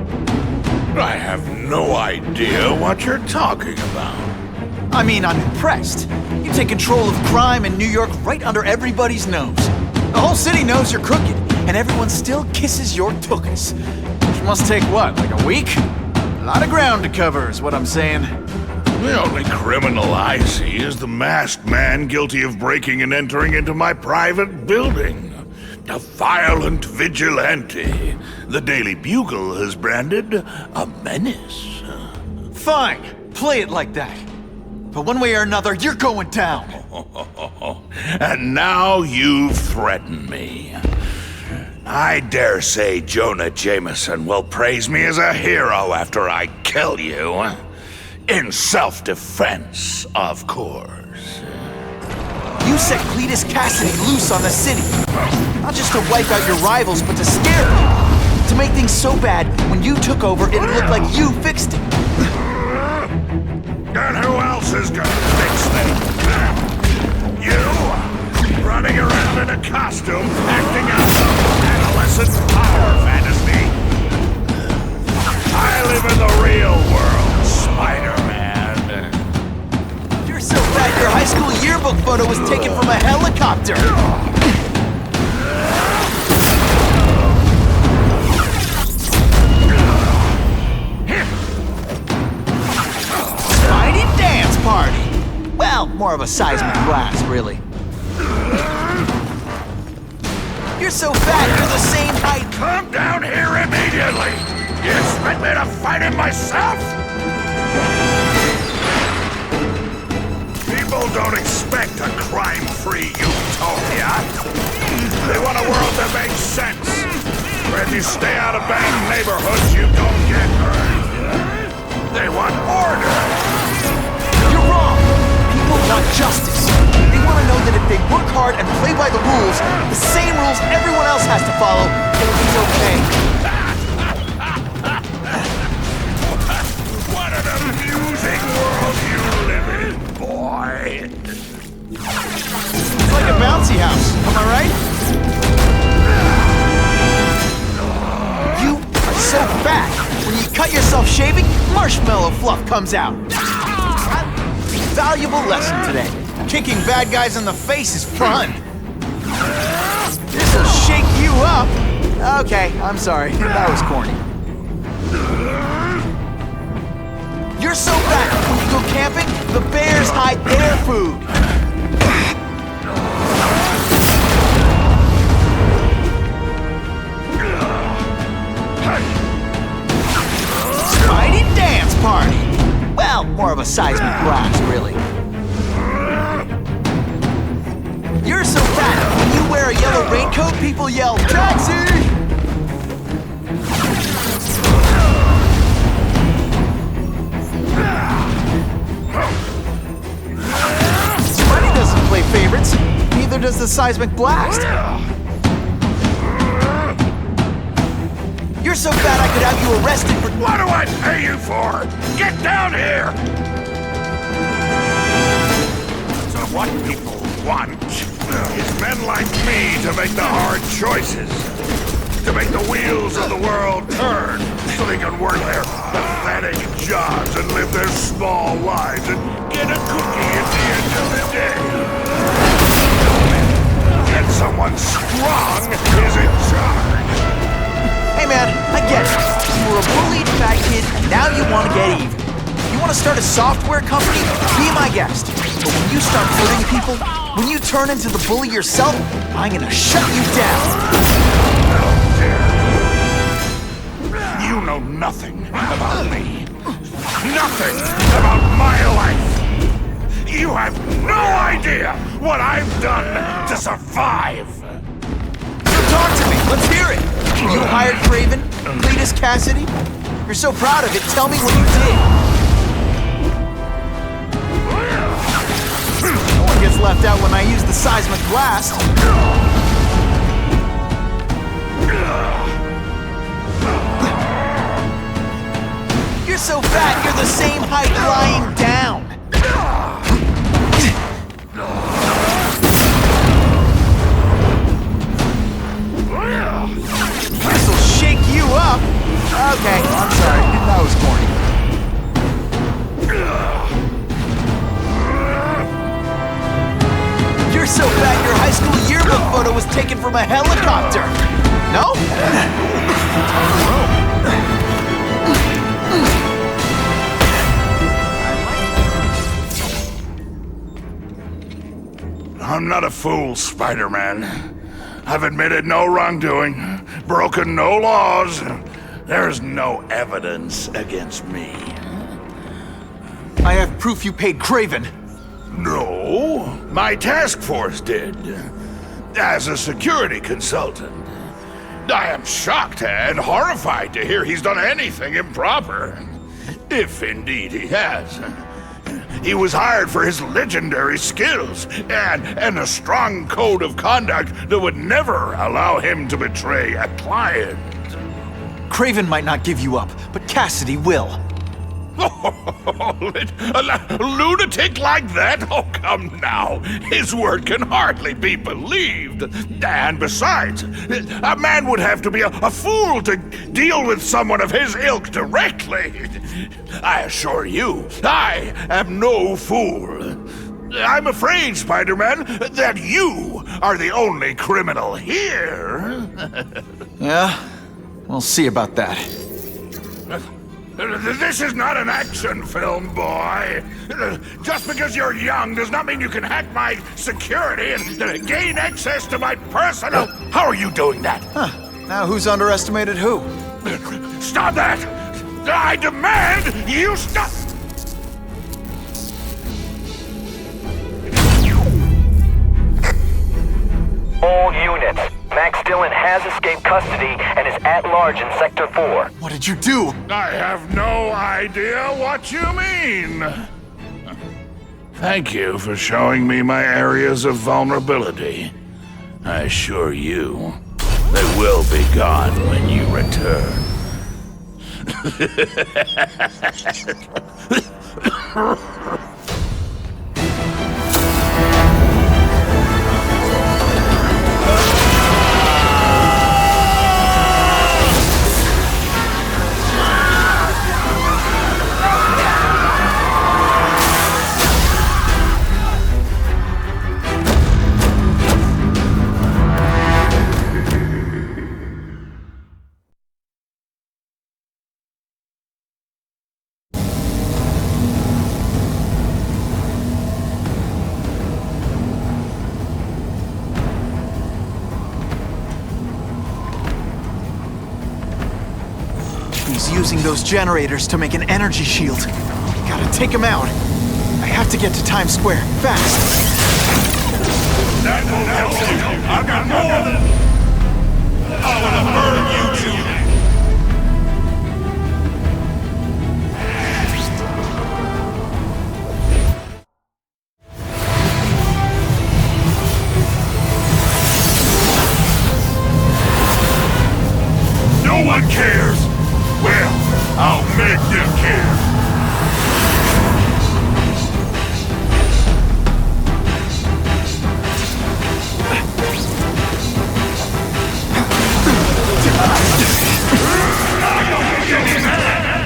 Speaker 5: I have no idea what you're talking about.
Speaker 2: I mean, I'm impressed. You take control of crime in New York right under everybody's nose. The whole city knows you're crooked, and everyone still kisses your tuchus. Which must take what, like a week? A lot of ground to cover is what I'm saying.
Speaker 5: The only criminal I see is the masked man guilty of breaking and entering into my private building. A violent vigilante. The Daily Bugle has branded a menace.
Speaker 2: Fine, play it like that. But one way or another, you're going down.
Speaker 5: And now you've threatened me. I dare say Jonah Jameson will praise me as a hero after I kill you. In self-defense, of course.
Speaker 2: You set Cletus Cassidy loose on the city. Not just to wipe out your rivals, but to scare them. To make things so bad, when you took over, it looked like you fixed it.
Speaker 5: And who else is gonna fix things? You? Running around in a costume, acting out some adolescent power fantasy? I live in the real world, Spider-Man.
Speaker 2: You're so fat your high school yearbook photo was taken from a helicopter. Spidey dance party. Well, more of a seismic blast, really. You're so fat, you're the same height.
Speaker 5: Come down here immediately! You expect me to fight him myself? People don't expect a crime-free utopia. They want a world that makes sense. Where if you stay out of bad neighborhoods, you don't get hurt. They want order.
Speaker 2: You're wrong. People want justice. They want to know that if they work hard and play by the rules, the same rules everyone else has to follow, it'll be okay.
Speaker 5: What an amusing world you live in, boy.
Speaker 2: It's like a bouncy house, am I right? myself shaving, marshmallow fluff comes out. Valuable lesson today. Kicking bad guys in the face is fun. This'll shake you up. Okay, I'm sorry. That was corny. You're so fat, when you go camping, the bears hide their food. Spidey dance party. Well, more of a seismic blast, really. You're so fat, when you wear a yellow raincoat, people yell, "Taxi!" Spidey doesn't play favorites, neither does the seismic blast. You're so fat I could have you arrested for—
Speaker 5: What do I pay you for? Get down here! So what people want is men like me to make the hard choices. To make the wheels of the world turn so they can work their pathetic jobs and live their small lives and get a cookie at the end of the day. And someone strong is in charge.
Speaker 2: Hey man, I get it. You were a bullied fat kid, and now you want to get even. You want to start a software company? Be my guest. But when you start hurting people, when you turn into the bully yourself, I'm gonna shut you down.
Speaker 5: You know nothing about me. Nothing about my life. You have no idea what I've done to survive.
Speaker 2: So talk to me. Let's hear it. You hired Craven, Cletus Cassidy. You're so proud of it. Tell me what you did. No one gets left out when I use the seismic blast. You're so fat, you're the same height lying down. This'll shake you up. Okay, I'm sorry. That was corny. You're so fat, your high school yearbook photo was taken from a helicopter. No?
Speaker 5: I'm not a fool, Spider-Man. I've admitted no wrongdoing, broken no laws. There's no evidence against me.
Speaker 2: I have proof you paid Craven.
Speaker 5: No, my task force did. As a security consultant. I am shocked and horrified to hear he's done anything improper. If indeed he has. He was hired for his legendary skills and a strong code of conduct that would never allow him to betray a client.
Speaker 2: Craven might not give you up, but Cassidy will.
Speaker 5: A lunatic like that? Oh, come now. His word can hardly be believed. And besides, a man would have to be a fool to deal with someone of his ilk directly. I assure you, I am no fool. I'm afraid, Spider-Man, that you are the only criminal here.
Speaker 2: Yeah? We'll see about that.
Speaker 5: This is not an action film, boy. Just because you're young does not mean you can hack my security and gain access to my personal... How are you doing that?
Speaker 2: Huh. Now who's underestimated who?
Speaker 5: Stop that! I demand you stop!
Speaker 6: All units. Max Dillon has escaped custody and is at large in Sector 4.
Speaker 2: What did you do?
Speaker 5: I have no idea what you mean. Thank you for showing me my areas of vulnerability. I assure you, they will be gone when you return.
Speaker 2: He's using those generators to make an energy shield. Gotta take him out. I have to get to Times Square, fast.
Speaker 5: That won't help you. I've got more than... I want to murder you two. No one cares. Well, I'll make them care.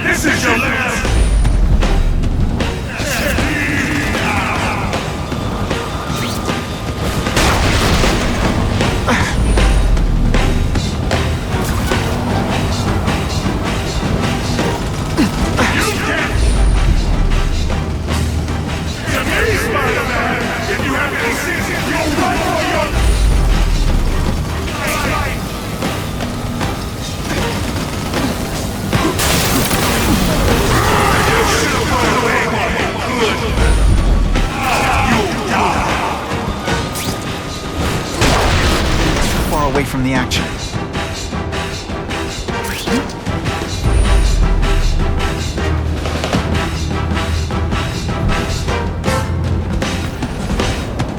Speaker 5: This is your last.
Speaker 2: Far away from the action.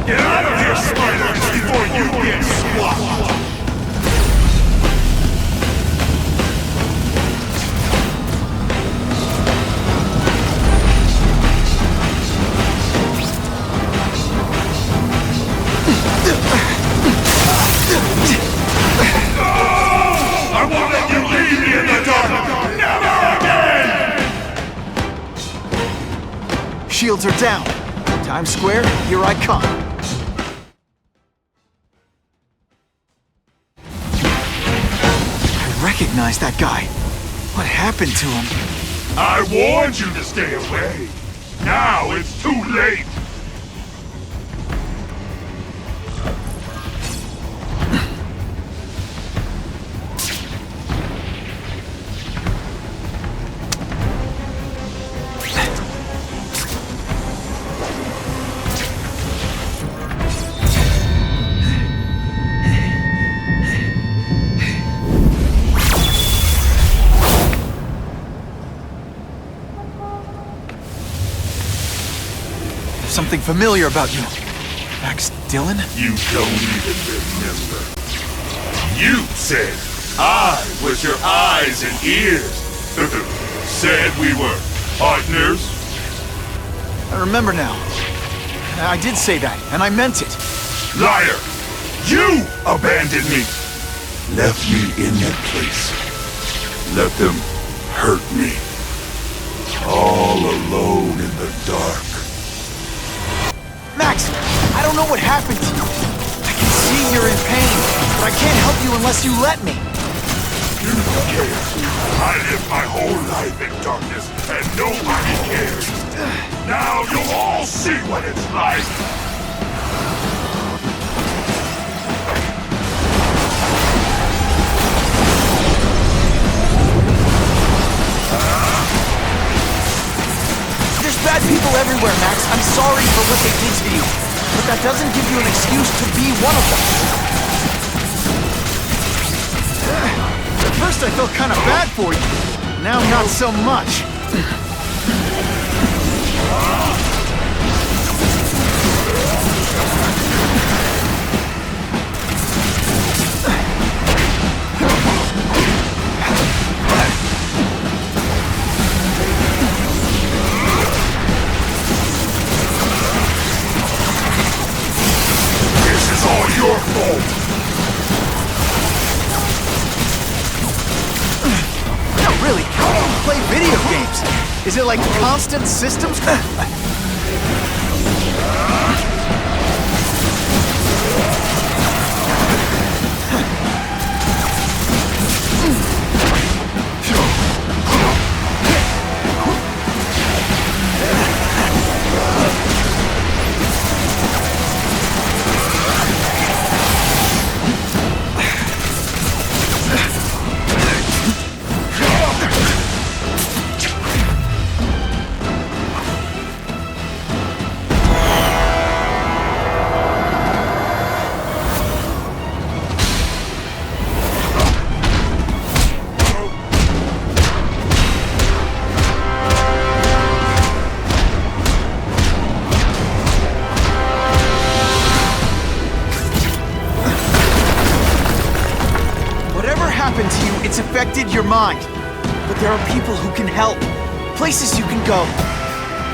Speaker 5: Get out of here, Spider, before you get squashed! I won't let you leave me in the dark! Never again!
Speaker 2: Shields are down. Times Square, here I come. I recognize that guy. What happened to him?
Speaker 5: I warned you to stay away. Now it's too late.
Speaker 2: Something familiar about you. Max Dillon?
Speaker 5: You don't even remember. You said I was your eyes and ears. Said we were partners.
Speaker 2: I remember now. I did say that, and I meant it.
Speaker 5: Liar! You abandoned me! Left me in that place. Let them hurt me. All alone in the dark.
Speaker 2: Max, I don't know what happened to you. I can see you're in pain, but I can't help you unless you let me.
Speaker 5: You don't care. I lived my whole life in darkness, and nobody cares. Now you'll all see what it's like.
Speaker 2: There's bad people everywhere, Max. I'm sorry for what they did to you. But that doesn't give you an excuse to be one of them. At first I felt kind of bad for you. Now not so much.
Speaker 5: This is all your fault.
Speaker 2: No, really, how do you play video games? Is it like constant systems? happened to you, it's affected your mind. But there are people who can help. Places you can go.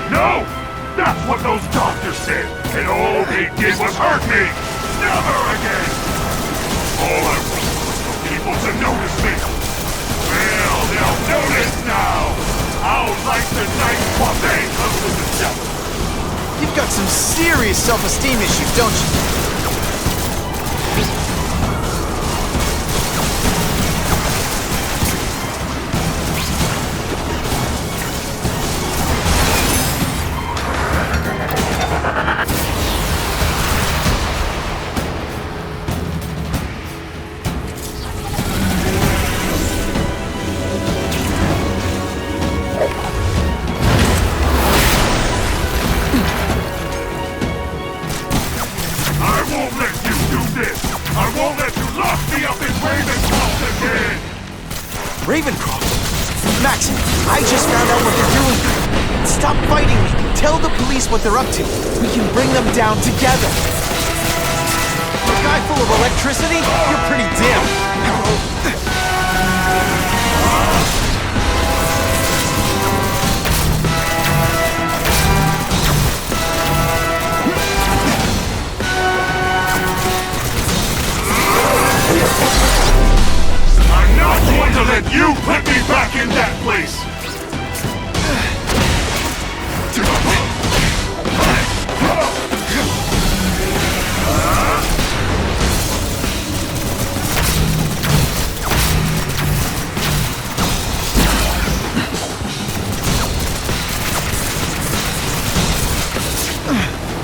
Speaker 5: No! That's what those doctors said, and all they did was hurt me! Never again! All I want was for people to notice me. Well, they'll notice now! How like the night while they come to the devil!
Speaker 2: You've got some serious self-esteem issues, don't you?
Speaker 14: Ravencroft! Max, I just found out what they're doing. Stop fighting me. Tell the police what they're up to. We can bring them down together. A guy full of electricity? You're pretty dim.
Speaker 5: I'm not going to let you put me back in that place!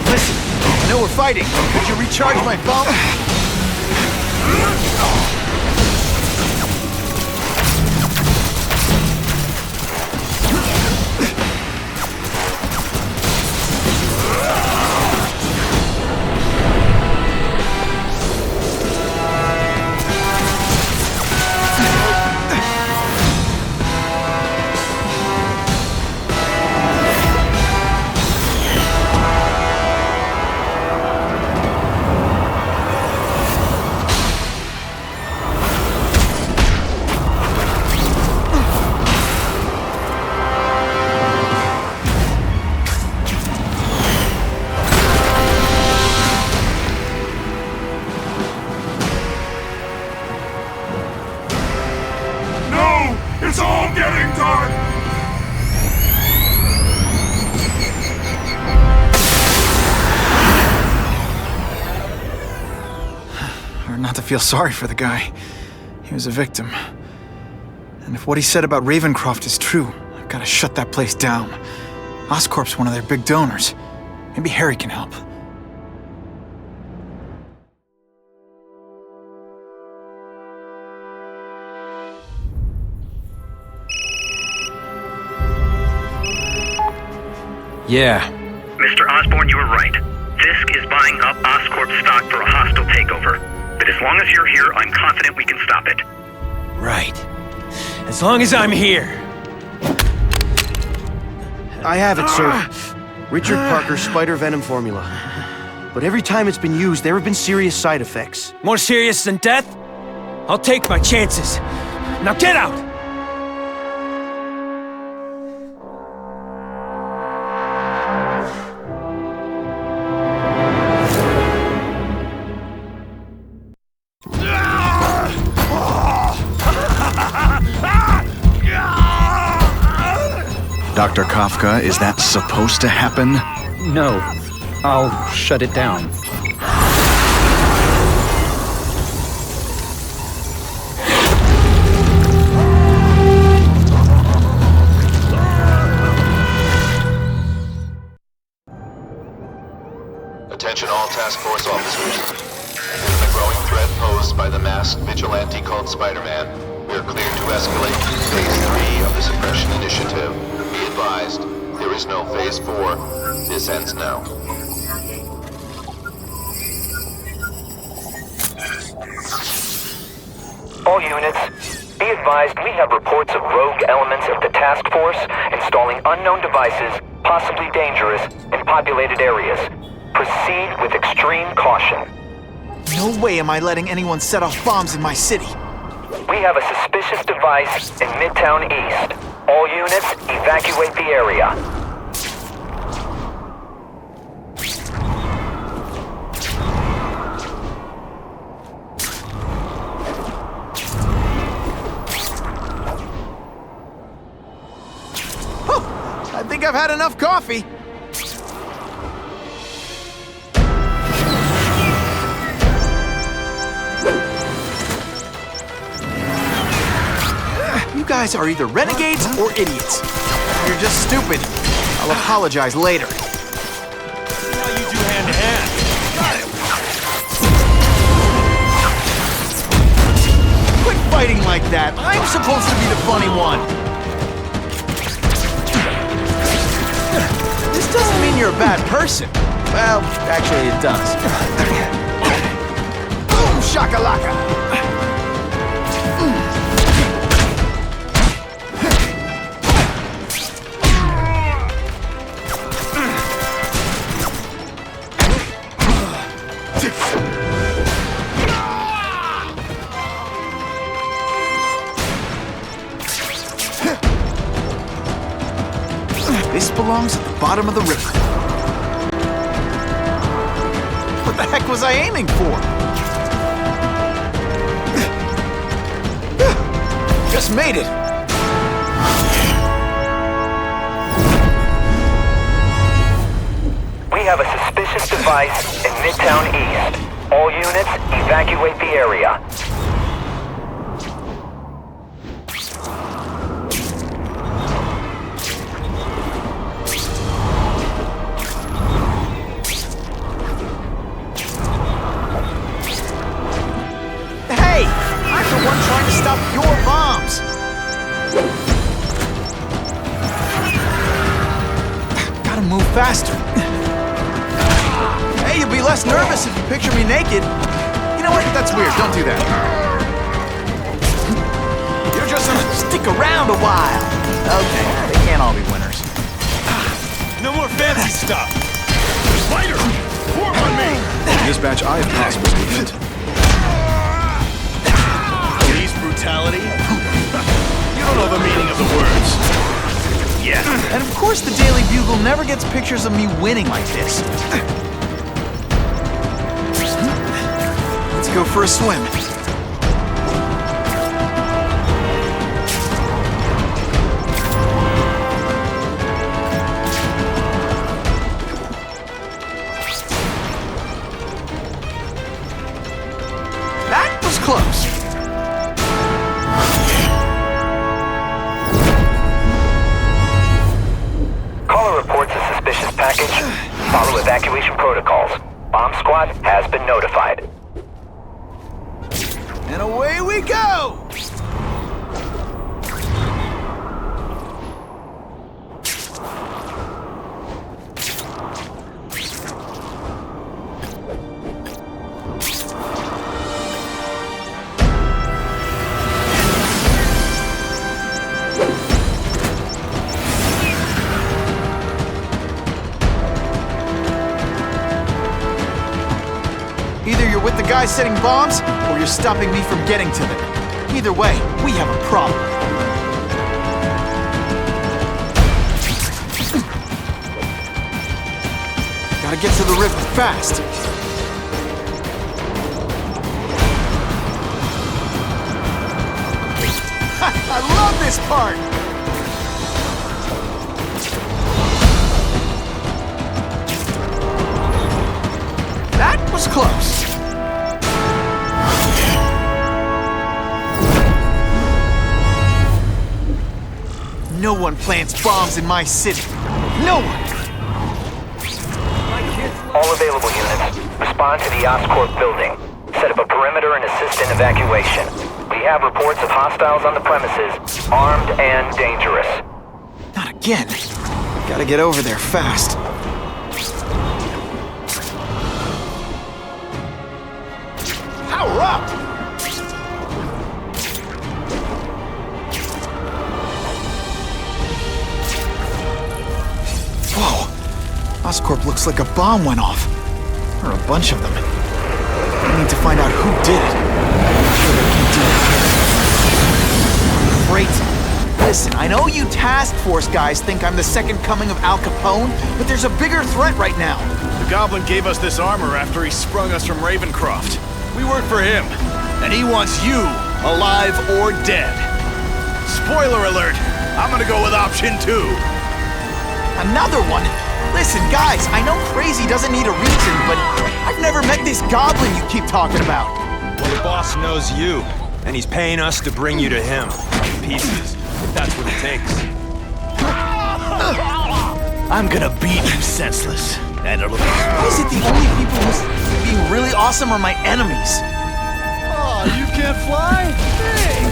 Speaker 2: Listen, I know we're fighting. Could you recharge my phone?
Speaker 5: It's all getting dark!
Speaker 2: Hard not to feel sorry for the guy. He was a victim. And if what he said about Ravencroft is true, I've got to shut that place down. Oscorp's one of their big donors. Maybe Harry can help.
Speaker 13: Yeah.
Speaker 22: Mr. Osborn, you were right. Fisk is buying up Oscorp stock for a hostile takeover. But as long as you're here, I'm confident we can stop it.
Speaker 13: Right. As long as I'm here.
Speaker 14: I have it, sir. Richard Parker's spider venom formula. But every time it's been used, there have been serious side effects.
Speaker 13: More serious than death? I'll take my chances. Now get out!
Speaker 12: Dr. Kafka, is that supposed to happen?
Speaker 11: No. I'll shut it down.
Speaker 18: Attention all task force officers. Given the growing threat posed by the masked vigilante called Spider-Man, we are cleared to escalate to Phase 3 of the Suppression Initiative. Be advised, there is no Phase 4. This ends now.
Speaker 6: All units, be advised we have reports of rogue elements of the task force installing unknown devices, possibly dangerous, in populated areas. Proceed with extreme caution.
Speaker 2: No way am I letting anyone set off bombs in my city.
Speaker 6: We have a suspicious device in Midtown East. All units, evacuate the area.
Speaker 2: I think I've had enough coffee. You guys are either renegades or idiots. You're just stupid. I'll apologize later.
Speaker 1: See how you do hand to hand. Got it.
Speaker 2: Quit fighting like that. I'm supposed to be the funny one. This doesn't mean you're a bad person. Well, actually it does. Boom shakalaka! This belongs at the bottom of the river. What the heck was I aiming for? Just made it.
Speaker 6: We have a suspicious device in Midtown East. All units, evacuate the area.
Speaker 2: Hey! I'm the one trying to stop your bombs! Gotta move faster. Hey, you'll be less nervous if you picture me naked. You know what? That's weird. Don't do that. You're just gonna stick around a while. Okay, they can't all be winners.
Speaker 1: No more fancy stuff. Spider! Form on me!
Speaker 12: Dispatch, I have possible movement.
Speaker 1: Police brutality? You don't know the meaning of the words. Yeah.
Speaker 2: And of course the Daily Bugle never gets pictures of me winning like this. Let's go for a swim. That was close.
Speaker 6: Caller reports a suspicious package. Follow evacuation protocols. Bomb squad has been notified.
Speaker 2: And away we go! Either you're with the guys setting bombs, or you're stopping me from getting to them. Either way, we have a problem. Gotta get to the river fast. I love this part! That was close. No one plants bombs in my city. No one!
Speaker 6: All available units, respond to the Oscorp building. Set up a perimeter and assist in evacuation. We have reports of hostiles on the premises, armed and dangerous.
Speaker 2: Not again. Gotta get over there fast. Power up! Whoa! Oscorp looks like a bomb went off. Or a bunch of them. I need to find out who did it. I'm sure they can't do that. Listen, I know you task force guys think I'm the second coming of Al Capone, but there's a bigger threat right now.
Speaker 19: The Goblin gave us this armor after he sprung us from Ravencroft. We work for him, and he wants you alive or dead. Spoiler alert, I'm gonna go with option 2.
Speaker 2: Another one? Listen, guys, I know crazy doesn't need a reason, but I've never met this goblin you keep talking about.
Speaker 13: Well, the boss knows you, and he's paying us to bring you to him. Pieces, if that's what it takes.
Speaker 19: I'm gonna beat you senseless, and it'll be...
Speaker 2: Why is it the only people who's being really awesome are my enemies?
Speaker 19: Oh, you can't fly? Hey!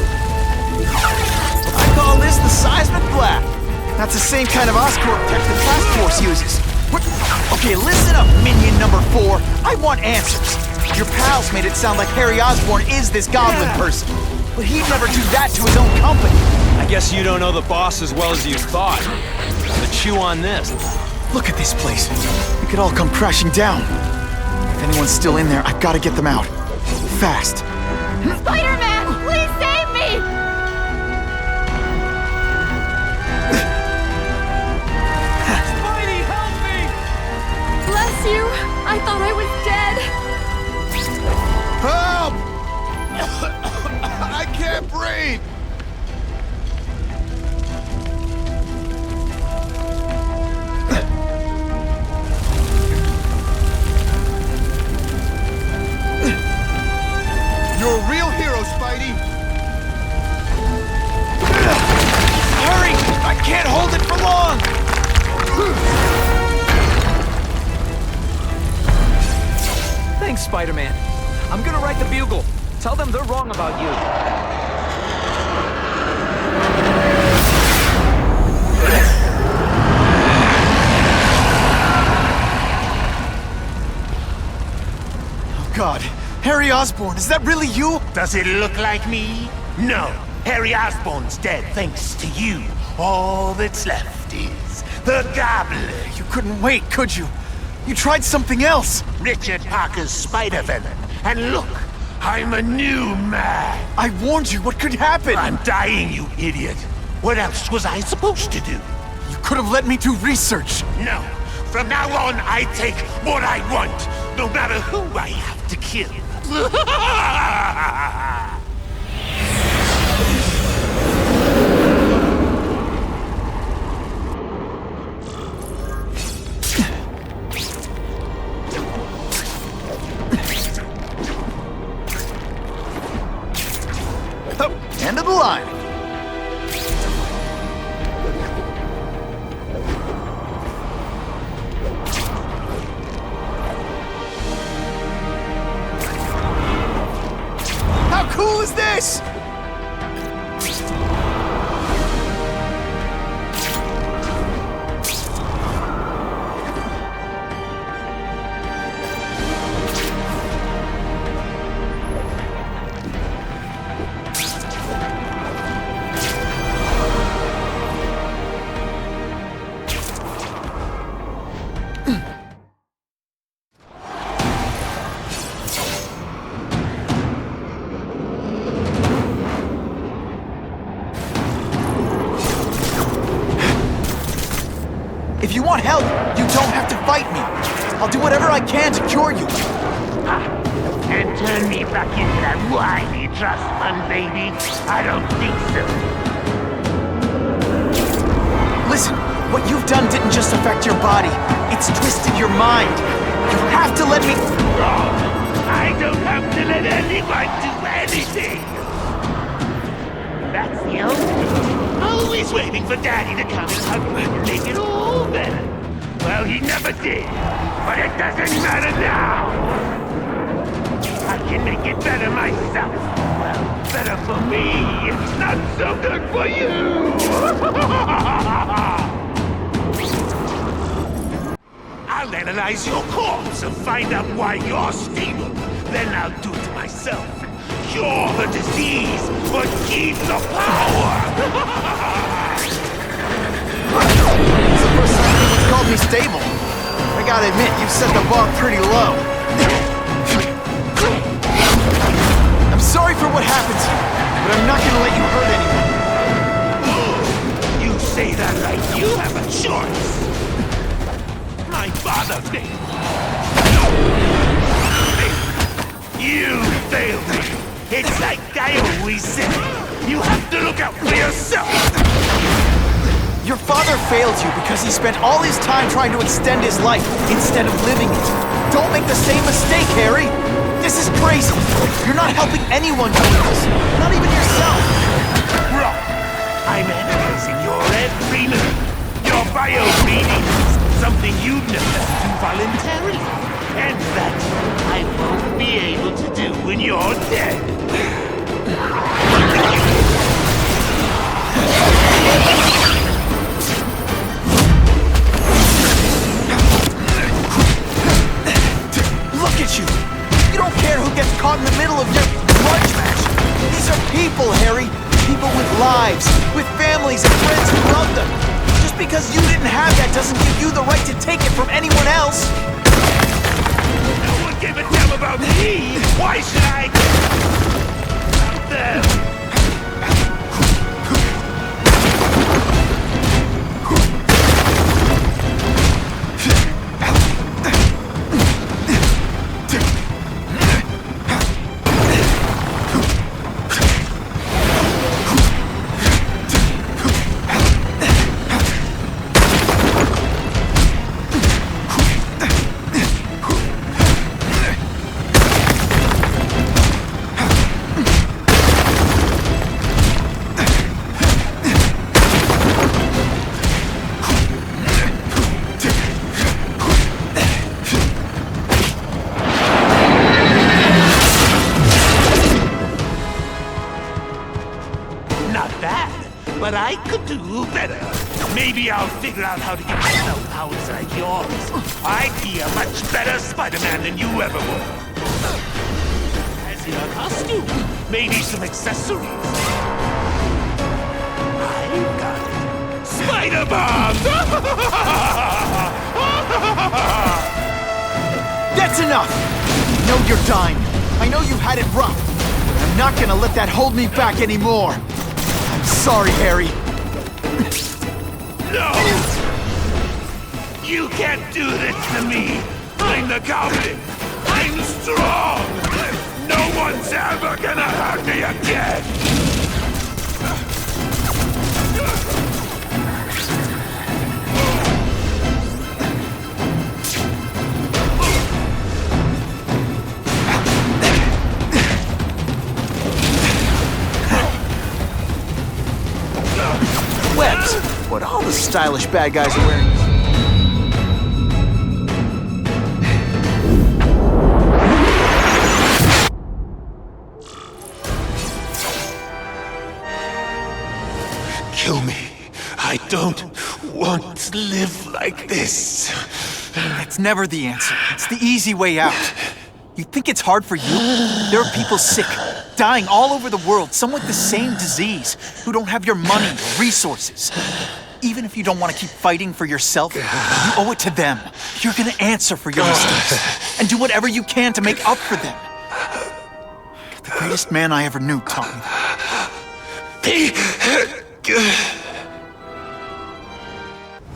Speaker 2: I call this the seismic black. That's the same kind of Oscorp tech the task force uses. Okay, listen up, minion number 4. I want answers. Your pals made it sound like Harry Osborn is this goblin person, but he'd never do that to his own company.
Speaker 13: I guess you don't know the boss as well as you thought. But chew on this.
Speaker 2: Look at this place. It could all come crashing down. If anyone's still in there, I've got to get them out. Fast.
Speaker 3: Spider-Man, please save me!
Speaker 19: Spidey, help me!
Speaker 3: Bless you. I thought I was dead.
Speaker 19: Help! I can't breathe! You're a real hero, Spidey!
Speaker 2: Hurry! I can't hold it for long!
Speaker 17: Thanks, Spider-Man. I'm gonna write the Bugle. Tell them they're wrong about you.
Speaker 2: Oh, God. Harry Osborn, is that really you?
Speaker 23: Does it look like me? No. Harry Osborn's dead thanks to you. All that's left is the Goblin.
Speaker 2: You couldn't wait, could you? You tried something else.
Speaker 23: Richard Parker's Spider-Venom. And look, I'm a new man.
Speaker 2: I warned you. What could happen?
Speaker 23: I'm dying, you idiot. What else was I supposed to do?
Speaker 2: You could have let me do research.
Speaker 23: No. From now on, I take what I want, no matter who I have to kill.
Speaker 2: End of the line. How cool is this? If you want help, you don't have to fight me. I'll do whatever I can to cure you.
Speaker 23: And turn me back into that whiny trust fund baby? I don't think so.
Speaker 2: Listen, what you've done didn't just affect your body. It's twisted your mind. You have to let me...
Speaker 23: Wrong. I don't have to let anyone do anything. That's the only... Always waiting for Daddy to come and hug me and make it all better. Well, he never did. But it doesn't matter now. I can make it better myself. Well, better for me. Not so good for you. I'll analyze your corpse and find out why you're stable. Then I'll do it myself. Cure the disease, but keep the power!
Speaker 2: It's the first time anyone's called me stable. I gotta admit, you've set the bar pretty low. I'm sorry for what happened to you, but I'm not gonna let you hurt anyone.
Speaker 23: failed me. It's like I always said. You have to look out for yourself.
Speaker 2: Your father failed you because he spent all his time trying to extend his life instead of living it. Don't make the same mistake, Harry. This is crazy. You're not helping anyone doing this. Not even yourself.
Speaker 23: Wrong. I'm analyzing your every move. Your bio-reading is something you'd never do voluntarily. And that I won't be able to do when you're dead.
Speaker 2: Look at you! You don't care who gets caught in the middle of your grudge match. These are people, Harry. People with lives, with families and friends who love them. Just because you didn't have that doesn't give you the right to take it from anyone else.
Speaker 23: No one gave a damn about me! Why should I? About them! But I could do better. Maybe I'll figure out how to get myself powers like yours. I'd be a much better Spider-Man than you ever were. As in a costume, maybe some accessories. I've got it. Spider-Bomb!
Speaker 2: That's enough! I know you're dying. I know you've had it rough. But I'm not gonna let that hold me back anymore. Sorry, Harry.
Speaker 23: No! You can't do this to me! I'm the Goblin! I'm strong! No one's ever gonna hurt me again!
Speaker 2: Webs! What all the stylish bad guys are wearing.
Speaker 23: Kill me. I don't want to live like this.
Speaker 2: That's never the answer. It's the easy way out. You think it's hard for you? There are people sick, dying all over the world, some with the same disease, who don't have your money or resources. Even if you don't want to keep fighting for yourself, you owe it to them. You're gonna answer for your mistakes, and do whatever you can to make up for them. The greatest man I ever knew taught me that.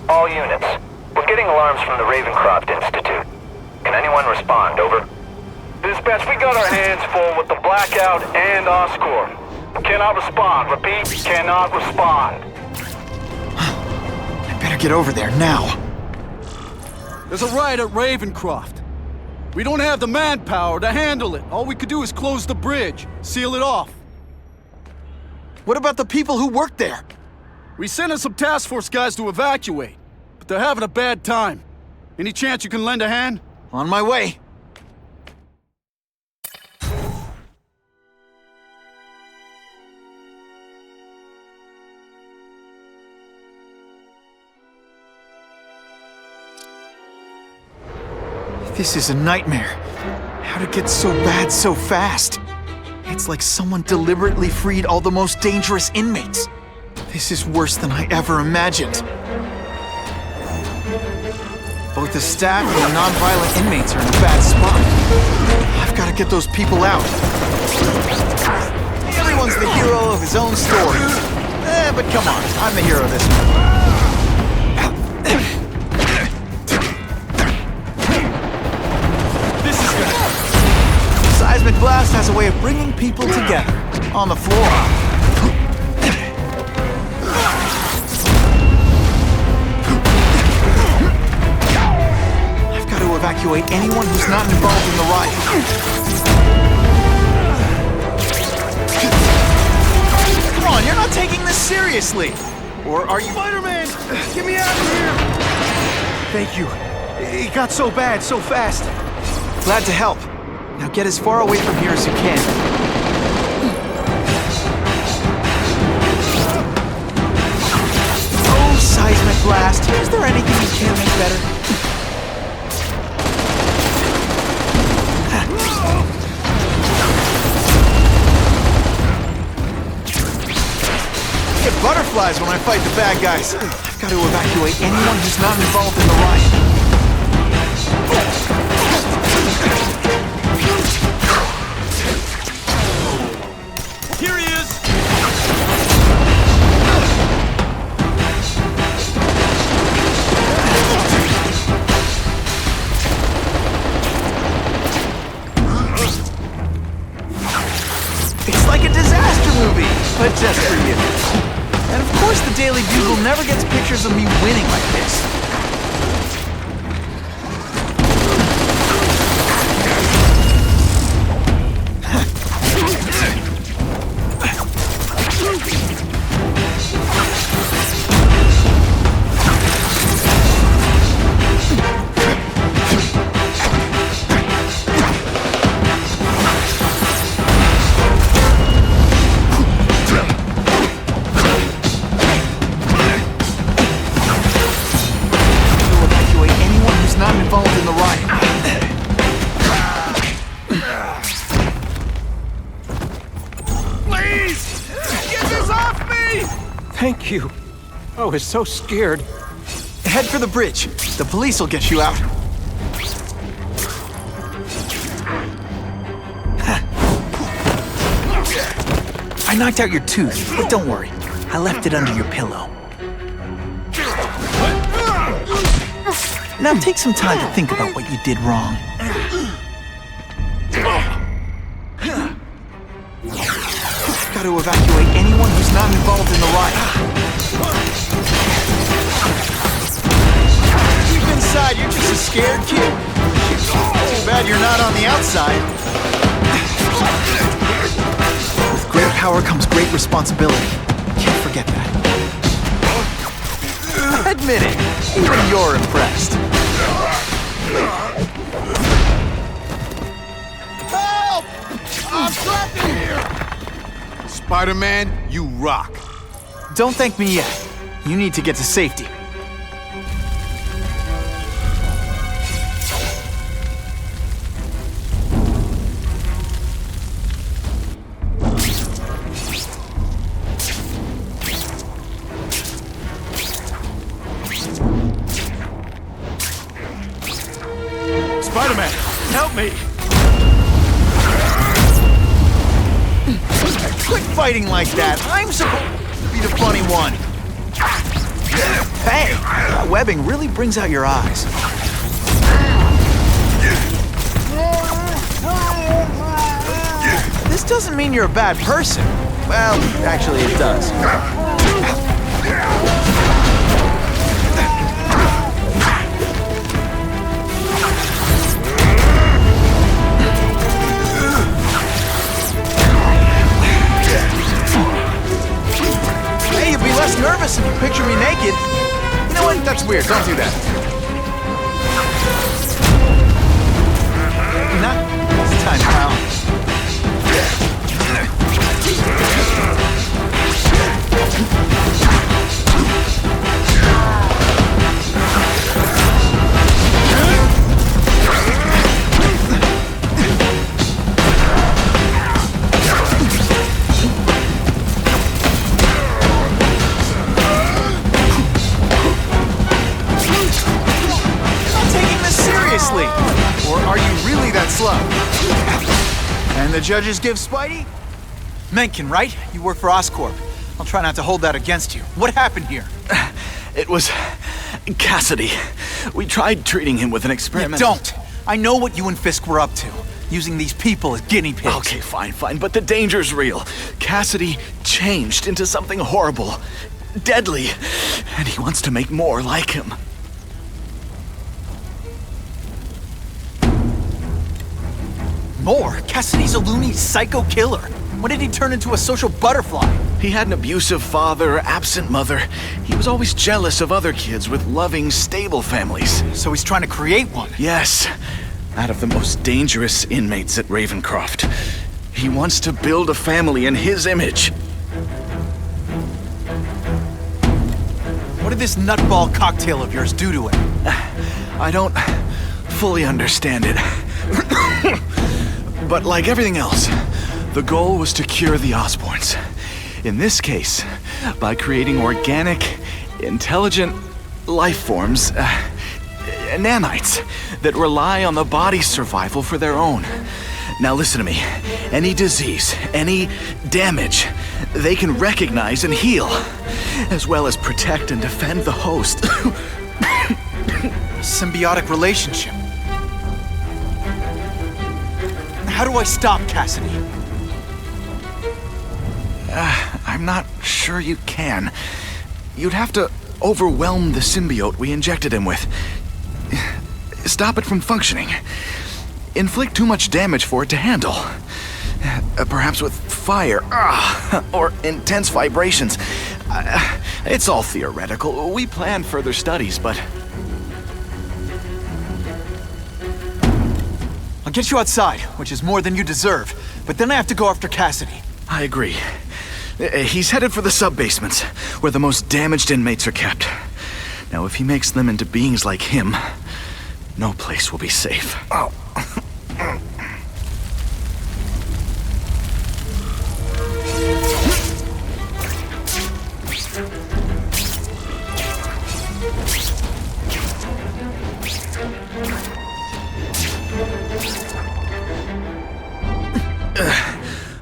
Speaker 6: All units, we're getting alarms from the Ravencroft Institute. Can anyone respond, over? Dispatch, we got our hands full with the blackout and Oscorp. Cannot respond. Repeat, cannot respond.
Speaker 2: I better get over there now.
Speaker 4: There's a riot at Ravencroft. We don't have the manpower to handle it. All we could do is close the bridge, seal it off.
Speaker 2: What about the people who work there?
Speaker 4: We sent in some task force guys to evacuate, but they're having a bad time. Any chance you can lend a hand?
Speaker 2: On my way. This is a nightmare. How to get so bad so fast. It's like someone deliberately freed all the most dangerous inmates. This is worse than I ever imagined. Both the staff and the non-violent inmates are in a bad spot. I've got to get those people out. Everyone's the hero of his own story. But come on, I'm the hero of this one. Seismic blast has a way of bringing people together. On the floor. I've got to evacuate anyone who's not involved in the riot. Come on, you're not taking this seriously. Or are you...
Speaker 14: Spider-Man! Get me out of here! Thank you. It got so bad, so fast.
Speaker 2: Glad to help. Now get as far away from here as you can. Oh, seismic blast. Is there anything you can make better? I get butterflies when I fight the bad guys. I've got to evacuate anyone who's not involved in the riot.
Speaker 14: Here he is!
Speaker 2: It's like a disaster movie, but just for you. And of course the Daily Bugle never gets pictures of me winning like this.
Speaker 14: Thank you. I was so scared.
Speaker 2: Head for the bridge. The police will get you out. I knocked out your tooth, but don't worry. I left it under your pillow. Now take some time to think about what you did wrong. Got to evacuate anyone who's not involved in the riot. Deep inside, you're just a scared kid. Too bad you're not on the outside. With great power comes great responsibility. Can't forget that. Admit it, even you're impressed.
Speaker 4: Help! I'm trapped in here! Spider-Man, you rock.
Speaker 2: Don't thank me yet. You need to get to safety.
Speaker 4: Spider-Man, help me!
Speaker 2: Quit fighting like that. I'm supposed to be the funny one. Hey, that webbing really brings out your eyes. This doesn't mean you're a bad person. Well, actually it does. Less nervous if you picture me naked. You know what? That's weird. Don't do that. Not this time, pal. Or are you really that slow? And the judges give Spidey? Mencken, right? You work for Oscorp. I'll try not to hold that against you. What happened here?
Speaker 12: It was Cassidy. We tried treating him with an experiment.
Speaker 2: Don't! I know what you and Fisk were up to. using these people as guinea pigs.
Speaker 12: Okay, fine, but the danger's real. Cassidy changed into something horrible, deadly, and he wants to make more like him.
Speaker 2: More? Cassidy's a loony psycho killer. When did he turn into a social butterfly?
Speaker 12: He had an abusive father, absent mother. He was always jealous of other kids with loving, stable families.
Speaker 2: So he's trying to create one?
Speaker 12: Yes. Out of the most dangerous inmates at Ravencroft. He wants to build a family in his image.
Speaker 2: What did this nutball cocktail of yours do to him?
Speaker 12: I don't fully understand it. But like everything else, the goal was to cure the Osborns. In this case, by creating organic, intelligent life forms, nanites, that rely on the body's survival for their own. Now listen to me. Any disease, any damage, they can recognize and heal, as well as protect and defend the host.
Speaker 2: Symbiotic relationship. How do I stop Cassidy?
Speaker 12: I'm not sure you can. You'd have to overwhelm the symbiote we injected him with. Stop it from functioning. Inflict too much damage for it to handle. Perhaps with fire, or intense vibrations. It's all theoretical. We plan further studies, but...
Speaker 2: I'll get you outside, which is more than you deserve. But then I have to go after Cassidy.
Speaker 12: I agree. He's headed for the sub-basements, where the most damaged inmates are kept. Now, if he makes them into beings like him, no place will be safe. Oh.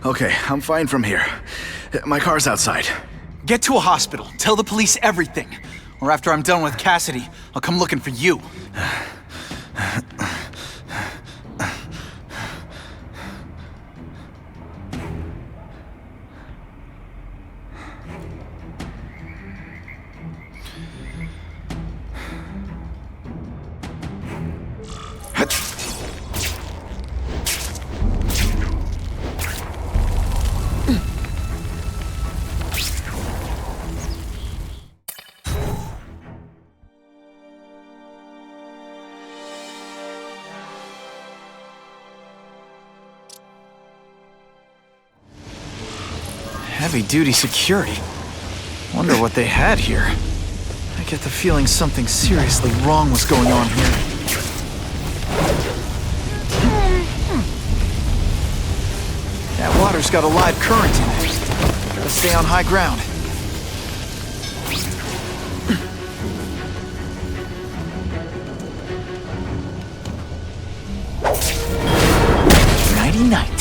Speaker 12: Okay, I'm fine from here. My car's outside.
Speaker 2: Get to a hospital. Tell the police everything. Or after I'm done with Cassidy, I'll come looking for you. Heavy-duty security. Wonder what they had here. I get the feeling something seriously wrong was going on here. That water's got a live current in it. Gotta stay on high ground. Nighty-night.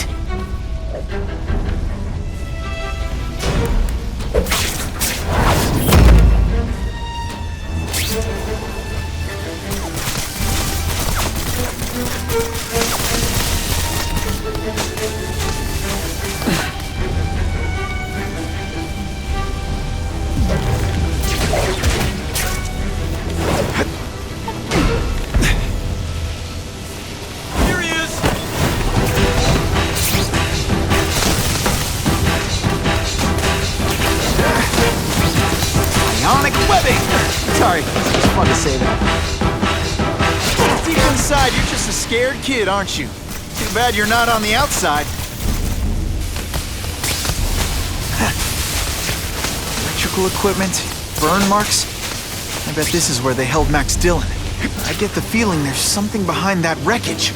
Speaker 2: Sorry, it's just fun to say that. Deep inside, you're just a scared kid, aren't you? Too bad you're not on the outside. Electrical equipment, burn marks. I bet this is where they held Max Dillon. I get the feeling there's something behind that wreckage.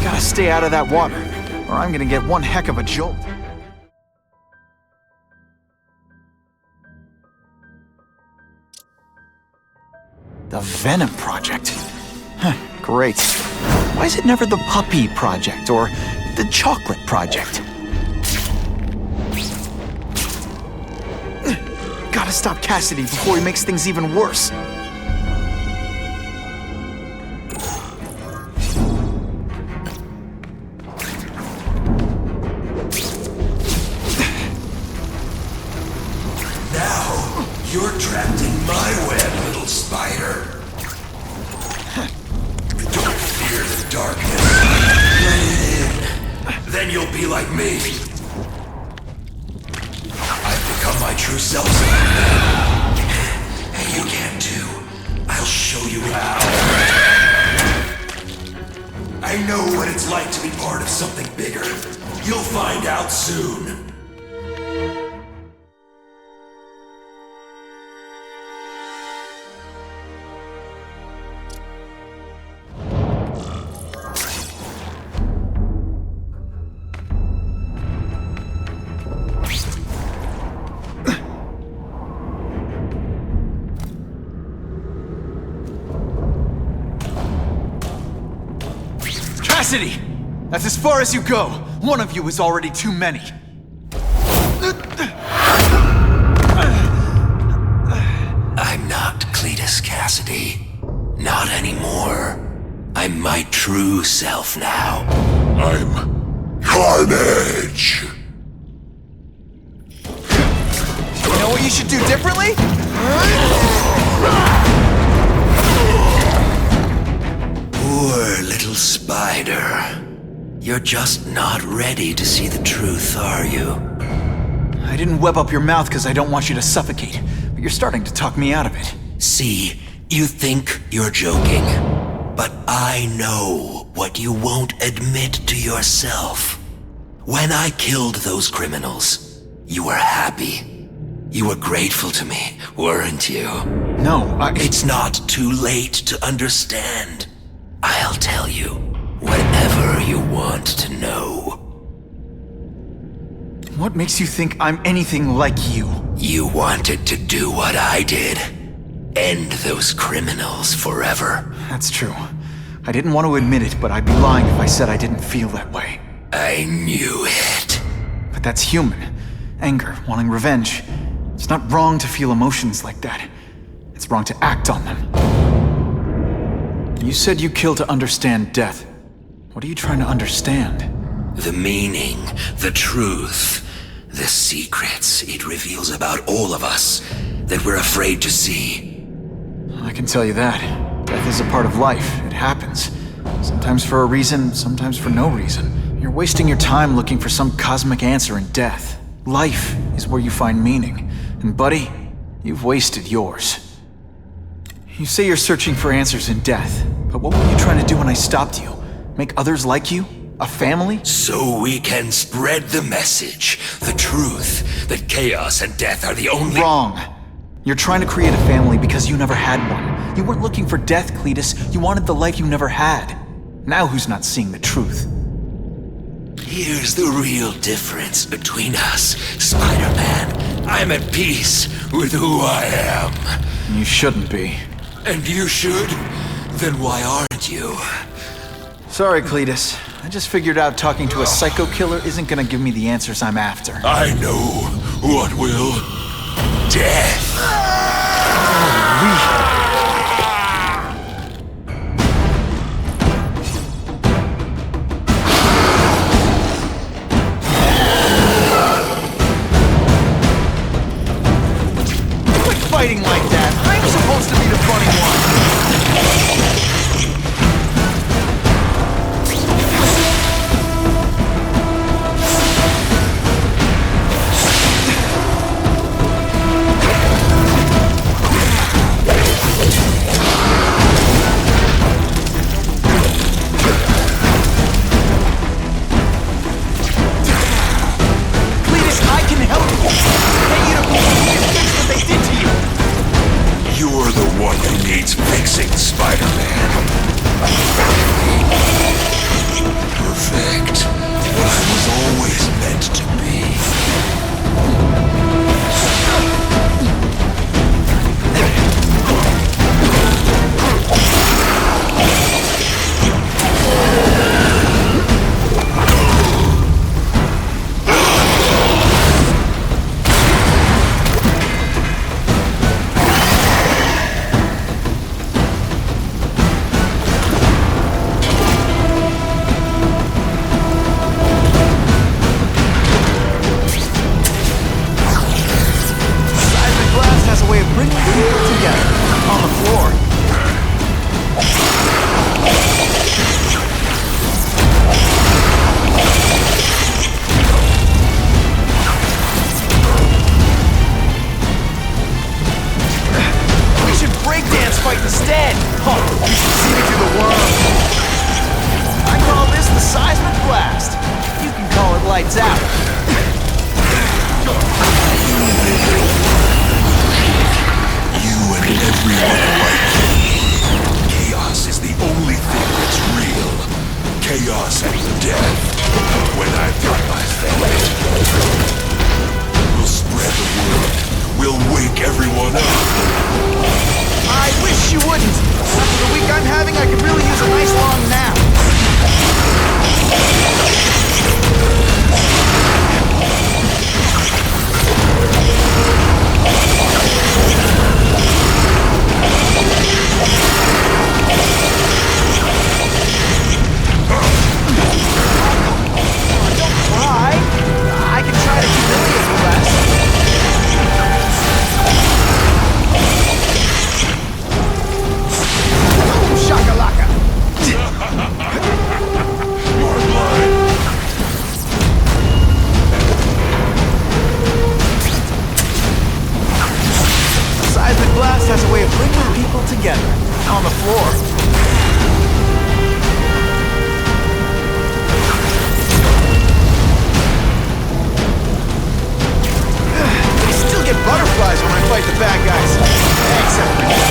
Speaker 2: Gotta stay out of that water, or I'm gonna get one heck of a jolt. The Venom Project? Huh, great. Why is it never the Puppy Project or the Chocolate Project? Gotta stop Cassidy before he makes things even worse.
Speaker 20: Now, you're trapped in my web, little spider. Don't fear the darkness. Let it in. Then you'll be like me. I've become my true self. And you can too. I'll show you how. I know what it's like to be part of something bigger. You'll find out soon.
Speaker 2: Cassidy! That's as far as you go. One of you is already too many.
Speaker 20: I'm not Cletus Cassidy. Not anymore. I'm my true self now. I'm Carnage!
Speaker 2: You know what you should do differently?
Speaker 20: Poor little spider. You're just not ready to see the truth, are you?
Speaker 2: I didn't web up your mouth because I don't want you to suffocate, but you're starting to talk me out of it.
Speaker 20: See, you think you're joking, but I know what you won't admit to yourself. When I killed those criminals, you were happy. You were grateful to me, weren't you?
Speaker 2: No,
Speaker 20: It's not too late to understand. I'll tell you whatever you want to know.
Speaker 2: What makes you think I'm anything like you?
Speaker 20: You wanted to do what I did. End those criminals forever.
Speaker 2: That's true. I didn't want to admit it, but I'd be lying if I said I didn't feel that way.
Speaker 20: I knew it.
Speaker 2: But that's human. Anger, wanting revenge. It's not wrong to feel emotions like that. It's wrong to act on them. You said you kill to understand death. What are you trying to understand?
Speaker 20: The meaning, the truth, the secrets it reveals about all of us that we're afraid to see.
Speaker 2: I can tell you that. Death is a part of life. It happens. Sometimes for a reason, sometimes for no reason. You're wasting your time looking for some cosmic answer in death. Life is where you find meaning. And buddy, you've wasted yours. You say you're searching for answers in death, but what were you trying to do when I stopped you? Make others like you? A family?
Speaker 20: So we can spread the message, the truth, that chaos and death are the only—
Speaker 2: Wrong. You're trying to create a family because you never had one. You weren't looking for death, Cletus. You wanted the life you never had. Now who's not seeing the truth?
Speaker 20: Here's the real difference between us, Spider-Man. I'm at peace with who I am.
Speaker 2: You shouldn't be.
Speaker 20: And you should? Then why aren't you?
Speaker 2: Sorry, Cletus. I just figured out talking to a psycho killer isn't gonna give me the answers I'm after.
Speaker 20: I know what will. Death.
Speaker 2: Quit fighting like that. I'm supposed to be the funny one.
Speaker 20: You're the one who needs fixing, Spider-Man. Perfect. was always meant to be.
Speaker 17: Instead, you should see me through the worm. I call this the seismic blast. You can call it lights out.
Speaker 20: You and everyone like you. Chaos is the only thing that's real. Chaos and death. When I've got my family together, we'll spread the word. We'll wake everyone up.
Speaker 17: I wish you wouldn't. After the week I'm having, I could really use a nice long nap. Don't cry. I can try to humiliate you less. Shakalaka!
Speaker 20: You're blind.
Speaker 17: The seismic blast has a way of bringing people together. On the floor. I still get butterflies when I fight the bad guys. Except for you.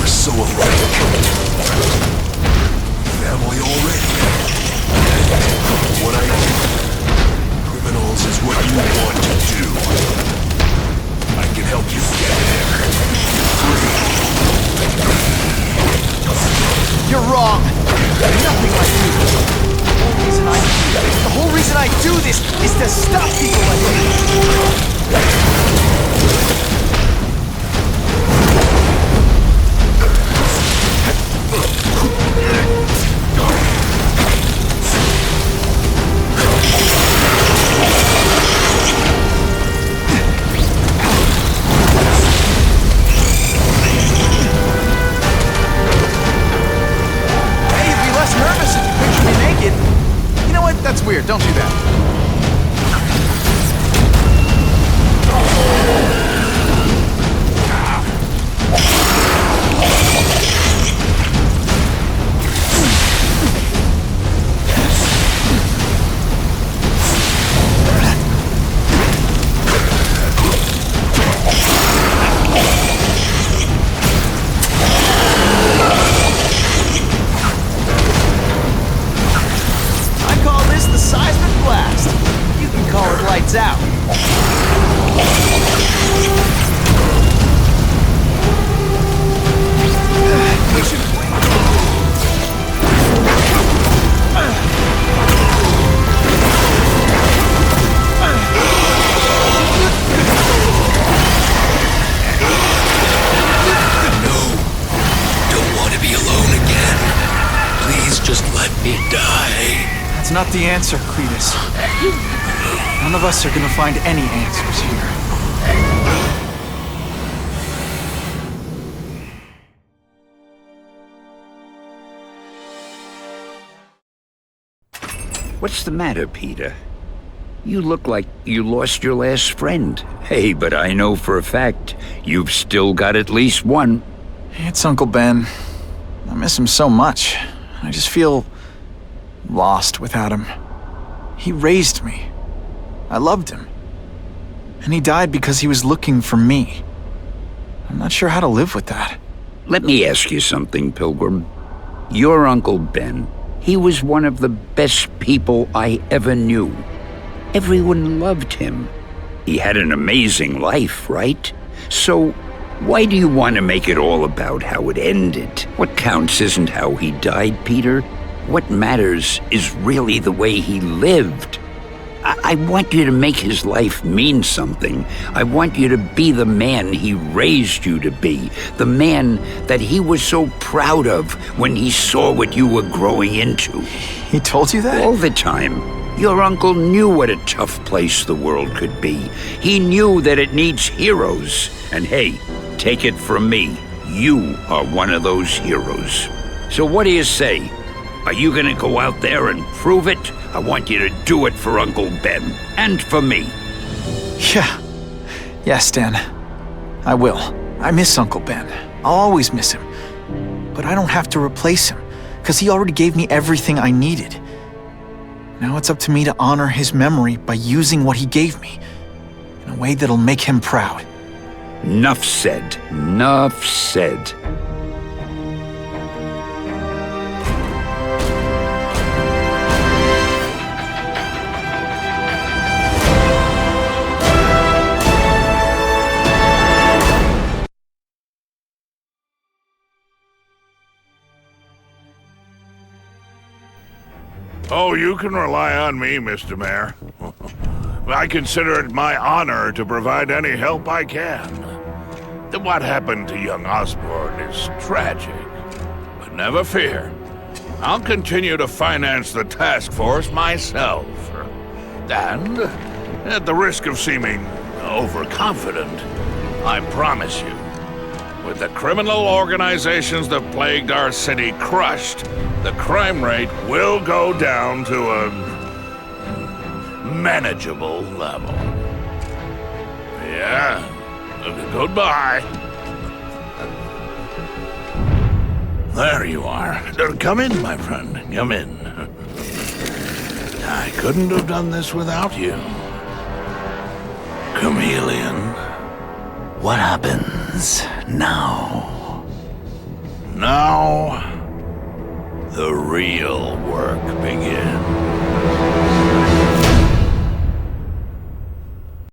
Speaker 20: So alike. Family already. What I do, criminals, is what you want to do. I can help you get there.
Speaker 17: You're wrong. Nothing like you. The whole reason I do this is to stop people like me. That's weird, don't do that. Lights out.
Speaker 20: Don't want to be alone again. Please just let me die.
Speaker 2: That's not the answer, Cletus. None of us are gonna find any answers here.
Speaker 10: What's the matter, Peter? You look like you lost your last friend. Hey, but I know for a fact you've still got at least one.
Speaker 2: It's Uncle Ben. I miss him so much. I just feel lost without him. He raised me. I loved him. And he died because he was looking for me. I'm not sure how to live with that.
Speaker 10: Let me ask you something, Pilgrim. Your Uncle Ben, he was one of the best people I ever knew. Everyone loved him. He had an amazing life, right? So, why do you want to make it all about how it ended? What counts isn't how he died, Peter. What matters is really the way he lived. I want you to make his life mean something. I want you to be the man he raised you to be. The man that he was so proud of when he saw what you were growing into.
Speaker 2: He told you that?
Speaker 10: All the time. Your uncle knew what a tough place the world could be. He knew that it needs heroes. And hey, take it from me, you are one of those heroes. So what do you say? Are you gonna go out there and prove it? I want you to do it for Uncle Ben, and for me.
Speaker 2: Yeah. Yes, Dan. I will. I miss Uncle Ben. I'll always miss him. But I don't have to replace him, because he already gave me everything I needed. Now it's up to me to honor his memory by using what he gave me, in a way that'll make him proud.
Speaker 10: Nuff said. Nuff said.
Speaker 5: Oh, you can rely on me, Mr. Mayor. I consider it my honor to provide any help I can. What happened to young Osborn is tragic, but never fear. I'll continue to finance the task force myself. And, at the risk of seeming overconfident, I promise you, with the criminal organizations that plagued our city crushed, the crime rate will go down to a manageable level. Yeah, goodbye. There you are. Come in, my friend. Come in. I couldn't have done this without you. Chameleon. What happens now? Now, the real work begins.